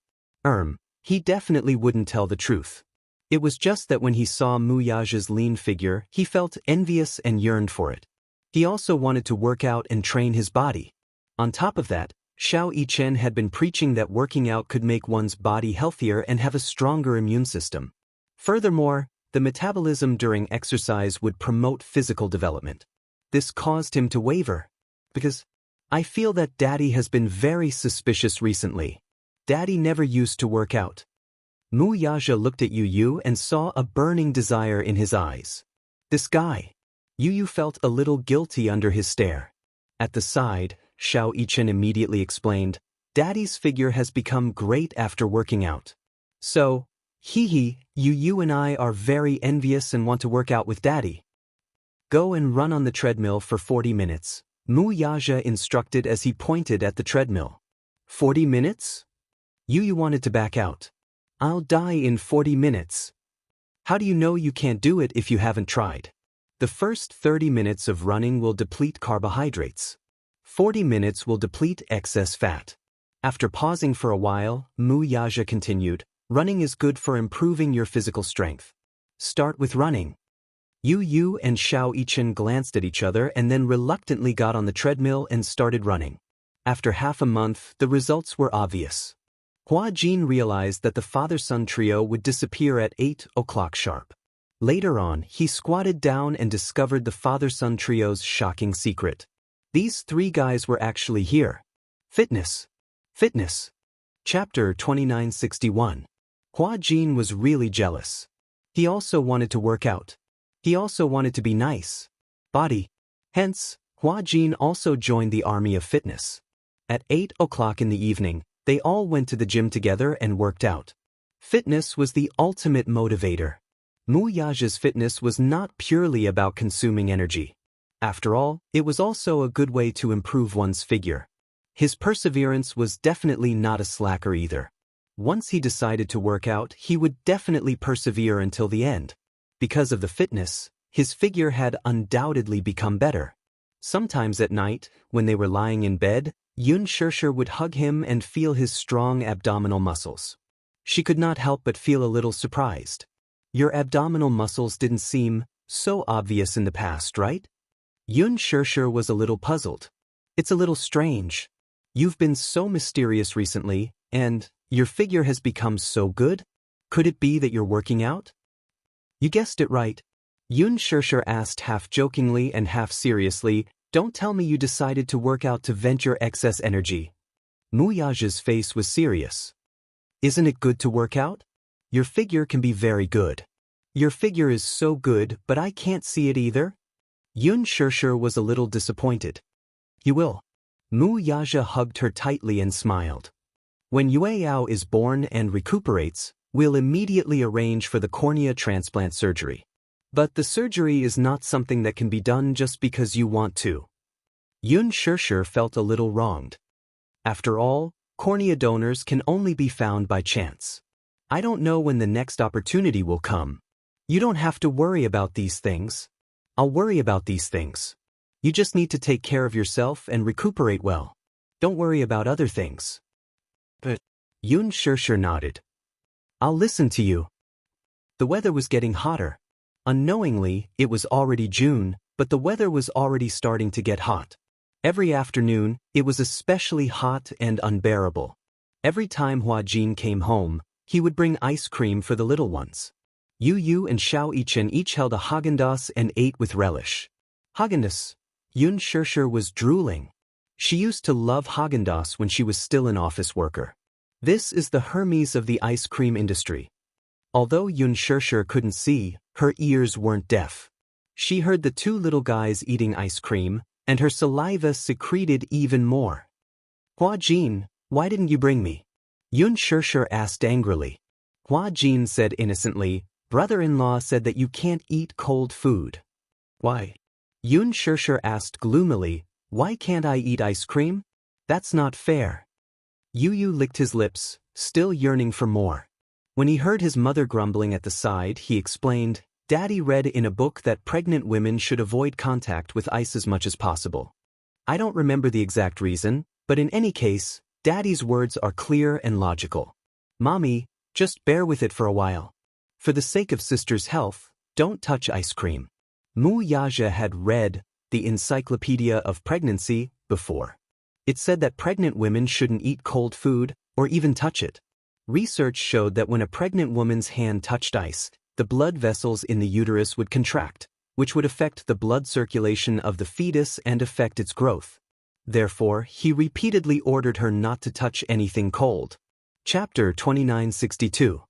He definitely wouldn't tell the truth. It was just that when he saw Mu Yaja's lean figure, he felt envious and yearned for it. He also wanted to work out and train his body. On top of that, Xiao Yichen had been preaching that working out could make one's body healthier and have a stronger immune system. Furthermore, the metabolism during exercise would promote physical development. This caused him to waver. "Because I feel that Daddy has been very suspicious recently. Daddy never used to work out." Mu Yaja looked at Yu and saw a burning desire in his eyes. This guy. Yu felt a little guilty under his stare. At the side, Xiao Yichen immediately explained, Daddy's figure has become great after working out. So, Yu and I are very envious and want to work out with Daddy. Go and run on the treadmill for 40 minutes, Mu Yaja instructed as he pointed at the treadmill. 40 minutes? Yu wanted to back out. I'll die in 40 minutes. How do you know you can't do it if you haven't tried? The first 30 minutes of running will deplete carbohydrates. 40 minutes will deplete excess fat. After pausing for a while, Mu Yaja continued, running is good for improving your physical strength. Start with running. Yu and Xiao Yichen glanced at each other and then reluctantly got on the treadmill and started running. After half a month, the results were obvious. Hua Jin realized that the father-son trio would disappear at 8 o'clock sharp. Later on, he squatted down and discovered the father-son trio's shocking secret. These three guys were actually here. Fitness. Chapter 2961. Hua Jin was really jealous. He also wanted to work out. He also wanted to be nice. Body. Hence, Hua Jin also joined the army of fitness. At 8 o'clock in the evening, they all went to the gym together and worked out. Fitness was the ultimate motivator. Mu Yaja's fitness was not purely about consuming energy. After all, it was also a good way to improve one's figure. His perseverance was definitely not a slacker either. Once he decided to work out, he would definitely persevere until the end. Because of the fitness, his figure had undoubtedly become better. Sometimes at night, when they were lying in bed, Yun Shishir would hug him and feel his strong abdominal muscles. She could not help but feel a little surprised. Your abdominal muscles didn't seem so obvious in the past, right? Yun Shishir was a little puzzled. It's a little strange. You've been so mysterious recently, and your figure has become so good? Could it be that you're working out? You guessed it right. Yun Shishir asked half jokingly and half seriously, don't tell me you decided to work out to vent your excess energy. Mu Yaja's face was serious. Isn't it good to work out? Your figure can be very good. Your figure is so good, but I can't see it either. Yun Shishir was a little disappointed. You will. Mu Yaja hugged her tightly and smiled. When Yueyao is born and recuperates, we'll immediately arrange for the cornea transplant surgery. But the surgery is not something that can be done just because you want to. Yun Shishir felt a little wronged. After all, cornea donors can only be found by chance. I don't know when the next opportunity will come. You don't have to worry about these things. I'll worry about these things. You just need to take care of yourself and recuperate well. Don't worry about other things. But Yun Shishir nodded. I'll listen to you. The weather was getting hotter. Unknowingly, it was already June, but the weather was already starting to get hot. Every afternoon, it was especially hot and unbearable. Every time Hua Jin came home, he would bring ice cream for the little ones. Yu and Xiao Yichen each held a Häagen-Dazs and ate with relish. Häagen-Dazs. Yun Shishir was drooling. She used to love Häagen-Dazs when she was still an office worker. This is the Hermes of the ice cream industry. Although Yun Shishir couldn't see, her ears weren't deaf. She heard the two little guys eating ice cream, and her saliva secreted even more. Hua Jin, why didn't you bring me? Yun Shishir asked angrily. Hua Jin said innocently, brother-in-law said that you can't eat cold food. Why? Yun Shishir asked gloomily, why can't I eat ice cream? That's not fair. Yu licked his lips, still yearning for more. When he heard his mother grumbling at the side, he explained, Daddy read in a book that pregnant women should avoid contact with ice as much as possible. I don't remember the exact reason, but in any case, Daddy's words are clear and logical. Mommy, just bear with it for a while. For the sake of sister's health, don't touch ice cream. Mu Yaja had read the Encyclopedia of Pregnancy before. It said that pregnant women shouldn't eat cold food or even touch it. Research showed that when a pregnant woman's hand touched ice, the blood vessels in the uterus would contract, which would affect the blood circulation of the fetus and affect its growth. Therefore, he repeatedly ordered her not to touch anything cold. Chapter 2962.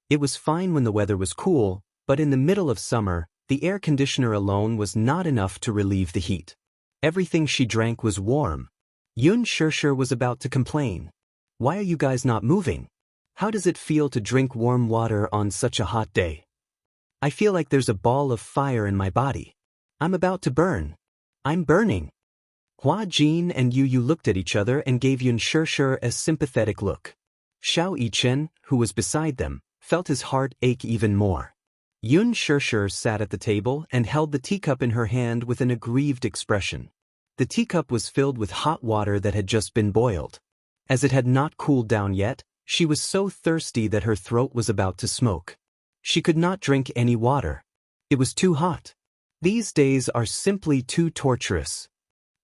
It was fine when the weather was cool, but in the middle of summer, The air conditioner alone was not enough to relieve the heat. Everything she drank was warm. Yun Shirshir was about to complain. Why are you guys not moving? How does it feel to drink warm water on such a hot day? I feel like there's a ball of fire in my body. I'm about to burn. I'm burning. Hua Jin and Yu Yu looked at each other and gave Yun Shirshir a sympathetic look. Xiao Yichen, who was beside them, felt his heart ache even more. Yun Shirshir sat at the table and held the teacup in her hand with an aggrieved expression. The teacup was filled with hot water that had just been boiled. As it had not cooled down yet, she was so thirsty that her throat was about to smoke. She could not drink any water. It was too hot. These days are simply too torturous.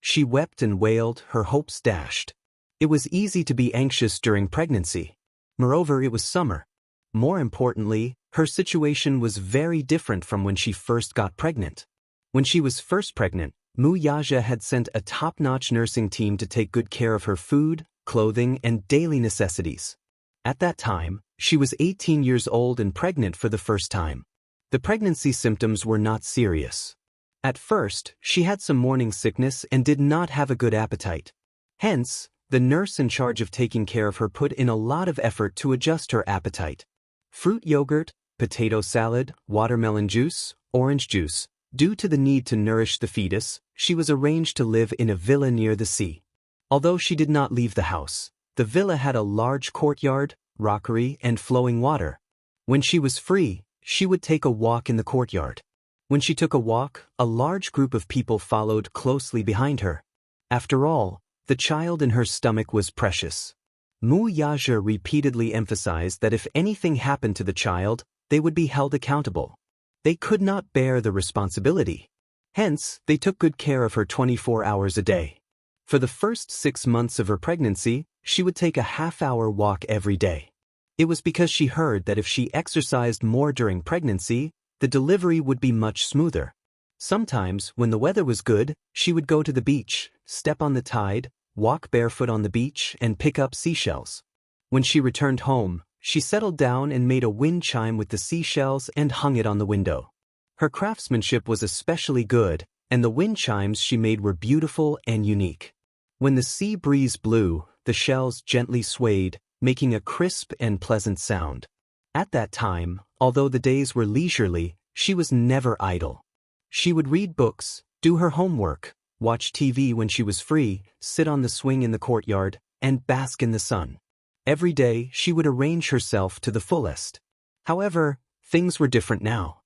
She wept and wailed, her hopes dashed. It was easy to be anxious during pregnancy. Moreover, it was summer. More importantly, her situation was very different from when she first got pregnant. When she was first pregnant, Mu Yaja had sent a top-notch nursing team to take good care of her food, clothing, and daily necessities. At that time, she was 18 years old and pregnant for the first time. The pregnancy symptoms were not serious. At first, she had some morning sickness and did not have a good appetite. Hence, the nurse in charge of taking care of her put in a lot of effort to adjust her appetite. Fruit yogurt, potato salad, watermelon juice, orange juice. Due to the need to nourish the fetus, she was arranged to live in a villa near the sea. Although she did not leave the house, the villa had a large courtyard, rockery, and flowing water. When she was free, she would take a walk in the courtyard. When she took a walk, a large group of people followed closely behind her. After all, the child in her stomach was precious. Mu Yaja repeatedly emphasized that if anything happened to the child, they would be held accountable. They could not bear the responsibility. Hence, they took good care of her 24 hours a day. For the first 6 months of her pregnancy, she would take a half-hour walk every day. It was because she heard that if she exercised more during pregnancy, the delivery would be much smoother. Sometimes, when the weather was good, she would go to the beach, step on the tide, walk barefoot on the beach, and pick up seashells. When she returned home, she settled down and made a wind chime with the seashells and hung it on the window. Her craftsmanship was especially good, and the wind chimes she made were beautiful and unique. When the sea breeze blew, the shells gently swayed, making a crisp and pleasant sound. At that time, although the days were leisurely, she was never idle. She would read books, do her homework, watch TV when she was free, sit on the swing in the courtyard, and bask in the sun. Every day, she would arrange herself to the fullest. However, things were different now.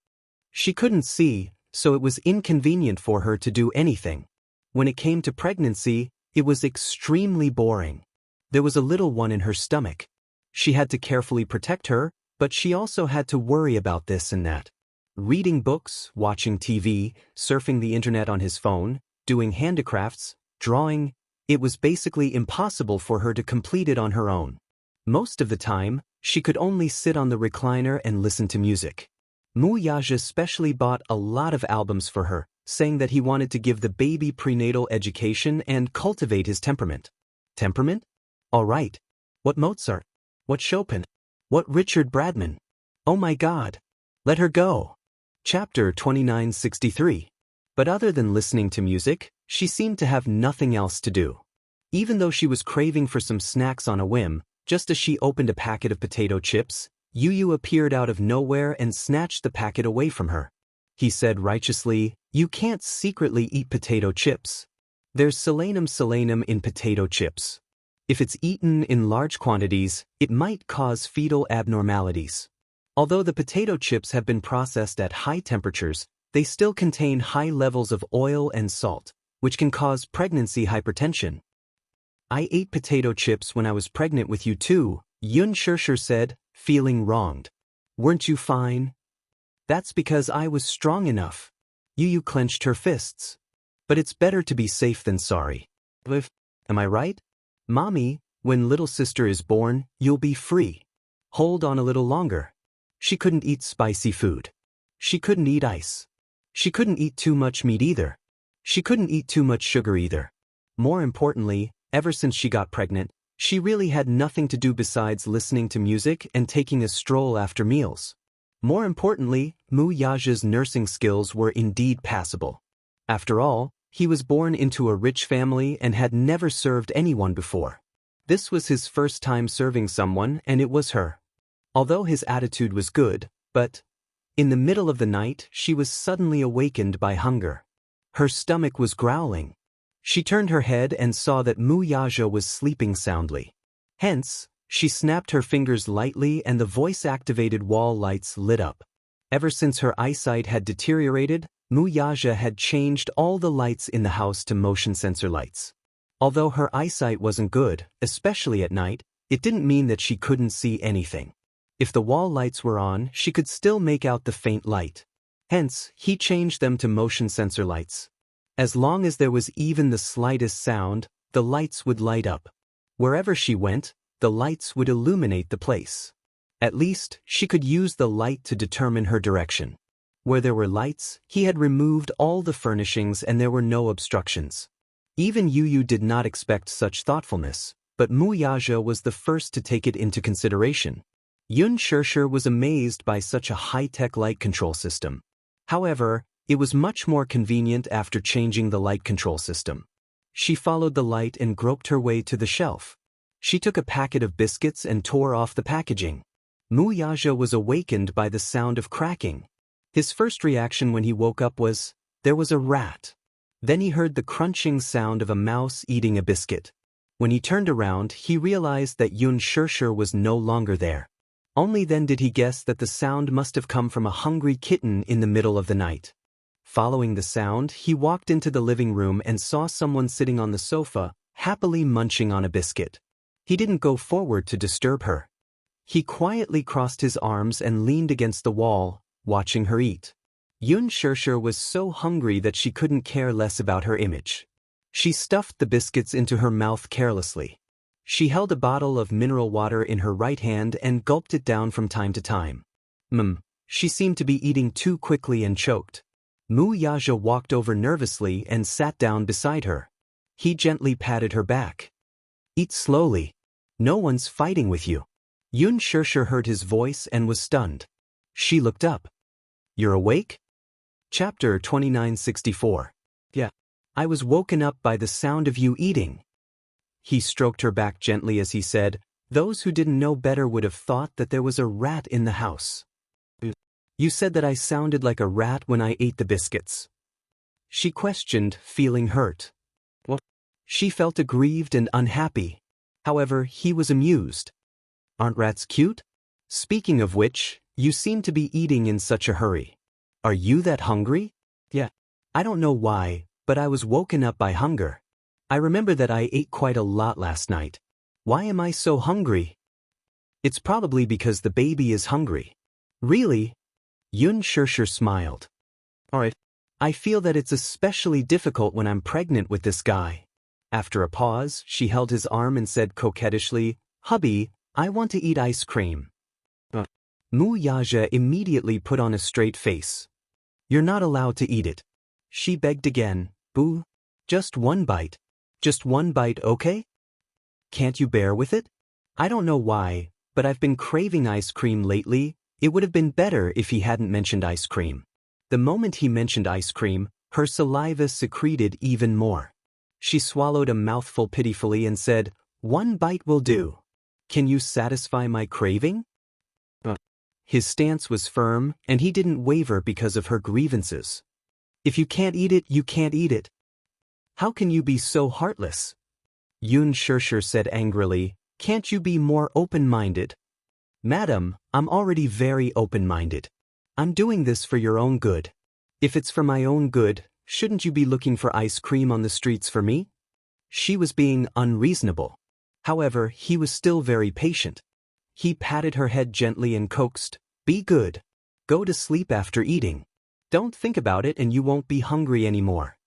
She couldn't see, so it was inconvenient for her to do anything. When it came to pregnancy, it was extremely boring. There was a little one in her stomach. She had to carefully protect her, but she also had to worry about this and that. Reading books, watching TV, surfing the internet on his phone, doing handicrafts, drawing, it was basically impossible for her to complete it on her own. Most of the time, she could only sit on the recliner and listen to music. Mu Yaja specially bought a lot of albums for her, saying that he wanted to give the baby prenatal education and cultivate his temperament. Temperament? All right. What Mozart? What Chopin? What Richard Bradman? Oh my God. Let her go. Chapter 2963. But other than listening to music, she seemed to have nothing else to do. Even though she was craving for some snacks on a whim, just as she opened a packet of potato chips, Yu Yu appeared out of nowhere and snatched the packet away from her. He said righteously, "You can't secretly eat potato chips. There's selenum in potato chips. If it's eaten in large quantities, it might cause fetal abnormalities." Although the potato chips have been processed at high temperatures, they still contain high levels of oil and salt, which can cause pregnancy hypertension. "I ate potato chips when I was pregnant with you too," Yun Shirshir said, feeling wronged. "Weren't you fine?" "That's because I was strong enough." Yu Yu clenched her fists. "But it's better to be safe than sorry. Am I right? Mommy, when little sister is born, you'll be free. Hold on a little longer." She couldn't eat spicy food. She couldn't eat ice. She couldn't eat too much meat either. She couldn't eat too much sugar either. More importantly, ever since she got pregnant, she really had nothing to do besides listening to music and taking a stroll after meals. More importantly, Mu Yaja's nursing skills were indeed passable. After all, he was born into a rich family and had never served anyone before. This was his first time serving someone, and it was her. Although his attitude was good, but in the middle of the night she was suddenly awakened by hunger. Her stomach was growling. She turned her head and saw that Mu Yaja was sleeping soundly. Hence, she snapped her fingers lightly and the voice-activated wall lights lit up. Ever since her eyesight had deteriorated, Mu Yaja had changed all the lights in the house to motion sensor lights. Although her eyesight wasn't good, especially at night, it didn't mean that she couldn't see anything. If the wall lights were on, she could still make out the faint light. Hence, he changed them to motion sensor lights. As long as there was even the slightest sound, the lights would light up. Wherever she went, the lights would illuminate the place. At least, she could use the light to determine her direction. Where there were lights, he had removed all the furnishings and there were no obstructions. Even Yu did not expect such thoughtfulness, but Mu Yaja was the first to take it into consideration. Yun Shirshir was amazed by such a high-tech light control system. However, it was much more convenient after changing the light control system. She followed the light and groped her way to the shelf. She took a packet of biscuits and tore off the packaging. Mu Yaja was awakened by the sound of cracking. His first reaction when he woke up was, there was a rat. Then he heard the crunching sound of a mouse eating a biscuit. When he turned around, he realized that Yun Shirshir was no longer there. Only then did he guess that the sound must have come from a hungry kitten in the middle of the night. Following the sound, he walked into the living room and saw someone sitting on the sofa, happily munching on a biscuit. He didn't go forward to disturb her. He quietly crossed his arms and leaned against the wall, watching her eat. Yun Shirshir was so hungry that she couldn't care less about her image. She stuffed the biscuits into her mouth carelessly. She held a bottle of mineral water in her right hand and gulped it down from time to time. She seemed to be eating too quickly and choked. Mu Yaja walked over nervously and sat down beside her. He gently patted her back. Eat slowly. No one's fighting with you. Yun Shirshir heard his voice and was stunned. She looked up. You're awake? Chapter 2964. Yeah. I was woken up by the sound of you eating. He stroked her back gently as he said, those who didn't know better would have thought that there was a rat in the house. You said that I sounded like a rat when I ate the biscuits. She questioned, feeling hurt. What? She felt aggrieved and unhappy. However, he was amused. Aren't rats cute? Speaking of which, you seem to be eating in such a hurry. Are you that hungry? Yeah. I don't know why, but I was woken up by hunger. I remember that I ate quite a lot last night. Why am I so hungry? It's probably because the baby is hungry. Really? Yun Shirshir smiled. Alright. I feel that it's especially difficult when I'm pregnant with this guy. After a pause, she held his arm and said coquettishly, Hubby, I want to eat ice cream. Mu Yaja immediately put on a straight face. You're not allowed to eat it. She begged again. Boo. Just one bite. Just one bite, okay? Can't you bear with it? I don't know why, but I've been craving ice cream lately. It would have been better if he hadn't mentioned ice cream. The moment he mentioned ice cream, her saliva secreted even more. She swallowed a mouthful pitifully and said, one bite will do. Can you satisfy my craving? His stance was firm, and he didn't waver because of her grievances. If you can't eat it, you can't eat it. How can you be so heartless? Yun Shirshir said angrily, can't you be more open-minded? Madam, I'm already very open-minded. I'm doing this for your own good. If it's for my own good, shouldn't you be looking for ice cream on the streets for me? She was being unreasonable. However, he was still very patient. He patted her head gently and coaxed, be good. Go to sleep after eating. Don't think about it and you won't be hungry anymore.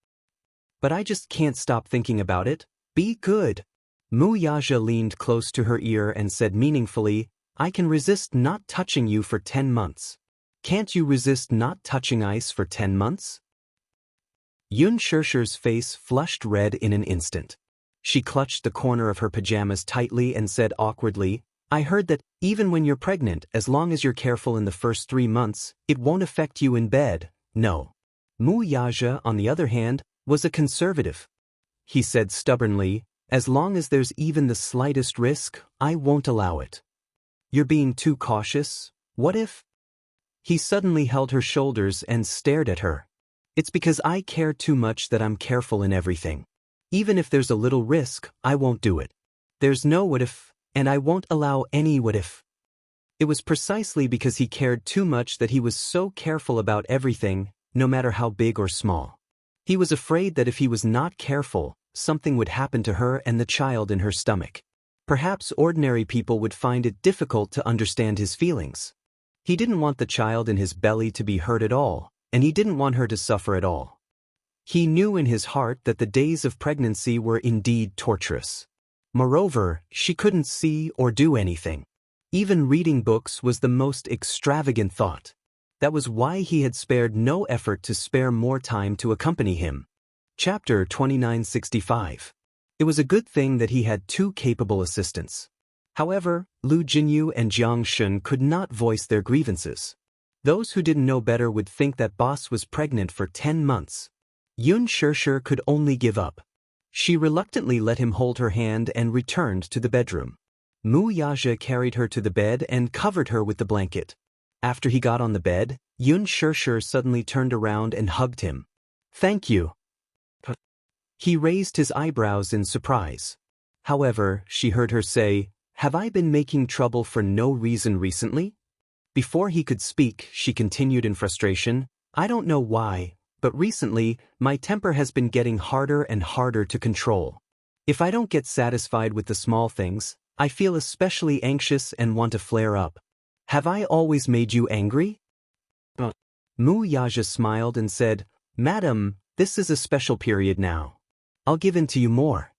But I just can't stop thinking about it. Be good. Mu Yaja leaned close to her ear and said meaningfully, I can resist not touching you for 10 months. Can't you resist not touching ice for 10 months? Yun Shirshir's face flushed red in an instant. She clutched the corner of her pajamas tightly and said awkwardly, I heard that even when you're pregnant, as long as you're careful in the first 3 months, it won't affect you in bed. No. Mu Yaja, on the other hand, was a conservative. He said stubbornly, as long as there's even the slightest risk, I won't allow it. You're being too cautious. What if? He suddenly held her shoulders and stared at her. It's because I care too much that I'm careful in everything. Even if there's a little risk, I won't do it. There's no what if, and I won't allow any what if. It was precisely because he cared too much that he was so careful about everything, no matter how big or small. He was afraid that if he was not careful, something would happen to her and the child in her stomach. Perhaps ordinary people would find it difficult to understand his feelings. He didn't want the child in his belly to be hurt at all, and he didn't want her to suffer at all. He knew in his heart that the days of pregnancy were indeed torturous. Moreover, she couldn't see or do anything. Even reading books was the most extravagant thought. That was why he had spared no effort to spare more time to accompany him. Chapter 2965. It was a good thing that he had two capable assistants. However, Lu Jinyu and Jiang Shun could not voice their grievances. Those who didn't know better would think that boss was pregnant for 10 months. Yun Shishir could only give up. She reluctantly let him hold her hand and returned to the bedroom. Mu Yaja carried her to the bed and covered her with the blanket. After he got on the bed, Yun Shishir suddenly turned around and hugged him. Thank you. He raised his eyebrows in surprise. However, she heard her say, Have I been making trouble for no reason recently? Before he could speak, she continued in frustration, I don't know why, but recently, my temper has been getting harder and harder to control. If I don't get satisfied with the small things, I feel especially anxious and want to flare up. Have I always made you angry? Mu Yaja smiled and said, Madam, this is a special period now. I'll give in to you more.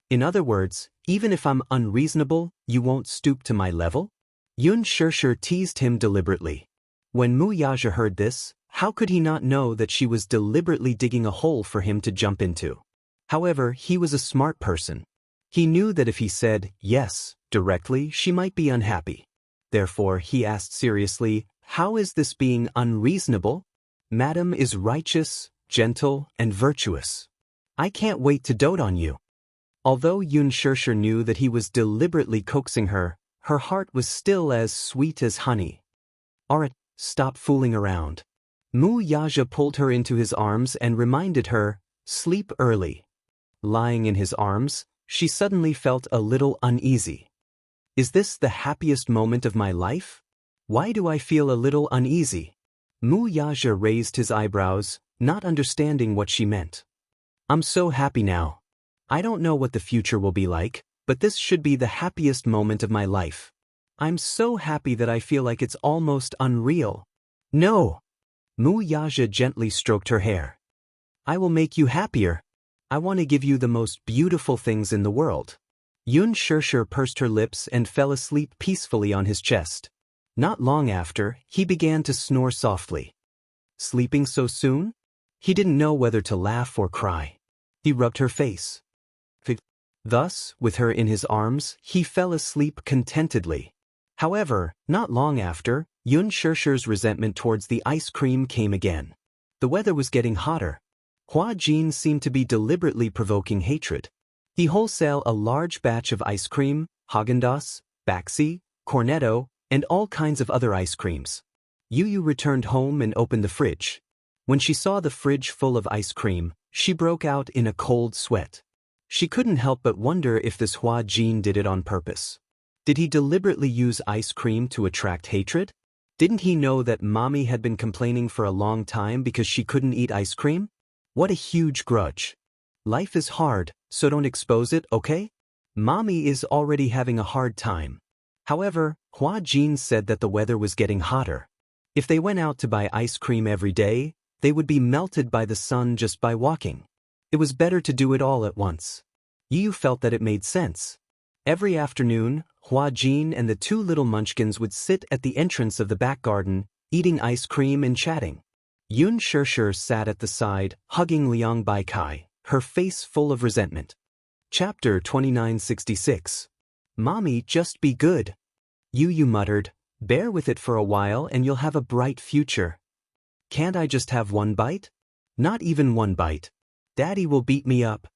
In other words, even if I'm unreasonable, you won't stoop to my level? Yun Shishir teased him deliberately. When Mu Yaja heard this, how could he not know that she was deliberately digging a hole for him to jump into? However, he was a smart person. He knew that if he said yes directly, she might be unhappy. Therefore, he asked seriously, How is this being unreasonable? Madam is righteous, gentle, and virtuous. I can't wait to dote on you. Although Yun Shishir knew that he was deliberately coaxing her, her heart was still as sweet as honey. Alright, stop fooling around. Mu Yaja pulled her into his arms and reminded her, sleep early. Lying in his arms, she suddenly felt a little uneasy. Is this the happiest moment of my life? Why do I feel a little uneasy? Mu Yaja raised his eyebrows, not understanding what she meant. I'm so happy now. I don't know what the future will be like, but this should be the happiest moment of my life. I'm so happy that I feel like it's almost unreal. No! Mu Yaja gently stroked her hair. I will make you happier. I want to give you the most beautiful things in the world. Yun Shishir pursed her lips and fell asleep peacefully on his chest. Not long after, he began to snore softly. Sleeping so soon? He didn't know whether to laugh or cry. He rubbed her face. Thus, with her in his arms, he fell asleep contentedly. However, not long after, Yun Shishir's resentment towards the ice cream came again. The weather was getting hotter. Hua Jin seemed to be deliberately provoking hatred. He wholesale a large batch of ice cream, Häagen-Dazs, Baxi, Cornetto, and all kinds of other ice creams. Yu returned home and opened the fridge. When she saw the fridge full of ice cream, she broke out in a cold sweat. She couldn't help but wonder if this Hua Jin did it on purpose. Did he deliberately use ice cream to attract hatred? Didn't he know that Mommy had been complaining for a long time because she couldn't eat ice cream? What a huge grudge. Life is hard, so don't expose it, okay? Mommy is already having a hard time. However, Hua Jin said that the weather was getting hotter. If they went out to buy ice cream every day, they would be melted by the sun just by walking. It was better to do it all at once. Yu felt that it made sense. Every afternoon, Hua Jin and the two little munchkins would sit at the entrance of the back garden, eating ice cream and chatting. Yun Shishir sat at the side, hugging Liang Baikai, her face full of resentment. Chapter 2966. Mommy, just be good. Yu muttered, bear with it for a while and you'll have a bright future. Can't I just have one bite? Not even one bite. Daddy will beat me up.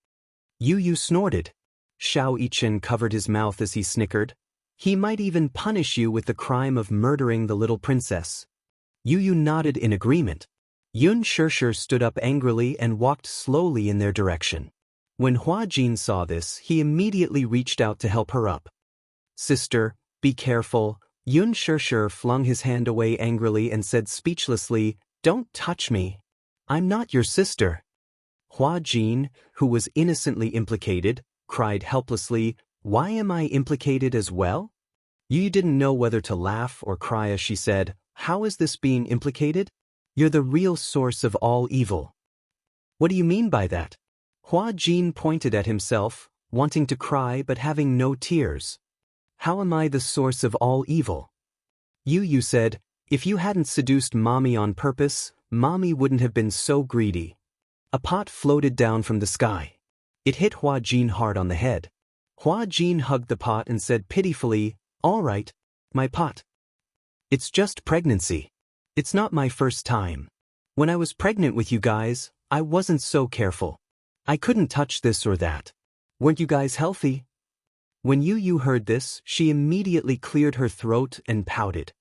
Yu snorted. Xiao Yichen covered his mouth as he snickered. He might even punish you with the crime of murdering the little princess. Yu nodded in agreement. Yun Shirshir stood up angrily and walked slowly in their direction. When Hua Jin saw this, he immediately reached out to help her up. Sister, be careful. Yun Shirshir flung his hand away angrily and said speechlessly, don't touch me. I'm not your sister. Hua Jin, who was innocently implicated, cried helplessly, why am I implicated as well? You didn't know whether to laugh or cry as she said, how is this being implicated? You're the real source of all evil. What do you mean by that? Hua Jin pointed at himself, wanting to cry but having no tears. How am I the source of all evil? Yu said, if you hadn't seduced Mommy on purpose, Mommy wouldn't have been so greedy. A pot floated down from the sky. It hit Hua Jin hard on the head. Hua Jin hugged the pot and said pitifully, all right, my pot. It's just pregnancy. It's not my first time. When I was pregnant with you guys, I wasn't so careful. I couldn't touch this or that. Weren't you guys healthy? When Yu heard this, she immediately cleared her throat and pouted.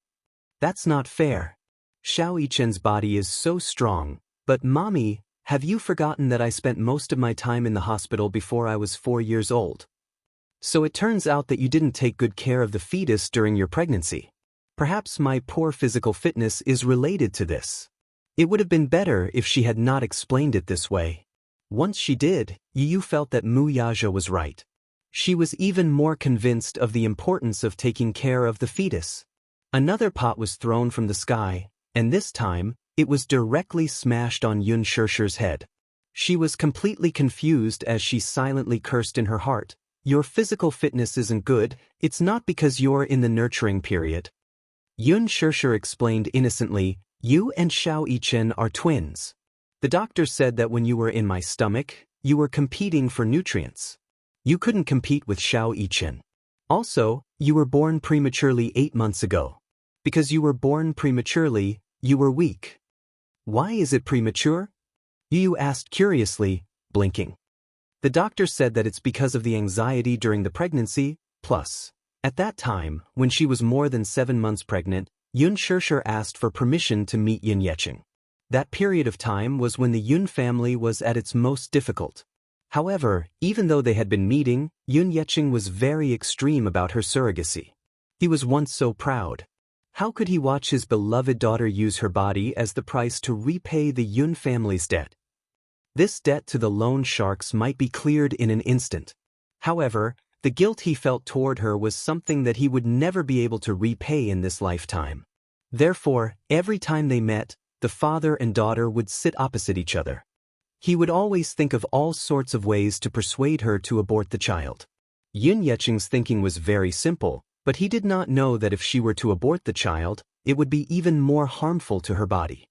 That's not fair. Xiao Yichen's body is so strong, but Mommy, have you forgotten that I spent most of my time in the hospital before I was 4 years old? So it turns out that you didn't take good care of the fetus during your pregnancy. Perhaps my poor physical fitness is related to this. It would have been better if she had not explained it this way. Once she did, Yu felt that Mu Yaja was right. She was even more convinced of the importance of taking care of the fetus. Another pot was thrown from the sky, and this time, it was directly smashed on Yun Shirshir's head. She was completely confused as she silently cursed in her heart. Your physical fitness isn't good, it's not because you're in the nurturing period. Yun Shirshir explained innocently, you and Xiao Yichen are twins. The doctor said that when you were in my stomach, you were competing for nutrients. You couldn't compete with Xiao Yichen. Also, you were born prematurely 8 months ago. Because you were born prematurely, you were weak. Why is it premature? Yu asked curiously, blinking. The doctor said that it's because of the anxiety during the pregnancy, plus, at that time, when she was more than 7 months pregnant, Yun Shirshir asked for permission to meet Yin Yecheng. That period of time was when the Yun family was at its most difficult. However, even though they had been meeting, Yun Yecheng was very extreme about her surrogacy. He was once so proud. How could he watch his beloved daughter use her body as the price to repay the Yun family's debt? This debt to the loan sharks might be cleared in an instant. However, the guilt he felt toward her was something that he would never be able to repay in this lifetime. Therefore, every time they met, the father and daughter would sit opposite each other. He would always think of all sorts of ways to persuade her to abort the child. Yin Yecheng's thinking was very simple, but he did not know that if she were to abort the child, it would be even more harmful to her body.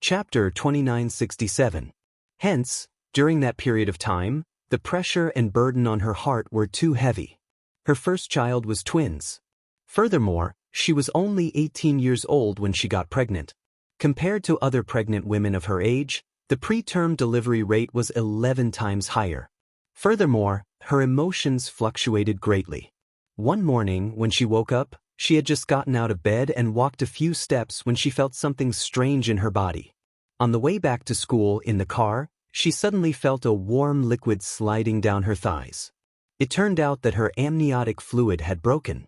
Chapter 2967. Hence, during that period of time, the pressure and burden on her heart were too heavy. Her first child was twins. Furthermore, she was only 18 years old when she got pregnant. Compared to other pregnant women of her age, the preterm delivery rate was 11 times higher. Furthermore, her emotions fluctuated greatly. One morning, when she woke up, she had just gotten out of bed and walked a few steps when she felt something strange in her body. On the way back to school in the car, she suddenly felt a warm liquid sliding down her thighs. It turned out that her amniotic fluid had broken.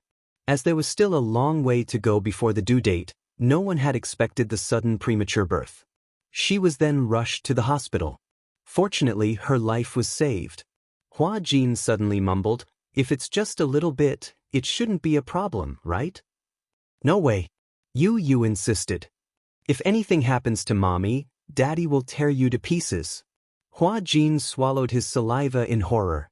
As there was still a long way to go before the due date, no one had expected the sudden premature birth. She was then rushed to the hospital. Fortunately, her life was saved. Hua Jin suddenly mumbled, if it's just a little bit, it shouldn't be a problem, right? No way. Yu insisted. If anything happens to Mommy, Daddy will tear you to pieces. Hua Jin swallowed his saliva in horror.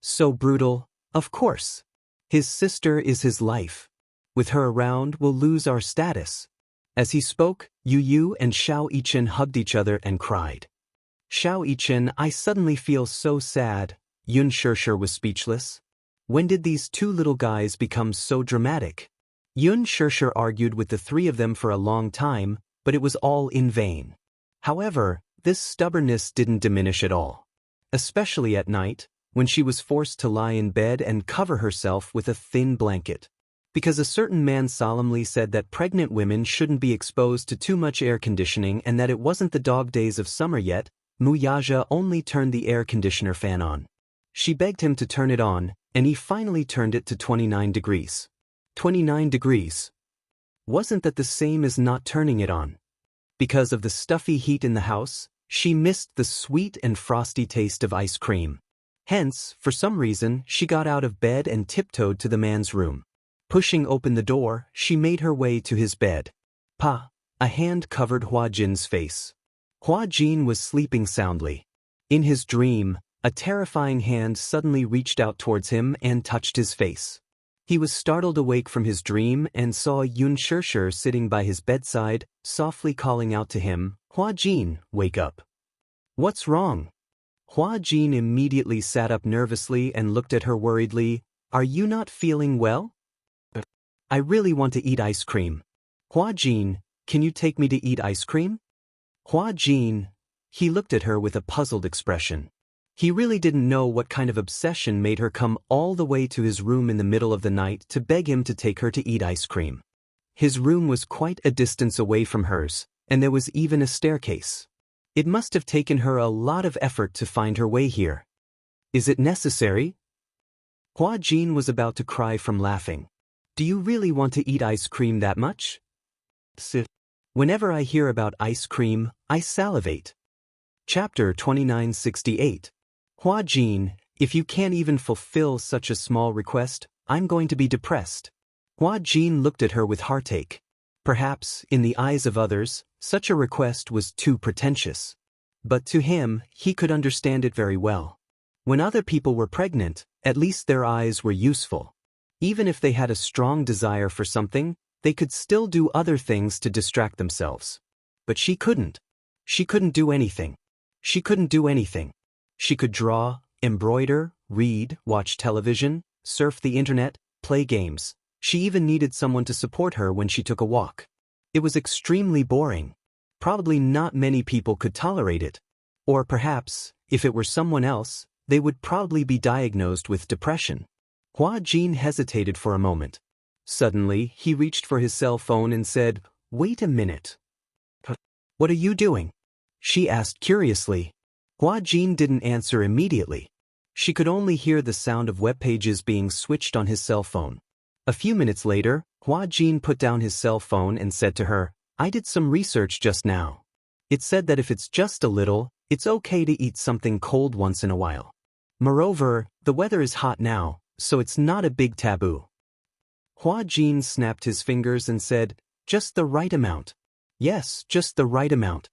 So brutal, of course. His sister is his life. With her around, we'll lose our status. As he spoke, Yu and Xiao Yichen hugged each other and cried. Xiao Yichen, I suddenly feel so sad. Yun Shirshir was speechless. When did these two little guys become so dramatic? Yun Shirshir argued with the three of them for a long time, but it was all in vain. However, this stubbornness didn't diminish at all. Especially at night, when she was forced to lie in bed and cover herself with a thin blanket. Because a certain man solemnly said that pregnant women shouldn't be exposed to too much air conditioning and that it wasn't the dog days of summer yet, Muyaja only turned the air conditioner fan on. She begged him to turn it on, and he finally turned it to 29 degrees. 29 degrees. Wasn't that the same as not turning it on? Because of the stuffy heat in the house, she missed the sweet and frosty taste of ice cream. Hence, for some reason, she got out of bed and tiptoed to the man's room. Pushing open the door, she made her way to his bed. Pa! A hand covered Hua Jin's face. Hua Jin was sleeping soundly. In his dream, a terrifying hand suddenly reached out towards him and touched his face. He was startled awake from his dream and saw Yun Shirshir sitting by his bedside, softly calling out to him, "Hua Jin, wake up." "What's wrong?" Hua Jin immediately sat up nervously and looked at her worriedly. "Are you not feeling well?" "I really want to eat ice cream." "Hua Jin, can you take me to eat ice cream?" "Hua Jin." He looked at her with a puzzled expression. He really didn't know what kind of obsession made her come all the way to his room in the middle of the night to beg him to take her to eat ice cream. His room was quite a distance away from hers, and there was even a staircase. It must have taken her a lot of effort to find her way here. "Is it necessary?" Hua Jin was about to cry from laughing. "Do you really want to eat ice cream that much?" Whenever I hear about ice cream, I salivate. Chapter 2968. Hua Jin, if you can't even fulfill such a small request, I'm going to be depressed. Hua Jin looked at her with heartache. Perhaps, in the eyes of others, such a request was too pretentious. But to him, he could understand it very well. When other people were pregnant, at least their eyes were useful. Even if they had a strong desire for something, they could still do other things to distract themselves. But she couldn't. She couldn't do anything. She couldn't do anything. She could draw, embroider, read, watch television, surf the internet, play games. She even needed someone to support her when she took a walk. It was extremely boring. Probably not many people could tolerate it. Or perhaps, if it were someone else, they would probably be diagnosed with depression. Hua Jin hesitated for a moment. Suddenly, he reached for his cell phone and said, "Wait a minute." "What are you doing?" she asked curiously. Hua Jin didn't answer immediately. She could only hear the sound of web pages being switched on his cell phone. A few minutes later, Hua Jin put down his cell phone and said to her, "I did some research just now. It said that if it's just a little, it's okay to eat something cold once in a while. Moreover, the weather is hot now, so it's not a big taboo." Hua Jin snapped his fingers and said, "Just the right amount." "Yes, just the right amount."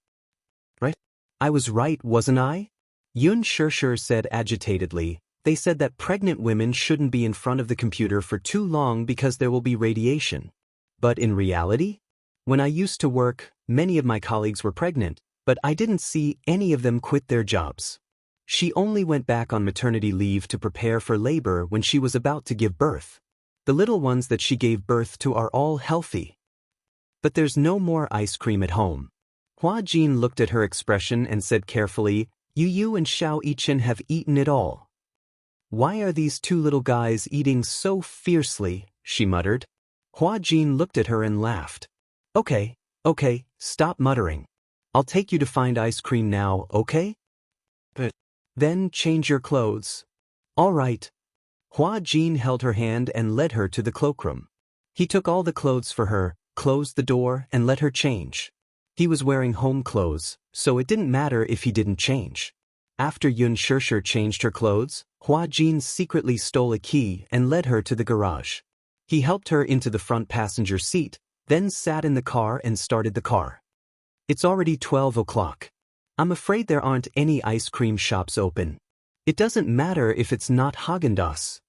"Right? I was right, wasn't I?" Yun Shirshir said agitatedly. "They said that pregnant women shouldn't be in front of the computer for too long because there will be radiation. But in reality? When I used to work, many of my colleagues were pregnant, but I didn't see any of them quit their jobs. She only went back on maternity leave to prepare for labor when she was about to give birth. The little ones that she gave birth to are all healthy. But there's no more ice cream at home." Hua Jin looked at her expression and said carefully, "You and Xiao Yichen have eaten it all." "Why are these two little guys eating so fiercely?" she muttered. Hua Jin looked at her and laughed. Okay, stop muttering. I'll take you to find ice cream now, okay? But then change your clothes." "All right." Hua Jin held her hand and led her to the cloakroom. He took all the clothes for her, closed the door, and let her change. He was wearing home clothes, so it didn't matter if he didn't change. After Yun Shirshir changed her clothes, Hua Jin secretly stole a key and led her to the garage. He helped her into the front passenger seat, then sat in the car and started the car. "It's already 12 o'clock. I'm afraid there aren't any ice cream shops open. It doesn't matter if it's not Haagen-Dazs."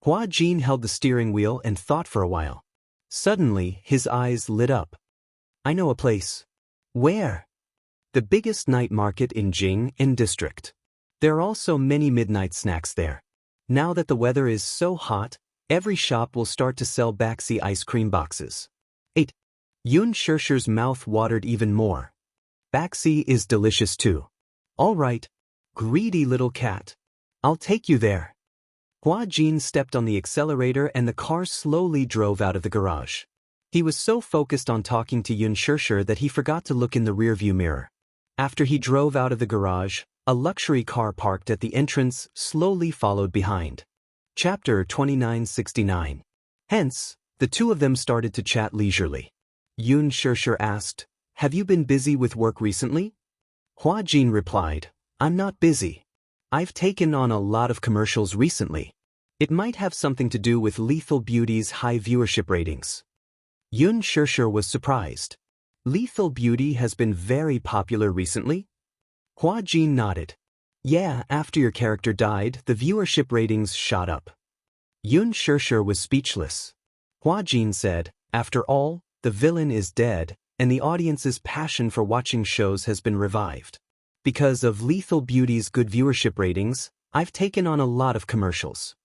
Hua Jin held the steering wheel and thought for a while. Suddenly, his eyes lit up. "I know a place." "Where?" "The biggest night market in Jing district. There are also many midnight snacks there. Now that the weather is so hot, every shop will start to sell Baxi ice cream boxes. 8. Yun Shirshir's mouth watered even more. Baxi is delicious too. All right, greedy little cat. I'll take you there. Hua Jin stepped on the accelerator and the car slowly drove out of the garage. He was so focused on talking to Yun Shirshir that he forgot to look in the rearview mirror. After he drove out of the garage, a luxury car parked at the entrance slowly followed behind. Chapter 2969. Hence, the two of them started to chat leisurely. Yun Shirshir asked, "Have you been busy with work recently?" Hua Jin replied, "I'm not busy. I've taken on a lot of commercials recently. It might have something to do with Lethal Beauty's high viewership ratings." Yun Shirshir was surprised. Lethal Beauty has been very popular recently? Hua Jin nodded. Yeah, after your character died, the viewership ratings shot up. Yun Shirshir was speechless. Hua Jin said, "After all, the villain is dead, and the audience's passion for watching shows has been revived. Because of Lethal Beauty's good viewership ratings, I've taken on a lot of commercials."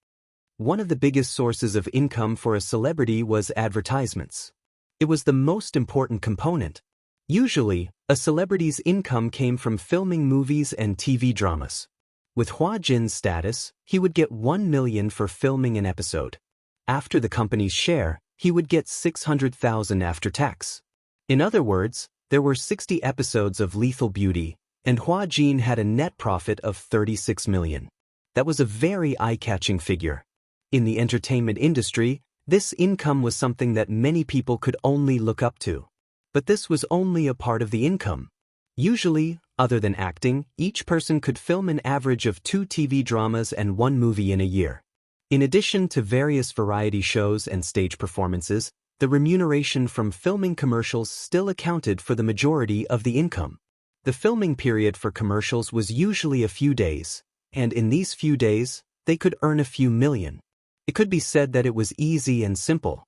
One of the biggest sources of income for a celebrity was advertisements. It was the most important component. Usually, a celebrity's income came from filming movies and TV dramas. With Hua Jin's status, he would get 1 million for filming an episode. After the company's share, he would get 600,000 after tax. In other words, there were 60 episodes of Lethal Beauty, and Hua Jin had a net profit of 36 million. That was a very eye-catching figure. In the entertainment industry, this income was something that many people could only look up to. But this was only a part of the income. Usually, other than acting, each person could film an average of 2 TV dramas and 1 movie in a year. In addition to various variety shows and stage performances, the remuneration from filming commercials still accounted for the majority of the income. The filming period for commercials was usually a few days, and in these few days, they could earn a few million. It could be said that it was easy and simple.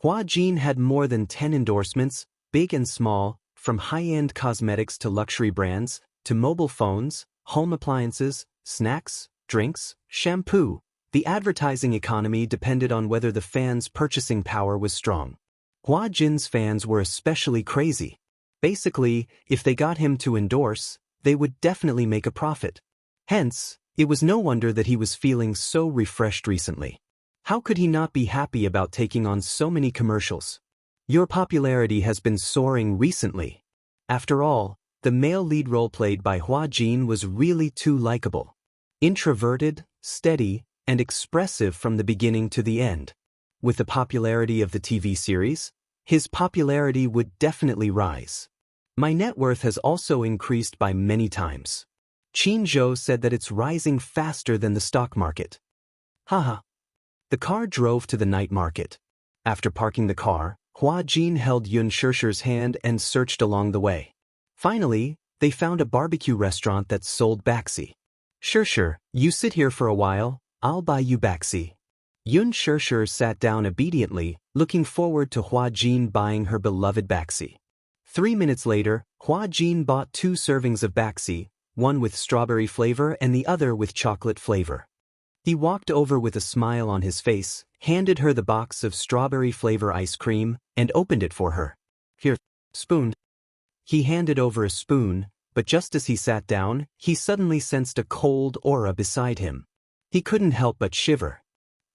Hua Jin had more than 10 endorsements, big and small, from high-end cosmetics to luxury brands, to mobile phones, home appliances, snacks, drinks, shampoo. The advertising economy depended on whether the fans' purchasing power was strong. Hua Jin's fans were especially crazy. Basically, if they got him to endorse, they would definitely make a profit. Hence, it was no wonder that he was feeling so refreshed recently. How could he not be happy about taking on so many commercials? Your popularity has been soaring recently. After all, the male lead role played by Hua Jin was really too likable. Introverted, steady, and expressive from the beginning to the end. With the popularity of the TV series, his popularity would definitely rise. My net worth has also increased by many times. Qin Zhou said that it's rising faster than the stock market. Haha. The car drove to the night market. After parking the car, Hua Jin held Yun Shirshir's hand and searched along the way. Finally, they found a barbecue restaurant that sold Baxi. "Shirshir, you sit here for a while, I'll buy you Baxi." Yun Shirshir sat down obediently, looking forward to Hua Jin buying her beloved Baxi. 3 minutes later, Hua Jin bought 2 servings of Baxi, one with strawberry flavor and the other with chocolate flavor. He walked over with a smile on his face, handed her the box of strawberry flavor ice cream, and opened it for her. "Here, spoon." He handed over a spoon, but just as he sat down, he suddenly sensed a cold aura beside him. He couldn't help but shiver.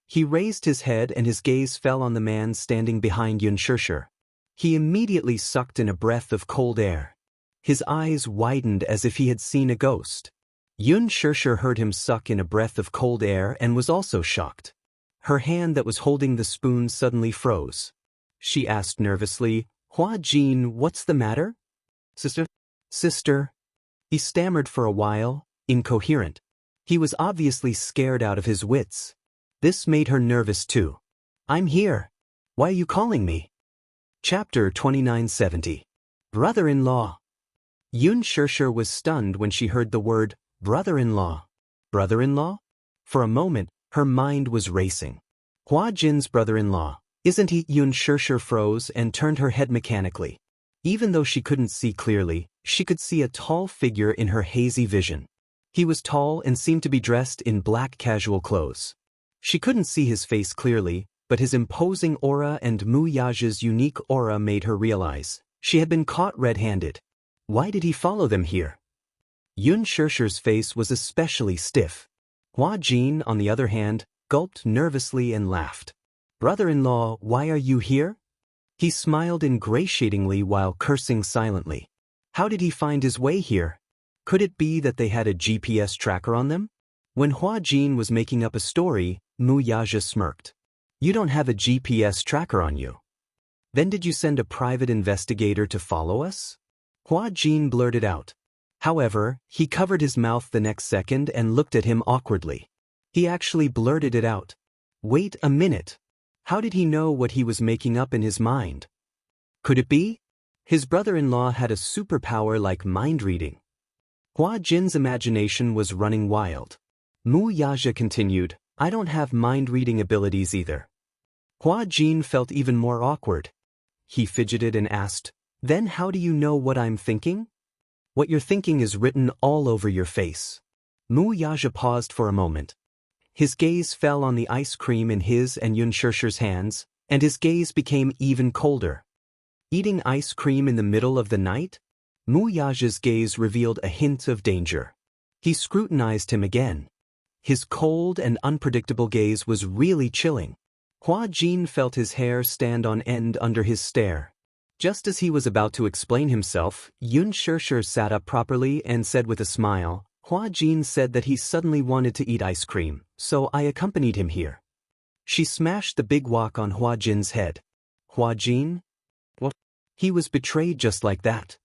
He raised his head and his gaze fell on the man standing behind Yun Shirshir. He immediately sucked in a breath of cold air. His eyes widened as if he had seen a ghost. Yun Shirshir heard him suck in a breath of cold air and was also shocked. Her hand that was holding the spoon suddenly froze. She asked nervously, "Hua Jin, what's the matter?" Sister. He stammered for a while, incoherent. He was obviously scared out of his wits. This made her nervous too. "I'm here. Why are you calling me?" Chapter 2970. Brother-in-law. Yun Shirshir was stunned when she heard the word, brother-in-law. Brother-in-law? For a moment, her mind was racing. Hua Jin's brother-in-law, isn't he? Yun Shirshir froze and turned her head mechanically. Even though she couldn't see clearly, she could see a tall figure in her hazy vision. He was tall and seemed to be dressed in black casual clothes. She couldn't see his face clearly, but his imposing aura and Mu Yaja's unique aura made her realize she had been caught red-handed. Why did he follow them here? Yun Shirshir's face was especially stiff. Hua Jin, on the other hand, gulped nervously and laughed. Brother-in-law, why are you here? He smiled ingratiatingly while cursing silently. How did he find his way here? Could it be that they had a GPS tracker on them? When Hua Jin was making up a story, Mu Yaja smirked. You don't have a GPS tracker on you. Then did you send a private investigator to follow us? Hua Jin blurted out. However, he covered his mouth the next second and looked at him awkwardly. He actually blurted it out. Wait a minute. How did he know what he was making up in his mind? Could it be? His brother-in-law had a superpower like mind reading. Hua Jin's imagination was running wild. Mu Yaja continued, I don't have mind-reading abilities either. Hua Jin felt even more awkward. He fidgeted and asked, Then how do you know what I'm thinking? What you're thinking is written all over your face. Mu Yaja paused for a moment. His gaze fell on the ice cream in his and Yun Shirshir's hands, and his gaze became even colder. Eating ice cream in the middle of the night? Mu Yaja's gaze revealed a hint of danger. He scrutinized him again. His cold and unpredictable gaze was really chilling. Hua Jin felt his hair stand on end under his stare. Just as he was about to explain himself, Yun Shirshir sat up properly and said with a smile, Hua Jin said that he suddenly wanted to eat ice cream, so I accompanied him here. She smashed the big wok on Hua Jin's head. Hua Jin? What? He was betrayed just like that.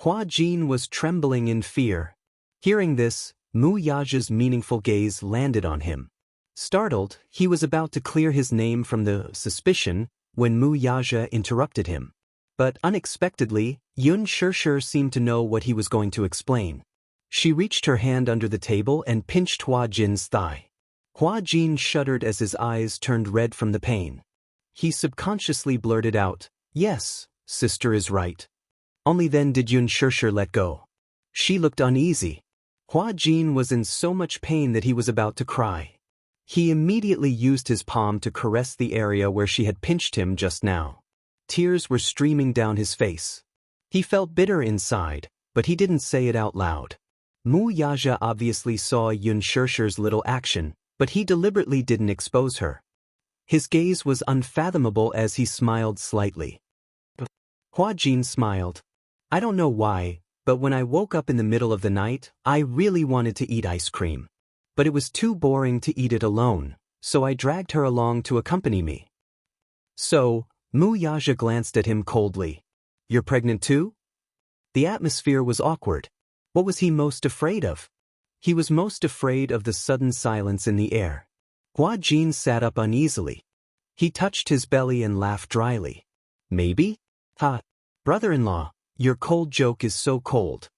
Hua Jin was trembling in fear. Hearing this, Mu Yaja's meaningful gaze landed on him. Startled, he was about to clear his name from the suspicion when Mu Yaja interrupted him. But unexpectedly, Yun Shirshir seemed to know what he was going to explain. She reached her hand under the table and pinched Hua Jin's thigh. Hua Jin shuddered as his eyes turned red from the pain. He subconsciously blurted out, Yes, sister is right. Only then did Yun Shirshir let go. She looked uneasy. Hua Jin was in so much pain that he was about to cry. He immediately used his palm to caress the area where she had pinched him just now. Tears were streaming down his face. He felt bitter inside, but he didn't say it out loud. Mu Yaja obviously saw Yun Shirshir's little action, but he deliberately didn't expose her. His gaze was unfathomable as he smiled slightly. Hua Jin smiled. I don't know why, but when I woke up in the middle of the night, I really wanted to eat ice cream. But it was too boring to eat it alone, so I dragged her along to accompany me. So, Mu Yaja glanced at him coldly. You're pregnant too? The atmosphere was awkward. What was he most afraid of? He was most afraid of the sudden silence in the air. Hua Jin sat up uneasily. He touched his belly and laughed dryly. Maybe? Ha! Brother-in-law, your cold joke is so cold.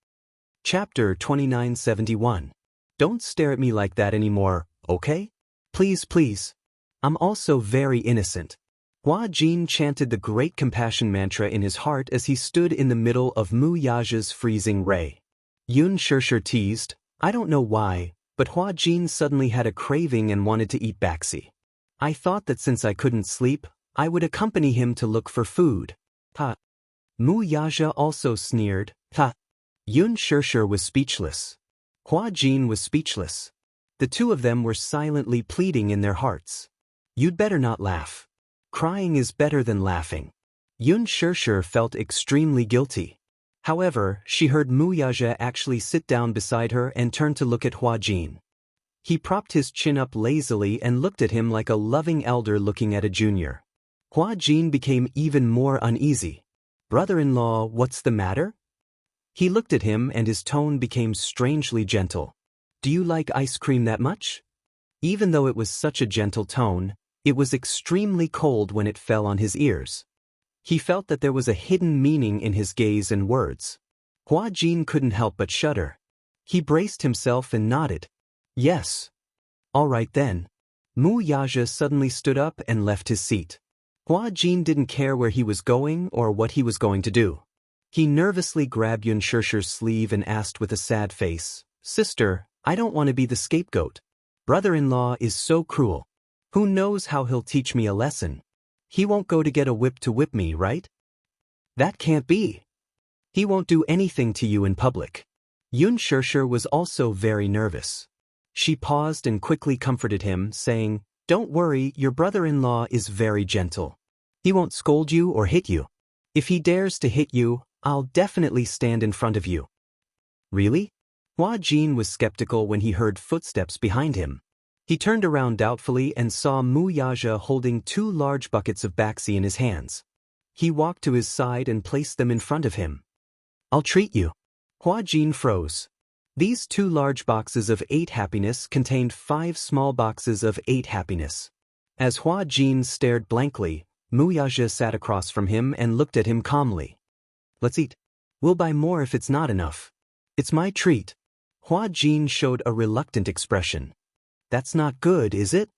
Chapter 2971. Don't stare at me like that anymore, okay? Please, please. I'm also very innocent. Hua Jin chanted the great compassion mantra in his heart as he stood in the middle of Mu Yaja's freezing ray. Yun Shirshir teased, I don't know why, but Hua Jin suddenly had a craving and wanted to eat baxi. I thought that since I couldn't sleep, I would accompany him to look for food. Ha. Mu Yaja also sneered, ha. Yun Shirshir was speechless. Hua Jin was speechless. The two of them were silently pleading in their hearts. You'd better not laugh. Crying is better than laughing. Yun Shirshir felt extremely guilty. However, she heard Mu Yaja actually sit down beside her and turn to look at Hua Jin. He propped his chin up lazily and looked at him like a loving elder looking at a junior. Hua Jin became even more uneasy. Brother-in-law, what's the matter? He looked at him and his tone became strangely gentle. Do you like ice cream that much? Even though it was such a gentle tone, it was extremely cold when it fell on his ears. He felt that there was a hidden meaning in his gaze and words. Hua Jin couldn't help but shudder. He braced himself and nodded. Yes. All right then. Mu Yaja suddenly stood up and left his seat. Hua Jin didn't care where he was going or what he was going to do. He nervously grabbed Yun Shirshir's sleeve and asked with a sad face, Sister, I don't want to be the scapegoat. Brother-in-law is so cruel. Who knows how he'll teach me a lesson? He won't go to get a whip to whip me, right? That can't be. He won't do anything to you in public. Yun Shirshir was also very nervous. She paused and quickly comforted him, saying, "Don't worry, your brother-in-law is very gentle. He won't scold you or hit you. If he dares to hit you, I'll definitely stand in front of you." Really? Hua Jin was skeptical when he heard footsteps behind him. He turned around doubtfully and saw Mu Yaja holding 2 large buckets of baxi in his hands. He walked to his side and placed them in front of him. "I'll treat you." Hua Jin froze. These 2 large boxes of 8 happiness contained 5 small boxes of 8 happiness. As Hua Jin stared blankly, Mu Yaja sat across from him and looked at him calmly. "Let's eat. We'll buy more if it's not enough. It's my treat." Hua Jin showed a reluctant expression. "That's not good, is it?"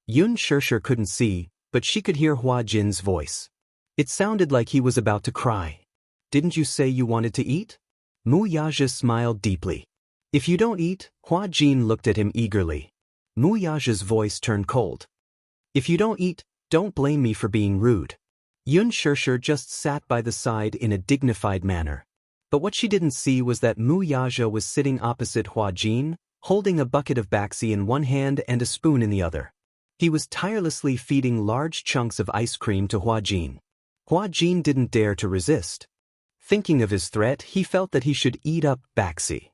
Yun Shirshir couldn't see, but she could hear Hua Jin's voice. It sounded like he was about to cry. "Didn't you say you wanted to eat?" Mu Yaja smiled deeply. "If you don't eat," Hua Jin looked at him eagerly. Mu Yaja's voice turned cold. "If you don't eat, don't blame me for being rude." Yun Shirshir just sat by the side in a dignified manner. But what she didn't see was that Mu Yaja was sitting opposite Hua Jin, holding a bucket of baxi in one hand and a spoon in the other. He was tirelessly feeding large chunks of ice cream to Hua Jin. Hua Jin didn't dare to resist. Thinking of his threat, he felt that he should eat up baxi.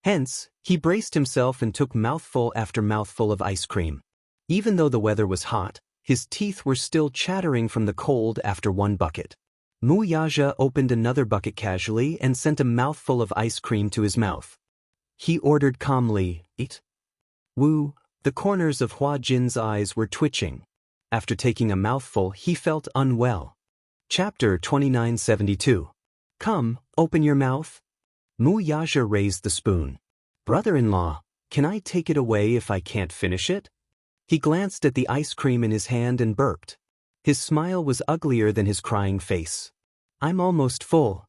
Hence, he braced himself and took mouthful after mouthful of ice cream. Even though the weather was hot, his teeth were still chattering from the cold after one bucket. Mu Yaja opened another bucket casually and sent a mouthful of ice cream to his mouth. He ordered calmly, "Eat." "Woo." The corners of Hua Jin's eyes were twitching. After taking a mouthful, he felt unwell. Chapter 2972. "Come, open your mouth." Mu Yaja raised the spoon. "Brother-in-law, can I take it away if I can't finish it?" He glanced at the ice cream in his hand and burped. His smile was uglier than his crying face. "I'm almost full."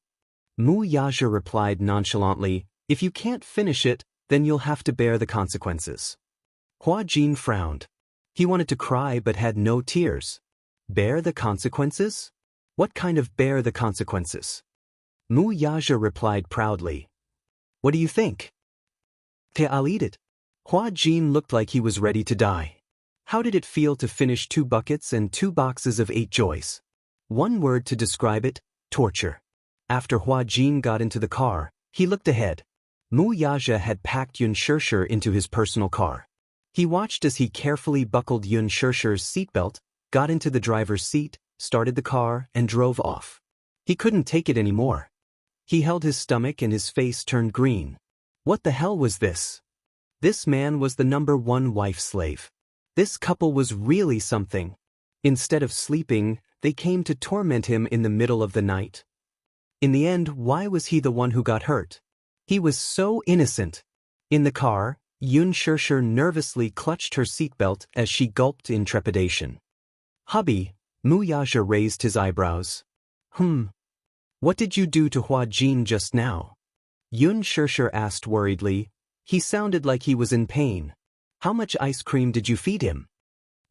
Mu Yaja replied nonchalantly, "If you can't finish it, then you'll have to bear the consequences." Hua Jin frowned. He wanted to cry but had no tears. Bear the consequences? What kind of bear the consequences? Mu Yaja replied proudly. "What do you think?" "I'll eat it." Hua Jin looked like he was ready to die. How did it feel to finish 2 buckets and 2 boxes of 8 joys? One word to describe it: torture. After Hua Jin got into the car, he looked ahead. Mu Yaja had packed Yun Shirshir into his personal car. He watched as he carefully buckled Yun Shirshir's seatbelt, got into the driver's seat, started the car, and drove off. He couldn't take it anymore. He held his stomach and his face turned green. What the hell was this? This man was the #1 wife slave. This couple was really something. Instead of sleeping, they came to torment him in the middle of the night. In the end, why was he the one who got hurt? He was so innocent. In the car, Yun Shirshir nervously clutched her seatbelt as she gulped in trepidation. "Hubby," Mu Yaja raised his eyebrows. What did you do to Hua Jin just now?" Yun Shirshir asked worriedly. He sounded like he was in pain. "How much ice cream did you feed him?"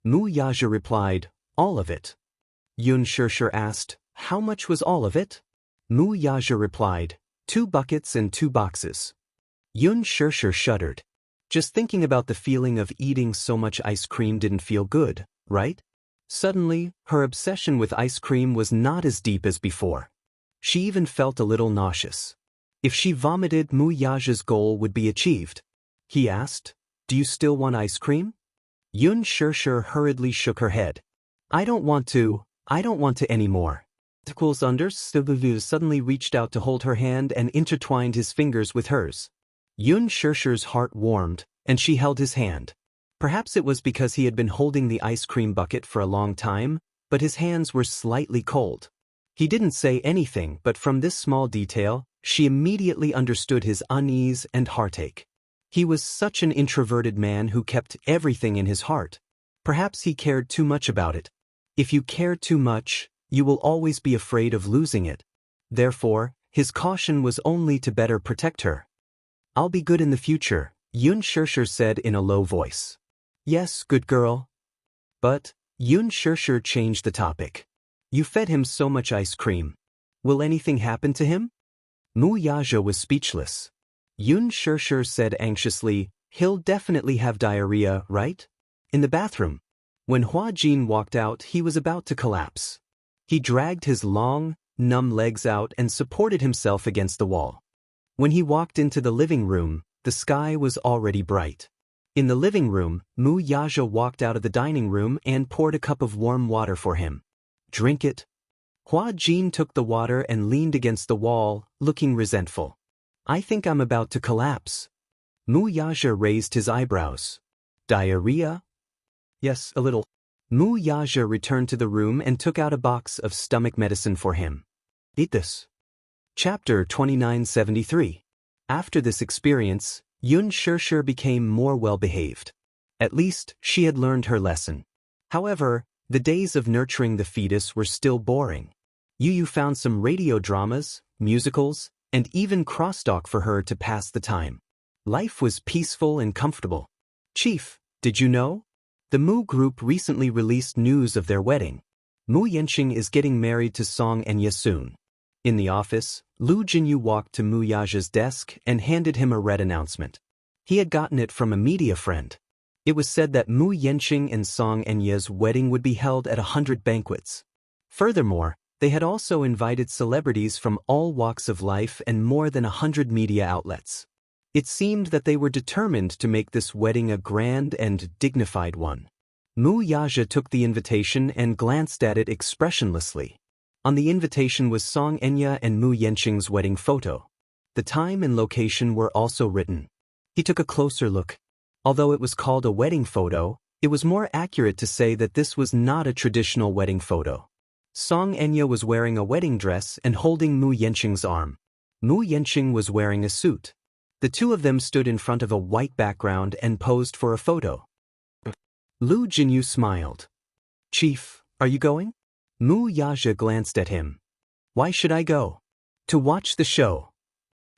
Mu Yaja replied, "All of it." Yun Shirshir asked, "How much was all of it?" Mu Yaja replied, 2 buckets and 2 boxes. Yun Shirshir shuddered. Just thinking about the feeling of eating so much ice cream didn't feel good, right? Suddenly, her obsession with ice cream was not as deep as before. She even felt a little nauseous. If she vomited, Mu Yaja's goal would be achieved. He asked, "Do you still want ice cream?" Yun Shirshir hurriedly shook her head. I don't want to anymore." Suddenly reached out to hold her hand and intertwined his fingers with hers. Yun Shirshir's heart warmed, and she held his hand. Perhaps it was because he had been holding the ice cream bucket for a long time, but his hands were slightly cold. He didn't say anything, but from this small detail, she immediately understood his unease and heartache. He was such an introverted man who kept everything in his heart. Perhaps he cared too much about it. If you care too much, you will always be afraid of losing it. Therefore, his caution was only to better protect her. "I'll be good in the future," Yun Shirshir said in a low voice. "Yes, good girl. But Yun Shirshir changed the topic. You fed him so much ice cream. Will anything happen to him? Mu Yaja was speechless. Yun Shirshir said anxiously, he'll definitely have diarrhea, right? In the bathroom. When Hua Jin walked out, he was about to collapse. He dragged his long, numb legs out and supported himself against the wall. When he walked into the living room, the sky was already bright. In the living room, Mu Yaja walked out of the dining room and poured a cup of warm water for him. Drink it. Hua Jin took the water and leaned against the wall, looking resentful. I think I'm about to collapse. Mu Yaja raised his eyebrows. Diarrhea? Yes, a little. Mu Yaja returned to the room and took out a box of stomach medicine for him. Eat this. Chapter 2973. After this experience, Yun Shirshir became more well-behaved. At least, she had learned her lesson. However, the days of nurturing the fetus were still boring. Yu found some radio dramas, musicals, and even crosstalk for her to pass the time. Life was peaceful and comfortable. Chief, did you know? The Mu Group recently released news of their wedding. Mu Yenqing is getting married to Song Enya soon. In the office, Lu Jinyu walked to Mu Yaja's desk and handed him a red announcement. He had gotten it from a media friend. It was said that Mu Yenqing and Song Enya's wedding would be held at 100 banquets. Furthermore, they had also invited celebrities from all walks of life and more than 100 media outlets. It seemed that they were determined to make this wedding a grand and dignified one. Mu Yaja took the invitation and glanced at it expressionlessly. On the invitation was Song Enya and Mu Yenqing's wedding photo. The time and location were also written. He took a closer look. Although it was called a wedding photo, it was more accurate to say that this was not a traditional wedding photo. Song Enya was wearing a wedding dress and holding Mu Yenqing's arm. Mu Yenqing was wearing a suit. The two of them stood in front of a white background and posed for a photo. Lu Jinyu smiled. Chief, are you going? Mu Yaja glanced at him. Why should I go? To watch the show.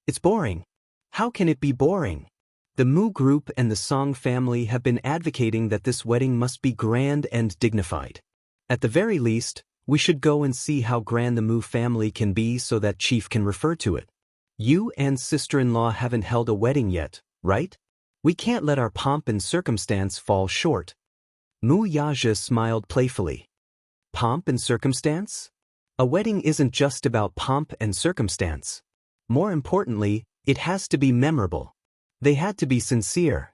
It's boring. How can it be boring? The Mu Group and the Song family have been advocating that this wedding must be grand and dignified. At the very least, we should go and see how grand the Mu family can be so that Chief can refer to it. You and sister-in-law haven't held a wedding yet, right? We can't let our pomp and circumstance fall short. Mu Yaja smiled playfully. Pomp and circumstance? A wedding isn't just about pomp and circumstance. More importantly, it has to be memorable. They had to be sincere.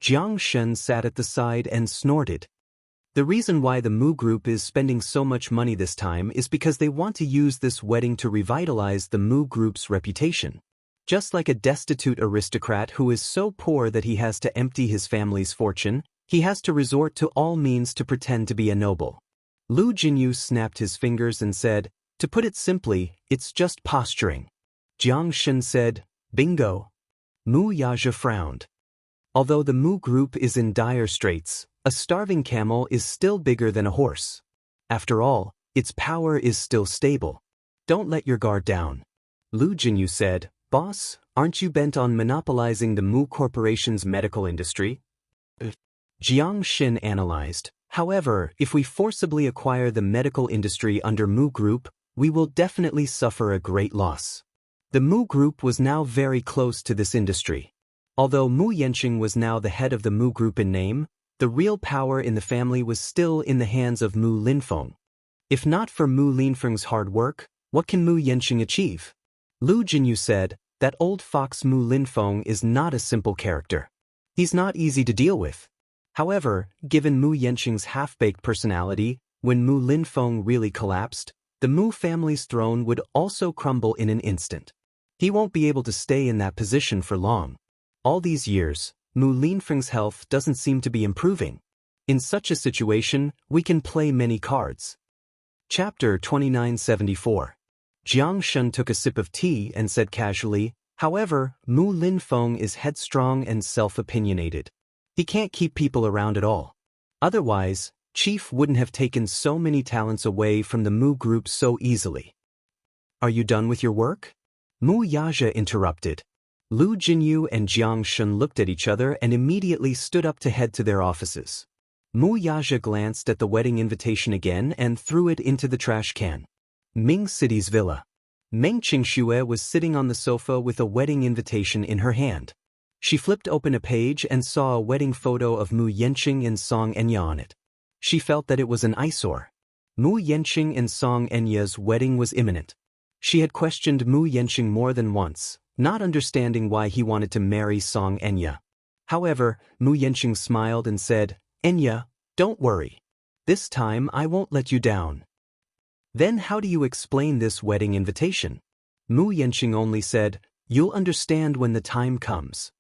Jiang Shen sat at the side and snorted. The reason why the Mu Group is spending so much money this time is because they want to use this wedding to revitalize the Mu Group's reputation. Just like a destitute aristocrat who is so poor that he has to empty his family's fortune, he has to resort to all means to pretend to be a noble. Lu Jinyu snapped his fingers and said, to put it simply, it's just posturing. Jiang Shen said, bingo. Mu Yaja frowned. Although the Mu Group is in dire straits, a starving camel is still bigger than a horse. After all, its power is still stable. Don't let your guard down. Lu Jinyu said, Boss, aren't you bent on monopolizing the Mu Corporation's medical industry? Jiang Shen analyzed. However, if we forcibly acquire the medical industry under Mu Group, we will definitely suffer a great loss. The Mu Group was now very close to this industry. Although Mu Yenqing was now the head of the Mu Group in name, the real power in the family was still in the hands of Mu Linfeng. If not for Mu Linfeng's hard work, what can Mu Yenqing achieve? Lu Jinyu said, that old fox Mu Linfeng is not a simple character. He's not easy to deal with. However, given Mu Yenqing's half-baked personality, when Mu Linfeng really collapsed, the Mu family's throne would also crumble in an instant. He won't be able to stay in that position for long. All these years, Mu Linfeng's health doesn't seem to be improving. In such a situation, we can play many cards. Chapter 2974. Jiang Shen took a sip of tea and said casually, however, Mu Linfeng is headstrong and self-opinionated. He can't keep people around at all. Otherwise, Chief wouldn't have taken so many talents away from the Mu Group so easily. Are you done with your work? Mu Yaja interrupted. Lu Jinyu and Jiang Shen looked at each other and immediately stood up to head to their offices. Mu Yaja glanced at the wedding invitation again and threw it into the trash can. Ming City's villa. Meng Qingxue was sitting on the sofa with a wedding invitation in her hand. She flipped open a page and saw a wedding photo of Mu Yanqing and Song Enya on it. She felt that it was an eyesore. Mu Yanqing and Song Enya's wedding was imminent. She had questioned Mu Yanqing more than once, not understanding why he wanted to marry Song Enya. However, Mu Yanqing smiled and said, "Enya, don't worry. This time I won't let you down." "Then how do you explain this wedding invitation?" Mu Yanqing only said, "You'll understand when the time comes."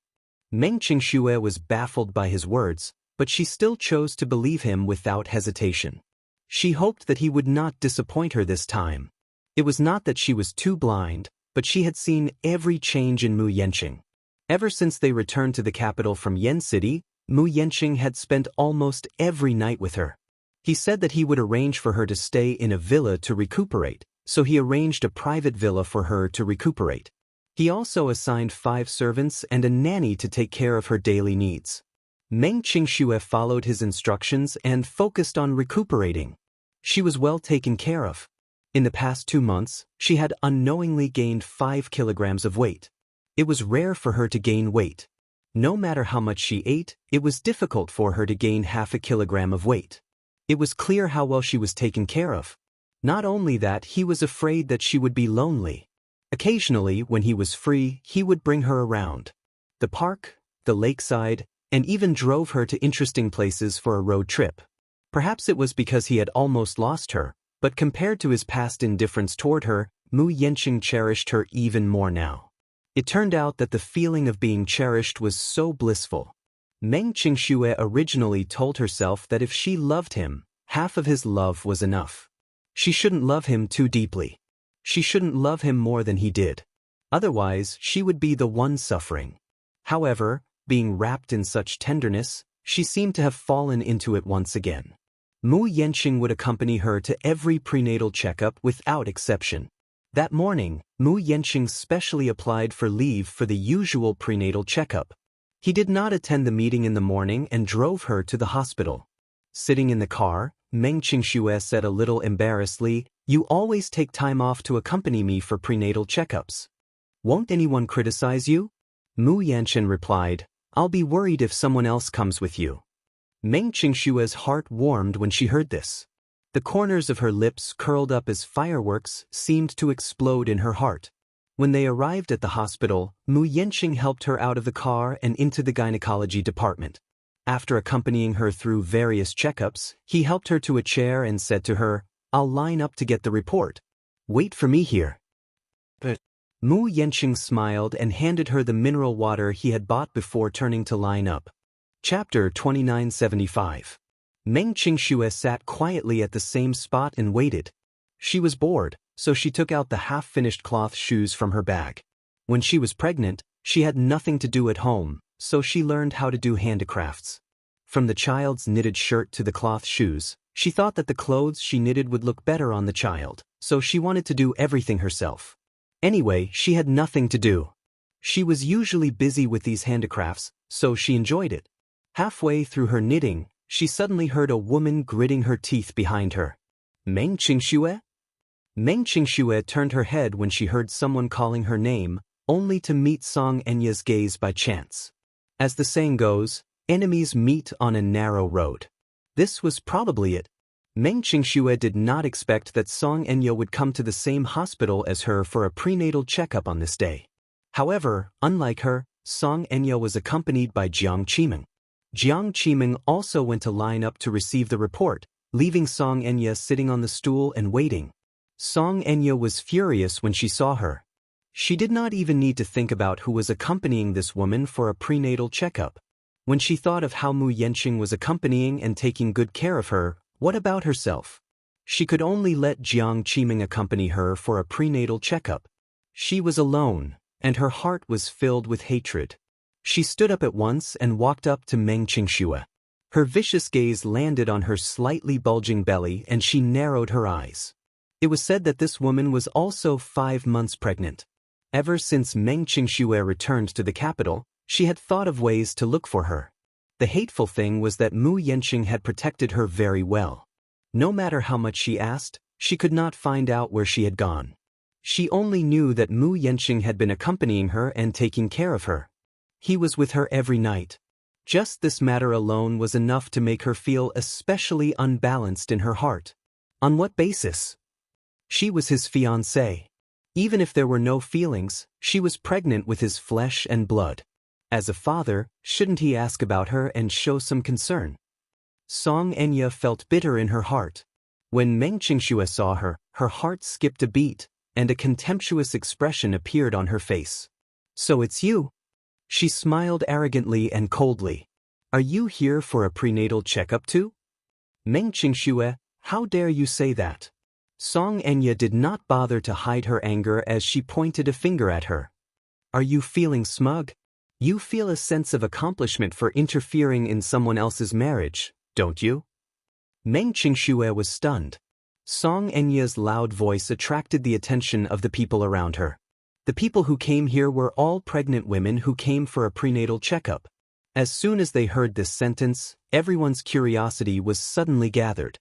Meng Qingxue was baffled by his words, but she still chose to believe him without hesitation. She hoped that he would not disappoint her this time. It was not that she was too blind, but she had seen every change in Mu Yanqing. Ever since they returned to the capital from Yen City, Mu Yanqing had spent almost every night with her. He said that he would arrange for her to stay in a villa to recuperate, so he arranged a private villa for her to recuperate. He also assigned 5 servants and a nanny to take care of her daily needs. Meng Qingxue followed his instructions and focused on recuperating. She was well taken care of. In the past 2 months, she had unknowingly gained 5 kilograms of weight. It was rare for her to gain weight. No matter how much she ate, it was difficult for her to gain half a kilogram of weight. It was clear how well she was taken care of. Not only that, he was afraid that she would be lonely. Occasionally, when he was free, he would bring her around the park, the lakeside, and even drove her to interesting places for a road trip. Perhaps it was because he had almost lost her, but compared to his past indifference toward her, Mu Yanqing cherished her even more now. It turned out that the feeling of being cherished was so blissful. Meng Qingxue originally told herself that if she loved him, half of his love was enough. She shouldn't love him too deeply. She shouldn't love him more than he did. Otherwise, she would be the one suffering. However, being wrapped in such tenderness, she seemed to have fallen into it once again. Mu Yanqing would accompany her to every prenatal checkup without exception. That morning, Mu Yanqing specially applied for leave for the usual prenatal checkup. He did not attend the meeting in the morning and drove her to the hospital. Sitting in the car, Meng Qingxue said a little embarrassedly, "You always take time off to accompany me for prenatal checkups. Won't anyone criticize you?" Mu Yanqing replied, "I'll be worried if someone else comes with you." Meng Qingxue's heart warmed when she heard this. The corners of her lips curled up as fireworks seemed to explode in her heart. When they arrived at the hospital, Mu Yanqing helped her out of the car and into the gynecology department. After accompanying her through various checkups, he helped her to a chair and said to her, "I'll line up to get the report. Wait for me here." But Mu Yanqing smiled and handed her the mineral water he had bought before turning to line up. Chapter 2975. Meng Qingxue sat quietly at the same spot and waited. She was bored, so she took out the half-finished cloth shoes from her bag. When she was pregnant, she had nothing to do at home, so she learned how to do handicrafts. From the child's knitted shirt to the cloth shoes, she thought that the clothes she knitted would look better on the child, so she wanted to do everything herself. Anyway, she had nothing to do. She was usually busy with these handicrafts, so she enjoyed it. Halfway through her knitting, she suddenly heard a woman gritting her teeth behind her. "Meng Qingxue?" Meng Qingxue turned her head when she heard someone calling her name, only to meet Song Enya's gaze by chance. As the saying goes, enemies meet on a narrow road. This was probably it. Meng Qingxue did not expect that Song Enya would come to the same hospital as her for a prenatal checkup on this day. However, unlike her, Song Enya was accompanied by Jiang Qiming. Jiang Qiming also went to line up to receive the report, leaving Song Enya sitting on the stool and waiting. Song Enya was furious when she saw her. She did not even need to think about who was accompanying this woman for a prenatal checkup. When she thought of how Mu Yanqing was accompanying and taking good care of her, what about herself? She could only let Jiang Qiming accompany her for a prenatal checkup. She was alone, and her heart was filled with hatred. She stood up at once and walked up to Meng Qingxue. Her vicious gaze landed on her slightly bulging belly and she narrowed her eyes. It was said that this woman was also 5 months pregnant. Ever since Meng Qingxue returned to the capital, she had thought of ways to look for her. The hateful thing was that Mu Yenqing had protected her very well. No matter how much she asked, she could not find out where she had gone. She only knew that Mu Yenqing had been accompanying her and taking care of her. He was with her every night. Just this matter alone was enough to make her feel especially unbalanced in her heart. On what basis? She was his fiancée. Even if there were no feelings, she was pregnant with his flesh and blood. As a father, shouldn't he ask about her and show some concern? Song Enya felt bitter in her heart. When Meng Qingxue saw her, her heart skipped a beat, and a contemptuous expression appeared on her face. So it's you? She smiled arrogantly and coldly. Are you here for a prenatal checkup too? Meng Qingxue, how dare you say that? Song Enya did not bother to hide her anger as she pointed a finger at her. Are you feeling smug? You feel a sense of accomplishment for interfering in someone else's marriage, don't you? Meng Qingxue was stunned. Song Enya's loud voice attracted the attention of the people around her. The people who came here were all pregnant women who came for a prenatal checkup. As soon as they heard this sentence, everyone's curiosity was suddenly gathered.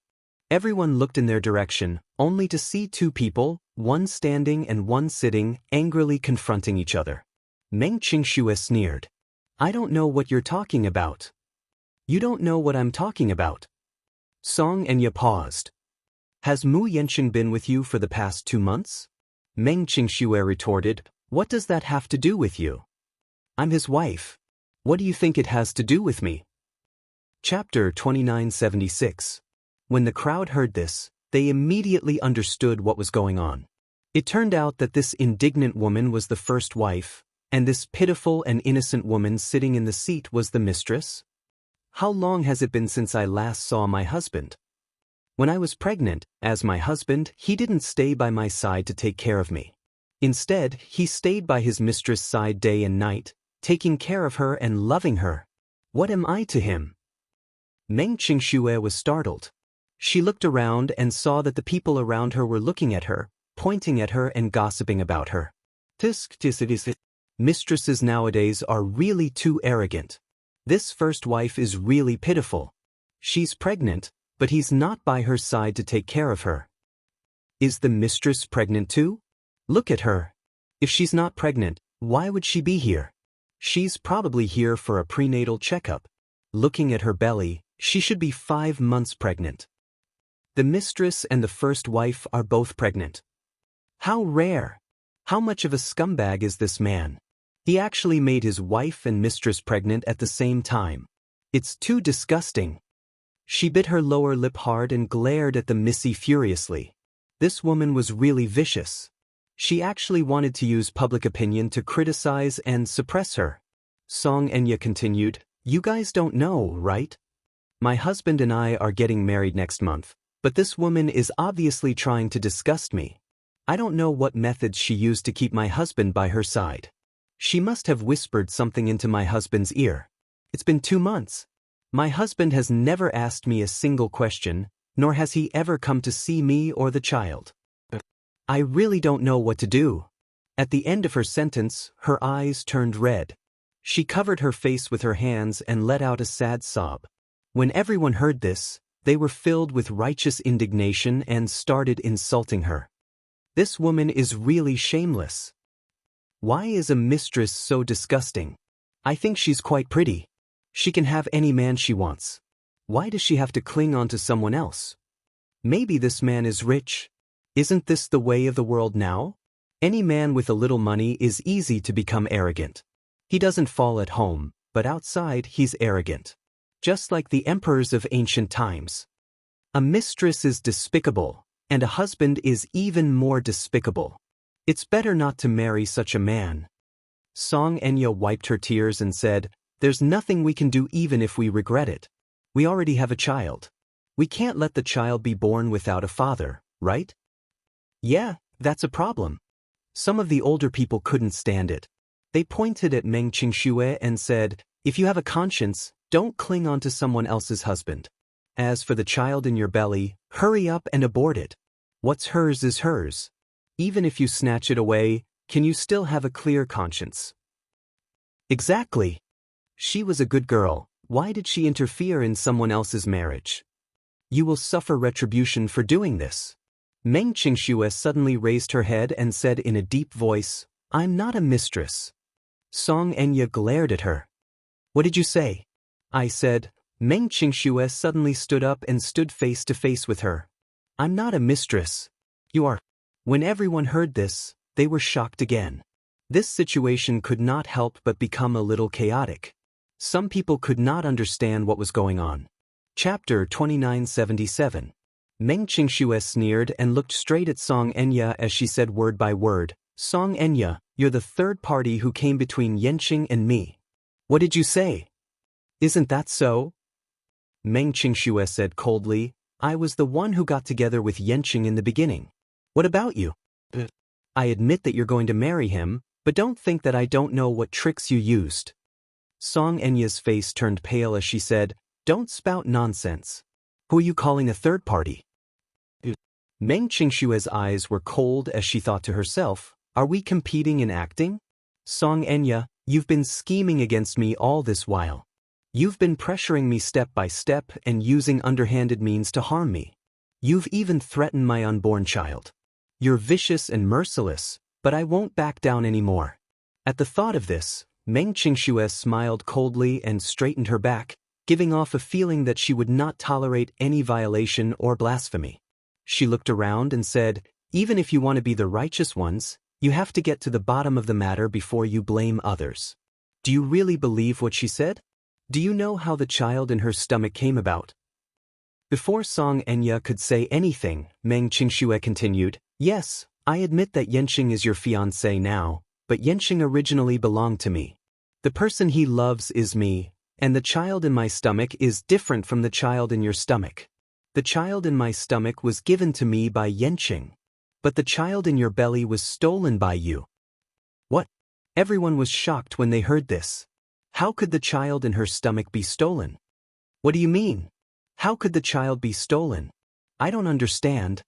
Everyone looked in their direction, only to see two people, one standing and one sitting, angrily confronting each other. Meng Qingxue sneered. I don't know what you're talking about. You don't know what I'm talking about. Song Enya paused. Has Mu Yenqing been with you for the past 2 months? Meng Qingxue retorted, what does that have to do with you? I'm his wife. What do you think it has to do with me? Chapter 2976. When the crowd heard this, they immediately understood what was going on. It turned out that this indignant woman was the first wife, and this pitiful and innocent woman sitting in the seat was the mistress? How long has it been since I last saw my husband? When I was pregnant, as my husband, he didn't stay by my side to take care of me. Instead, he stayed by his mistress' side day and night, taking care of her and loving her. What am I to him? Meng Qingxue was startled. She looked around and saw that the people around her were looking at her, pointing at her and gossiping about her. Mistresses nowadays are really too arrogant. This first wife is really pitiful. She's pregnant, but he's not by her side to take care of her. Is the mistress pregnant too? Look at her. If she's not pregnant, why would she be here? She's probably here for a prenatal checkup. Looking at her belly, she should be 5 months pregnant. The mistress and the first wife are both pregnant. How rare! How much of a scumbag is this man? He actually made his wife and mistress pregnant at the same time. It's too disgusting. She bit her lower lip hard and glared at the Missy furiously. This woman was really vicious. She actually wanted to use public opinion to criticize and suppress her. Song Enya continued, you guys don't know, right? My husband and I are getting married next month, but this woman is obviously trying to disgust me. I don't know what methods she used to keep my husband by her side. She must have whispered something into my husband's ear. It's been 2 months. My husband has never asked me a single question, nor has he ever come to see me or the child. I really don't know what to do. At the end of her sentence, her eyes turned red. She covered her face with her hands and let out a sad sob. When everyone heard this, they were filled with righteous indignation and started insulting her. This woman is really shameless. Why is a mistress so disgusting? I think she's quite pretty. She can have any man she wants. Why does she have to cling on to someone else? Maybe this man is rich. Isn't this the way of the world now? Any man with a little money is easy to become arrogant. He doesn't fall at home, but outside he's arrogant. Just like the emperors of ancient times. A mistress is despicable, and a husband is even more despicable. It's better not to marry such a man. Song Enya wiped her tears and said, there's nothing we can do even if we regret it. We already have a child. We can't let the child be born without a father, right? Yeah, that's a problem. Some of the older people couldn't stand it. They pointed at Meng Qingxue and said, if you have a conscience, don't cling on to someone else's husband. As for the child in your belly, hurry up and abort it. What's hers is hers. Even if you snatch it away, can you still have a clear conscience? Exactly. She was a good girl, Why did she interfere in someone else's marriage? You will suffer retribution for doing this. Meng Qingxue suddenly raised her head and said in a deep voice, I'm not a mistress. Song Enya glared at her. What did you say? I said. Meng Qingxue suddenly stood up and stood face to face with her. I'm not a mistress. You are. When everyone heard this, they were shocked again. This situation could not help but become a little chaotic. Some people could not understand what was going on. Chapter 2977. Meng Qingxue sneered and looked straight at Song Enya as she said word by word, Song Enya, you're the third party who came between Yanqing and me. What did you say? Isn't that so? Meng Qingxue said coldly, I was the one who got together with Yanqing in the beginning. What about you? I admit that you're going to marry him, but don't think that I don't know what tricks you used. Song Enya's face turned pale as she said, Don't spout nonsense. Who are you calling a third party? Meng Qingxue's eyes were cold as she thought to herself, Are we competing in acting? Song Enya, you've been scheming against me all this while. You've been pressuring me step by step and using underhanded means to harm me. You've even threatened my unborn child. You're vicious and merciless, but I won't back down anymore. At the thought of this, Meng Qingxue smiled coldly and straightened her back, giving off a feeling that she would not tolerate any violation or blasphemy. She looked around and said, Even if you want to be the righteous ones, you have to get to the bottom of the matter before you blame others. Do you really believe what she said? Do you know how the child in her stomach came about? Before Song Enya could say anything, Meng Qingxue continued, Yes, I admit that Yanqing is your fiancé now, but Yanqing originally belonged to me. The person he loves is me, and the child in my stomach is different from the child in your stomach. The child in my stomach was given to me by Yanqing, but the child in your belly was stolen by you. What? Everyone was shocked when they heard this. How could the child in her stomach be stolen? What do you mean? How could the child be stolen? I don't understand.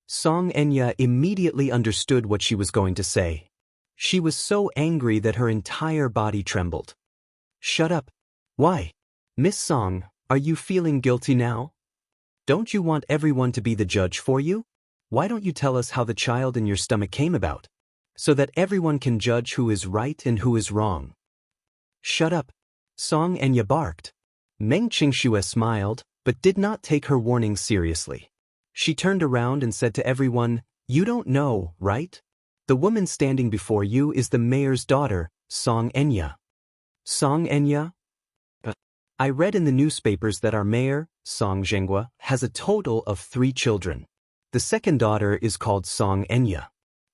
Song Enya immediately understood what she was going to say. She was so angry that her entire body trembled. Shut up. Why? Miss Song, are you feeling guilty now? Don't you want everyone to be the judge for you? Why don't you tell us how the child in your stomach came about, so that everyone can judge who is right and who is wrong? Shut up. Song Enya barked. Meng Qingxue smiled, but did not take her warning seriously. She turned around and said to everyone, You don't know, right? The woman standing before you is the mayor's daughter, Song Enya. Song Enya? I read in the newspapers that our mayor, Song Zhenghua, has a total of 3 children. The second daughter is called Song Enya.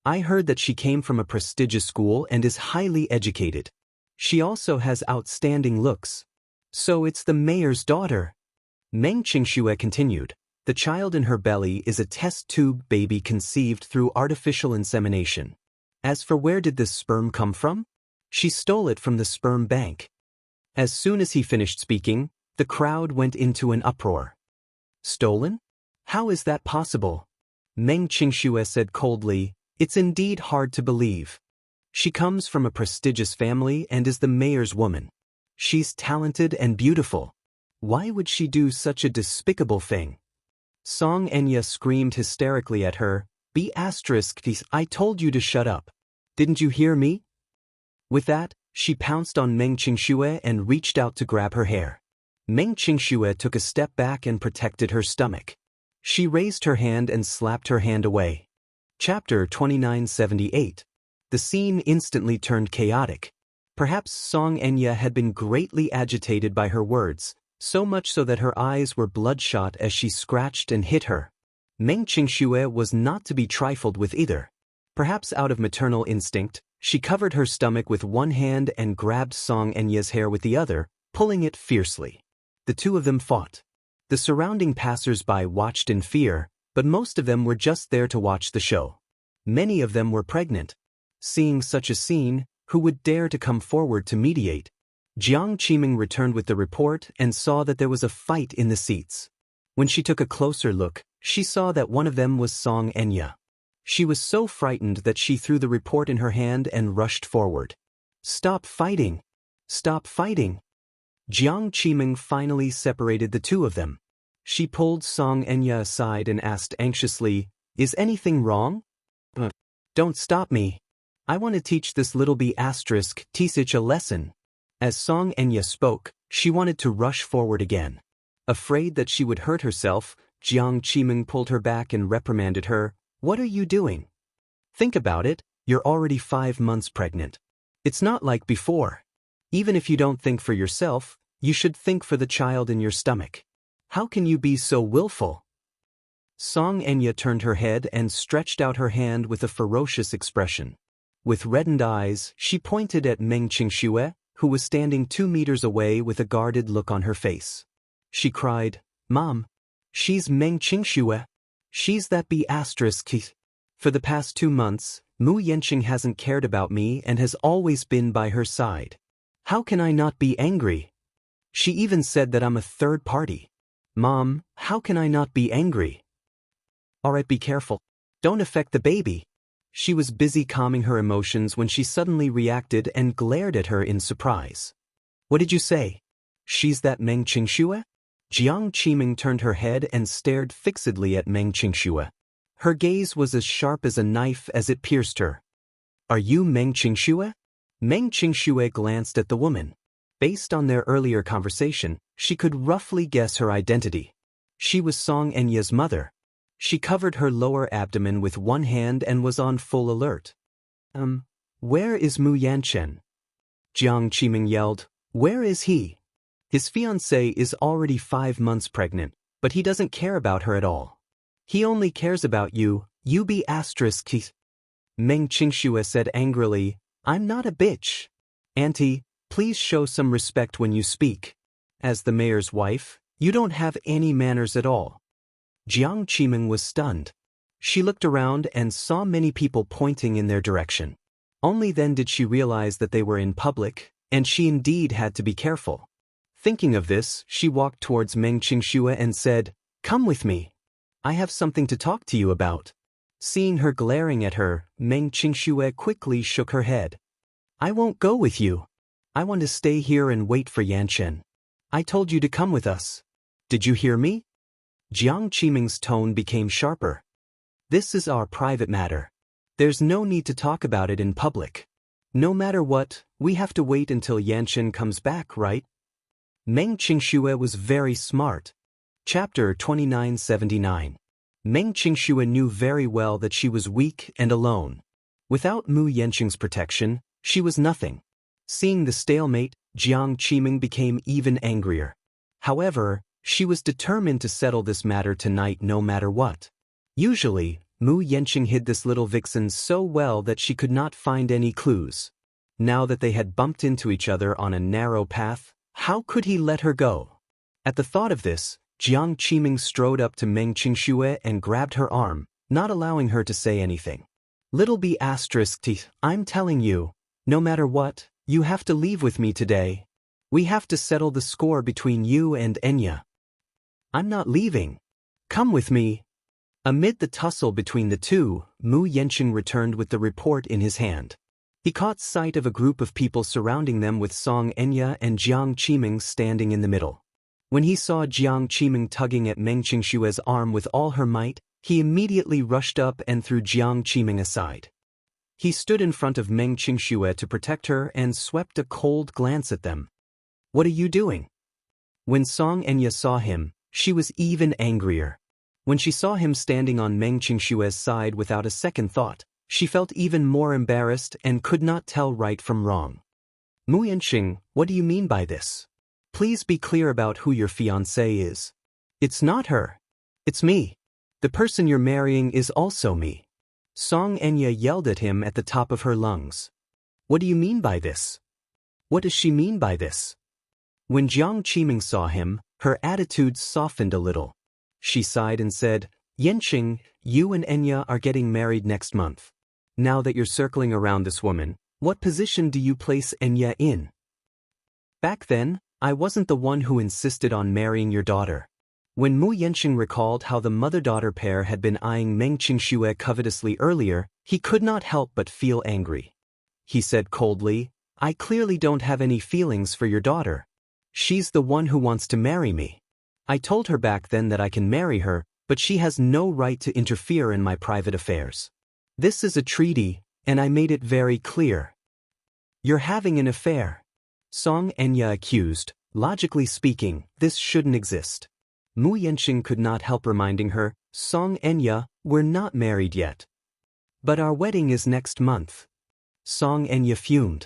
I heard that she came from a prestigious school and is highly educated. She also has outstanding looks. So it's the mayor's daughter. Meng Qingxue continued, The child in her belly is a test tube baby conceived through artificial insemination. As for where did this sperm come from? She stole it from the sperm bank. As soon as he finished speaking, the crowd went into an uproar. Stolen? How is that possible? Meng Qingxue said coldly, It's indeed hard to believe. She comes from a prestigious family and is the mayor's woman. She's talented and beautiful. Why would she do such a despicable thing? Song Enya screamed hysterically at her, I told you to shut up. Didn't you hear me? With that, she pounced on Meng Qingxue and reached out to grab her hair. Meng Qingxue took a step back and protected her stomach. She raised her hand and slapped her hand away. Chapter 2978. The scene instantly turned chaotic. Perhaps Song Enya had been greatly agitated by her words, so much so that her eyes were bloodshot as she scratched and hit her. Meng Qingxue was not to be trifled with either. Perhaps out of maternal instinct, she covered her stomach with one hand and grabbed Song Enya's hair with the other, pulling it fiercely. The two of them fought. The surrounding passers-by watched in fear, but most of them were just there to watch the show. Many of them were pregnant. Seeing such a scene, who would dare to come forward to mediate? Jiang Qiming returned with the report and saw that there was a fight in the seats. When she took a closer look, she saw that one of them was Song Enya. She was so frightened that she threw the report in her hand and rushed forward. Stop fighting! Stop fighting! Jiang Qiming finally separated the two of them. She pulled Song Enya aside and asked anxiously, "Is anything wrong?" Don't stop me. I want to teach this little b** teach a lesson." As Song Enya spoke, she wanted to rush forward again. Afraid that she would hurt herself, Jiang Qiming pulled her back and reprimanded her. "What are you doing? Think about it, you're already 5 months pregnant. It's not like before. Even if you don't think for yourself, you should think for the child in your stomach. How can you be so willful?" Song Enya turned her head and stretched out her hand with a ferocious expression. With reddened eyes, she pointed at Meng Qingxue, who was standing 2 meters away with a guarded look on her face. She cried, "Mom, she's Meng Qingxue. She's that b***. For the past 2 months, Mu Yanqing hasn't cared about me and has always been by her side. How can I not be angry? She even said that I'm a third party. Mom, how can I not be angry?" "Alright, be careful. Don't affect the baby." She was busy calming her emotions when she suddenly reacted and glared at her in surprise. "What did you say? She's that Meng Qingxue?" Jiang Qiming turned her head and stared fixedly at Meng Qingxue. Her gaze was as sharp as a knife as it pierced her. "Are you Meng Qingxue?" Meng Qingxue glanced at the woman. Based on their earlier conversation, she could roughly guess her identity. She was Song Enya's mother. She covered her lower abdomen with one hand and was on full alert. Where is Mu Yanchen?" Jiang Qiming yelled. "Where is he? His fiancée is already 5 months pregnant, but he doesn't care about her at all. He only cares about you, you be ***. Meng Qingxue said angrily, "I'm not a bitch. Auntie, please show some respect when you speak. As the mayor's wife, you don't have any manners at all." Jiang Qiming was stunned. She looked around and saw many people pointing in their direction. Only then did she realize that they were in public, and she indeed had to be careful. Thinking of this, she walked towards Meng Qingxue and said, "Come with me. I have something to talk to you about." Seeing her glaring at her, Meng Qingxue quickly shook her head. "I won't go with you. I want to stay here and wait for Yanchen. I told you to come with us. Did you hear me?" Jiang Qiming's tone became sharper. "This is our private matter. There's no need to talk about it in public. No matter what, we have to wait until Yanchen comes back, right?" Meng Qingxue was very smart. Chapter 2979. Meng Qingxue knew very well that she was weak and alone. Without Mu Yanqing's protection, she was nothing. Seeing the stalemate, Jiang Qiming became even angrier. However, she was determined to settle this matter tonight no matter what. Usually, Mu Yanqing hid this little vixen so well that she could not find any clues. Now that they had bumped into each other on a narrow path, how could he let her go? At the thought of this, Jiang Qiming strode up to Meng Qingxue and grabbed her arm, not allowing her to say anything. "Little b***, I'm telling you, no matter what, you have to leave with me today. We have to settle the score between you and Enya." "I'm not leaving. Come with me." Amid the tussle between the two, Mu Yanqing returned with the report in his hand. He caught sight of a group of people surrounding them with Song Enya and Jiang Qiming standing in the middle. When he saw Jiang Qiming tugging at Meng Qingxue's arm with all her might, he immediately rushed up and threw Jiang Qiming aside. He stood in front of Meng Qingxue to protect her and swept a cold glance at them. "What are you doing?" When Song Enya saw him, she was even angrier. When she saw him standing on Meng Qingxue's side without a second thought, she felt even more embarrassed and could not tell right from wrong. "Mu Yanqing, what do you mean by this? Please be clear about who your fiancée is." "It's not her. It's me. The person you're marrying is also me." Song Enya yelled at him at the top of her lungs. "What do you mean by this? What does she mean by this?" When Jiang Qiming saw him, her attitude softened a little. She sighed and said, "Yanqing, you and Enya are getting married next month. Now that you're circling around this woman, what position do you place Enya in? Back then, I wasn't the one who insisted on marrying your daughter." When Mu Yanqing recalled how the mother-daughter pair had been eyeing Meng Qingxue covetously earlier, he could not help but feel angry. He said coldly, "I clearly don't have any feelings for your daughter. She's the one who wants to marry me. I told her back then that I can marry her, but she has no right to interfere in my private affairs. This is a treaty, and I made it very clear. You're having an affair. Song Enya accused. Logically speaking, this shouldn't exist. Mu Yanqing could not help reminding her, Song Enya, we're not married yet. But our wedding is next month. Song Enya fumed.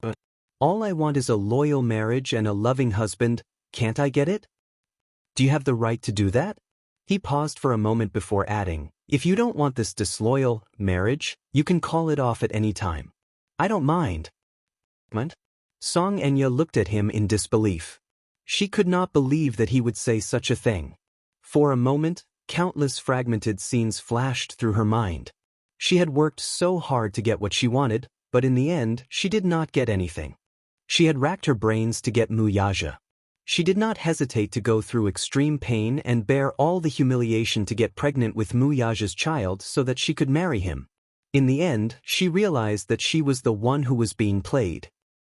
But all I want is a loyal marriage and a loving husband, can't I get it? Do you have the right to do that? He paused for a moment before adding, if you don't want this disloyal marriage, you can call it off at any time. I don't mind. Song Enya looked at him in disbelief. She could not believe that he would say such a thing. For a moment, countless fragmented scenes flashed through her mind. She had worked so hard to get what she wanted, but in the end, she did not get anything. She had racked her brains to get Mu Yaja. She did not hesitate to go through extreme pain and bear all the humiliation to get pregnant with Mu Yaja's child so that she could marry him. In the end, she realized that she was the one who was being played.